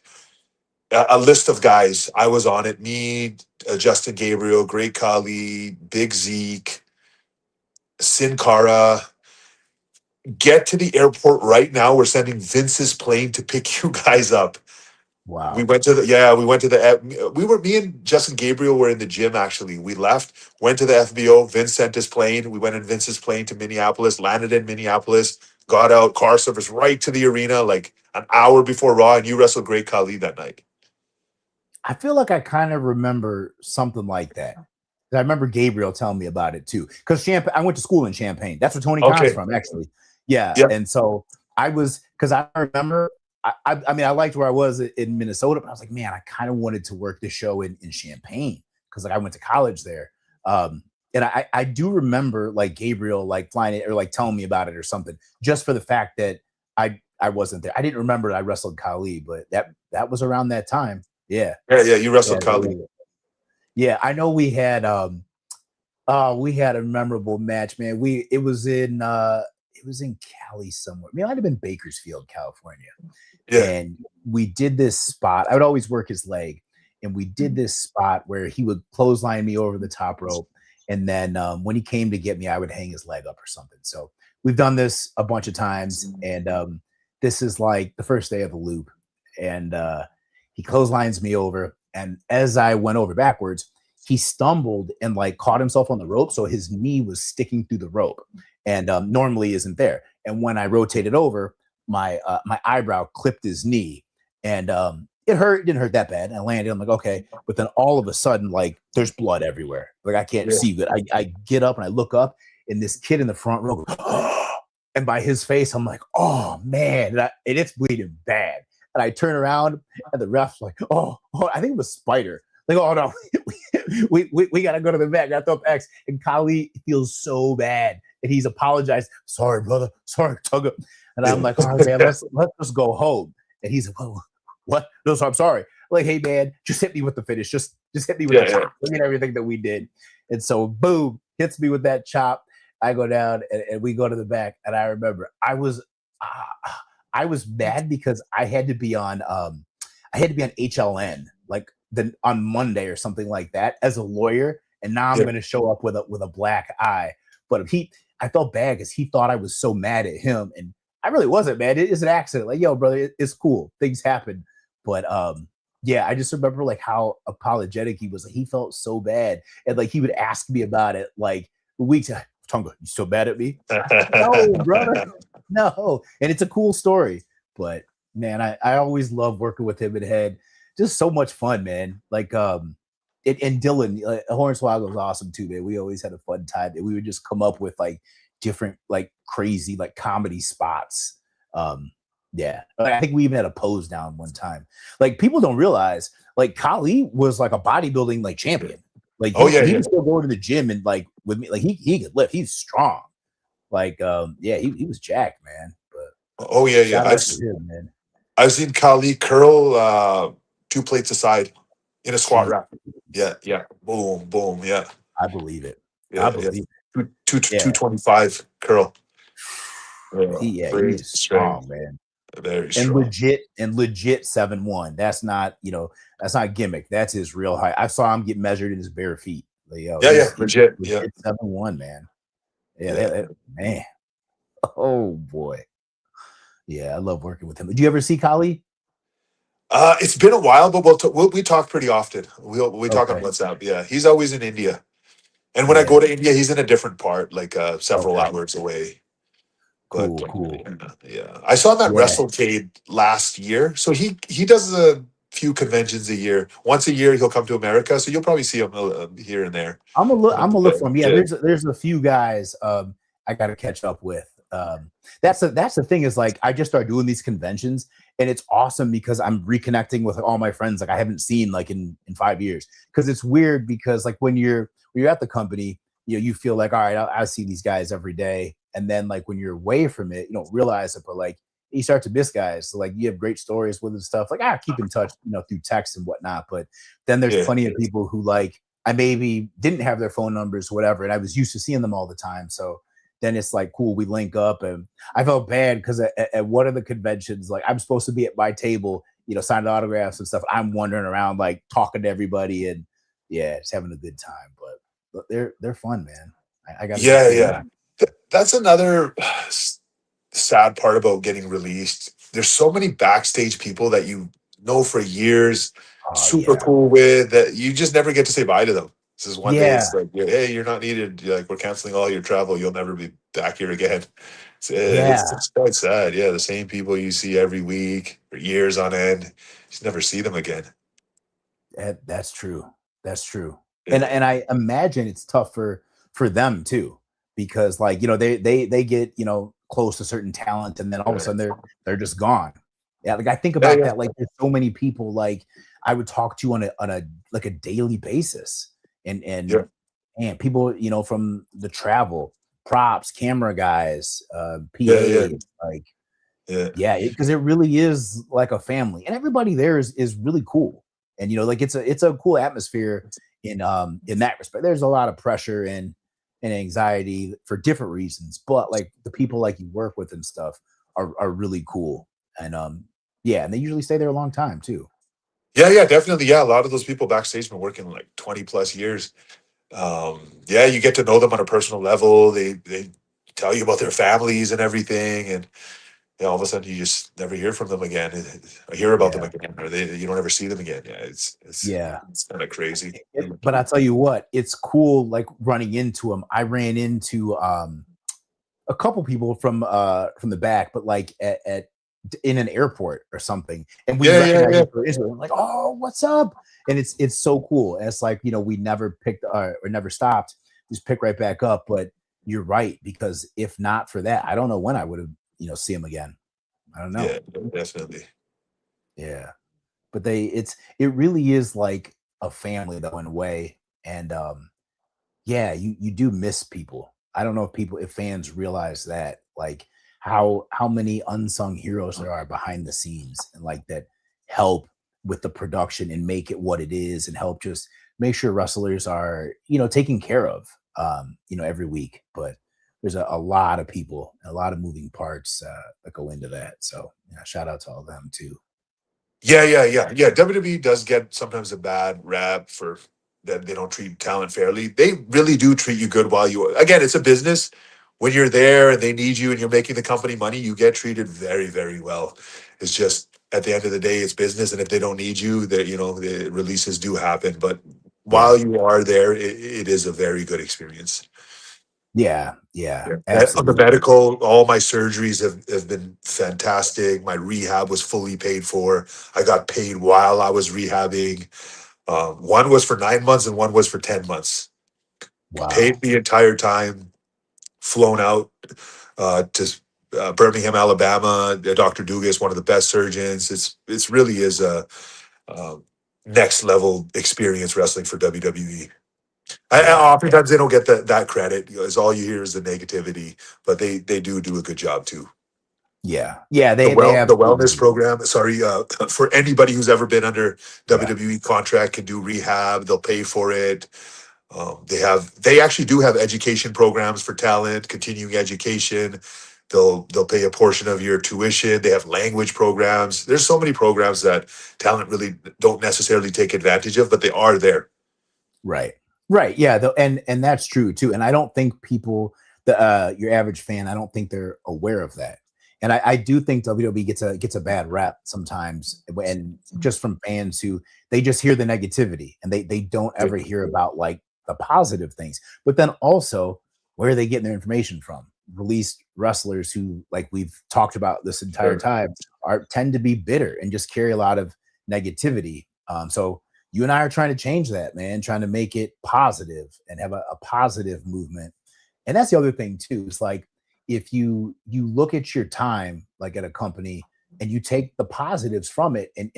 a list of guys. I was on it. Me, Justin Gabriel, Great Khali, Big Zeke, Sin Cara. Get to the airport right now. We're sending Vince's plane to pick you guys up. Wow. Me and Justin Gabriel were in the gym, actually. We left, went to the FBO. Vince sent his plane. We went in Vince's plane to Minneapolis, landed in Minneapolis, got out, car service right to the arena, like an hour before Raw, and you wrestled Great Khali that night. I feel like I kind of remember something like that. I remember Gabriel telling me about it too. Because I went to school in Champaign. That's where Tony Khan's from, actually. Yeah. And so I remember, I mean, I liked where I was in Minnesota, but I was like, man, I kind of wanted to work this show in Champaign because, like, I went to college there. And I do remember, like, Gabriel, like, flying it or like telling me about it or something, just for the fact that I wasn't there. I didn't remember I wrestled Khali, but that was around that time. Yeah. You wrestled Khali. Yeah, I know we had a memorable match, man. It was in Cali somewhere. I mean, it might have been Bakersfield, California. Yeah. And we did this spot. I would always work his leg, and we did this spot where he would clothesline me over the top rope, and then when he came to get me, I would hang his leg up or something. So we've done this a bunch of times, and this is like the first day of the loop, and he clotheslines me over, and as I went over backwards, he stumbled and like caught himself on the rope, so his knee was sticking through the rope, and normally isn't there. And when I rotated over, my eyebrow clipped his knee, and it hurt. It didn't hurt that bad. I landed. I'm like, okay, but then all of a sudden, like, there's blood everywhere. Like, I can't see good. I get up and I look up, and this kid in the front row goes, oh! And by his face, I'm like, oh man, and it's bleeding bad. And I turn around, and the ref's like, oh, I think it was Spider. Like, oh no, we gotta go to the vet. Gotta throw up X. And Khali feels so bad, and he's apologized. Sorry, brother. Sorry, Tugga. And I'm like, all right, man, let's just go home. And he's like, oh, what? No, so I'm sorry. Like, hey, man, just hit me with the finish. Just hit me with the chop. Look at everything that we did. And so, boom, hits me with that chop. I go down, and we go to the back. And I remember I was I was mad because I had to be on HLN like on Monday or something like that as a lawyer, and now I'm going to show up with a black eye. But I felt bad because he thought I was so mad at him, and I really wasn't mad. It is an accident. Like, yo, brother, it's cool. Things happen. But yeah, I just remember like how apologetic he was. Like, he felt so bad, and like he would ask me about it like weeks. Otunga, you so mad at me? No, brother, no. And it's a cool story. But man, I always love working with him and had just so much fun, man. Like and Dylan, Hornswoggle was awesome too, man. We always had a fun time. And we would just come up with like different, like crazy, like comedy spots. Yeah, I think we even had a pose down one time. Like people don't realize, like Khali was like a bodybuilding like champion. Like he was still going to the gym and like with me, like he could lift. He's strong. Like yeah, he was jacked, man. But I've seen Khali curl 2 plates aside in a squat rack. Yeah, boom, yeah. I believe it. Yeah, I believe it. 225 curl. He is strong, man. Very strong. And legit 7'1". That's not, that's not gimmick. That's his real height. I saw him get measured in his bare feet. Like, legit. 7'1", man. Yeah, man. Oh boy. Yeah, I love working with him. Did you ever see Khali? It's been a while, but we talk pretty often. We talk on WhatsApp. Yeah, he's always in India, and when I go to India, he's in a different part, like several hours away. Cool. Yeah, I saw him at WrestleCade last year. So he does a few conventions a year. Once a year, he'll come to America. So you'll probably see him here and there. I'm gonna look for him. Yeah, there's a few guys I got to catch up with. That's the thing is like I just started doing these conventions, and it's awesome because I'm reconnecting with all my friends like I haven't seen like in 5 years. Because it's weird because like when you're at the company, you feel like, all right, I see these guys every day. And then like when you're away from it, you don't realize it, but like you start to miss guys. So like you have great stories with and stuff. Like keep in touch, through text and whatnot. But then there's plenty of people who like I maybe didn't have their phone numbers, whatever, and I was used to seeing them all the time. So then it's like cool, we link up, and I felt bad because at one of the conventions, like I'm supposed to be at my table, signing autographs and stuff. I'm wandering around like talking to everybody and just having a good time. But they're fun, man. I got That's another sad part about getting released. There's so many backstage people that you know for years, super cool with, that you just never get to say bye to them. This is one day it's like, hey, you're not needed. You're like, we're canceling all your travel. You'll never be back here again. It's quite sad. Yeah, the same people you see every week for years on end. You just never see them again. That's true. Yeah. And I imagine it's tough for them too. Because like they get close to certain talent and then all of a sudden they're just gone. Yeah, like I think about that. Like there's so many people like I would talk to on a like a daily basis, and people from the travel, props, camera guys, PA, like because it really is like a family, and everybody there is really cool, and like it's a cool atmosphere in that respect. There's a lot of pressure and anxiety for different reasons, but like the people like you work with and stuff are really cool, and and they usually stay there a long time too. Definitely. A lot of those people backstage been working like 20 plus years. You get to know them on a personal level. They tell you about their families and everything, and all of a sudden you just never hear from them again. I hear about them again, or you don't ever see them again. It's kind of crazy. But I'll tell you what, it's cool. Like running into them, I ran into a couple people from the back, but like at in an airport or something, and we recognize Israel. Like, oh, what's up? And it's so cool. And it's like we never picked or never stopped, just pick right back up. But you're right, because if not for that, I don't know when I would have see him again. I don't know. Yeah, definitely. Yeah, but it really is like a family though in a way, and you do miss people. I don't know if fans realize that, like how many unsung heroes there are behind the scenes, and like that help with the production and make it what it is, and help just make sure wrestlers are taken care of every week. But there's a lot of people, a lot of moving parts that go into that. So yeah, shout out to all of them too. Yeah. WWE does get sometimes a bad rap for that they don't treat talent fairly. They really do treat you good while you. Again, it's a business. When you're there and they need you and you're making the company money, you get treated very, very well. It's just at the end of the day, it's business, and if they don't need you, that the releases do happen. But Yeah. while you are there, it is a very good experience. Yeah, On the absolutely. medical, all my surgeries have been fantastic. My rehab was fully paid for. I got paid while I was rehabbing. One was for 9 months and one was for 10 months. Wow. Paid the entire time, flown out to Birmingham, Alabama. Dr. Duga is one of the best surgeons. It's really is a next level experience wrestling for WWE. Oftentimes they don't get that credit because all you hear is the negativity, but they do a good job too. Yeah, The have wellness program. Sorry, for anybody who's ever been under WWE contract can do rehab. They'll pay for it. They actually do have education programs for talent, continuing education. They'll pay a portion of your tuition. They have language programs. There's so many programs that talent really don't necessarily take advantage of, but they are there. Right. Yeah, and that's true too. And I don't think people, your average fan, I don't think they're aware of that. And I do think WWE gets a bad rap sometimes, and just from fans who they just hear the negativity and they don't ever hear about like the positive things. But then also, where are they getting their information from? Released wrestlers who, like we've talked about this entire time, tend to be bitter and just carry a lot of negativity. So you and I are trying to change that, man, trying to make it positive and have a positive movement. And that's the other thing too. It's like, if you look at your time, like at a company, and you take the positives from it and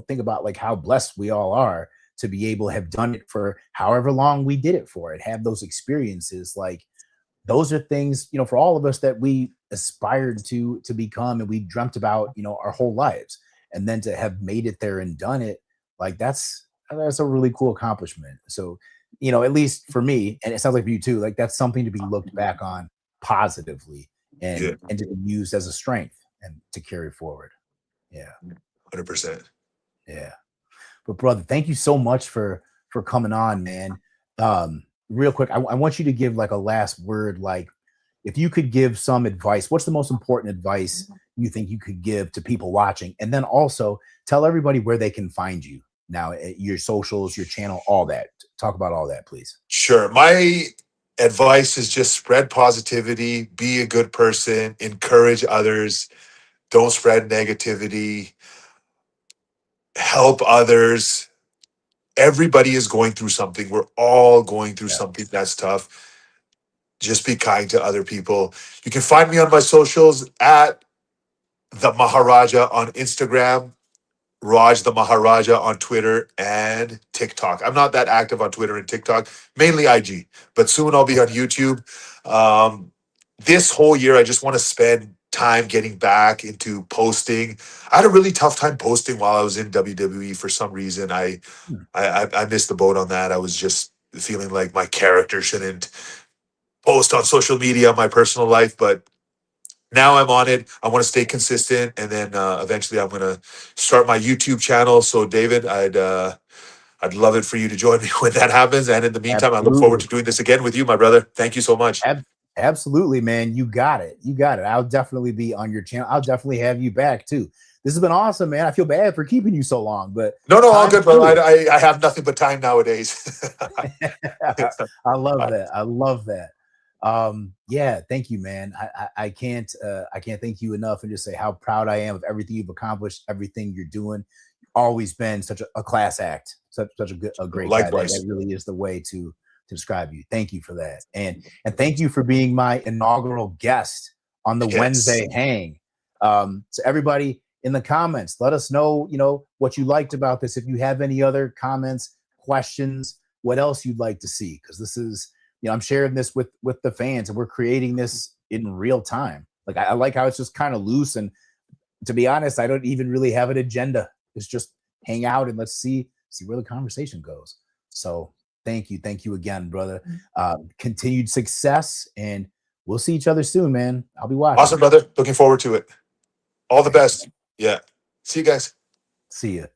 think about like how blessed we all are to be able to have done it for however long we did it for, and have those experiences, like those are things, for all of us that we aspired to become and we dreamt about, our whole lives. And then to have made it there and done it, like that's a really cool accomplishment. So, at least for me, and it sounds like for you too, like that's something to be looked back on positively and to be used as a strength and to carry forward. Yeah. 100%. Yeah. But brother, thank you so much for coming on, man. Real quick, I want you to give like a last word. Like, if you could give some advice, what's the most important advice you think you could give to people watching? And then also tell everybody where they can find you now, your socials, your channel, all that. Talk about all that, please. Sure. My advice is just spread positivity, be a good person, encourage others, don't spread negativity, help others. Everybody is going through something. We're all going through something that's tough. Just be kind to other people. You can find me on my socials at the Maharaja on Instagram, Raj the Maharaja on Twitter and TikTok. I'm not that active on Twitter and TikTok, mainly IG, but soon I'll be on YouTube. This whole year, I just want to spend time getting back into posting. I had a really tough time posting while I was in WWE for some reason. I missed the boat on that. I was just feeling like my character shouldn't post on social media, my personal life, but now I'm on it. I want to stay consistent, and then eventually I'm going to start my YouTube channel. So, David, I'd love it for you to join me when that happens. And in the meantime, I look forward to doing this again with you, my brother. Thank you so much. Absolutely, man. You got it. I'll definitely be on your channel. I'll definitely have you back too. This has been awesome, man. I feel bad for keeping you so long, but no, all good, bro. I have nothing but time nowadays. I love that. I love that. Yeah, thank you, man. I can't thank you enough and just say how proud I am of everything you've accomplished, everything you're doing. You've always been such a class act, such a great guy. That really is the way to describe you. Thank you for that. And thank you for being my inaugural guest on the Wednesday Hang. So everybody in the comments, let us know, what you liked about this. If you have any other comments, questions, what else you'd like to see, because this is, I'm sharing this with the fans, and we're creating this in real time. Like, I like how it's just kind of loose. And to be honest, I don't even really have an agenda. It's just hang out and let's see where the conversation goes. So thank you again, brother. Continued success, and we'll see each other soon, man. I'll be watching. Awesome, brother. Looking forward to it. All the best. Yeah. See you guys. See ya.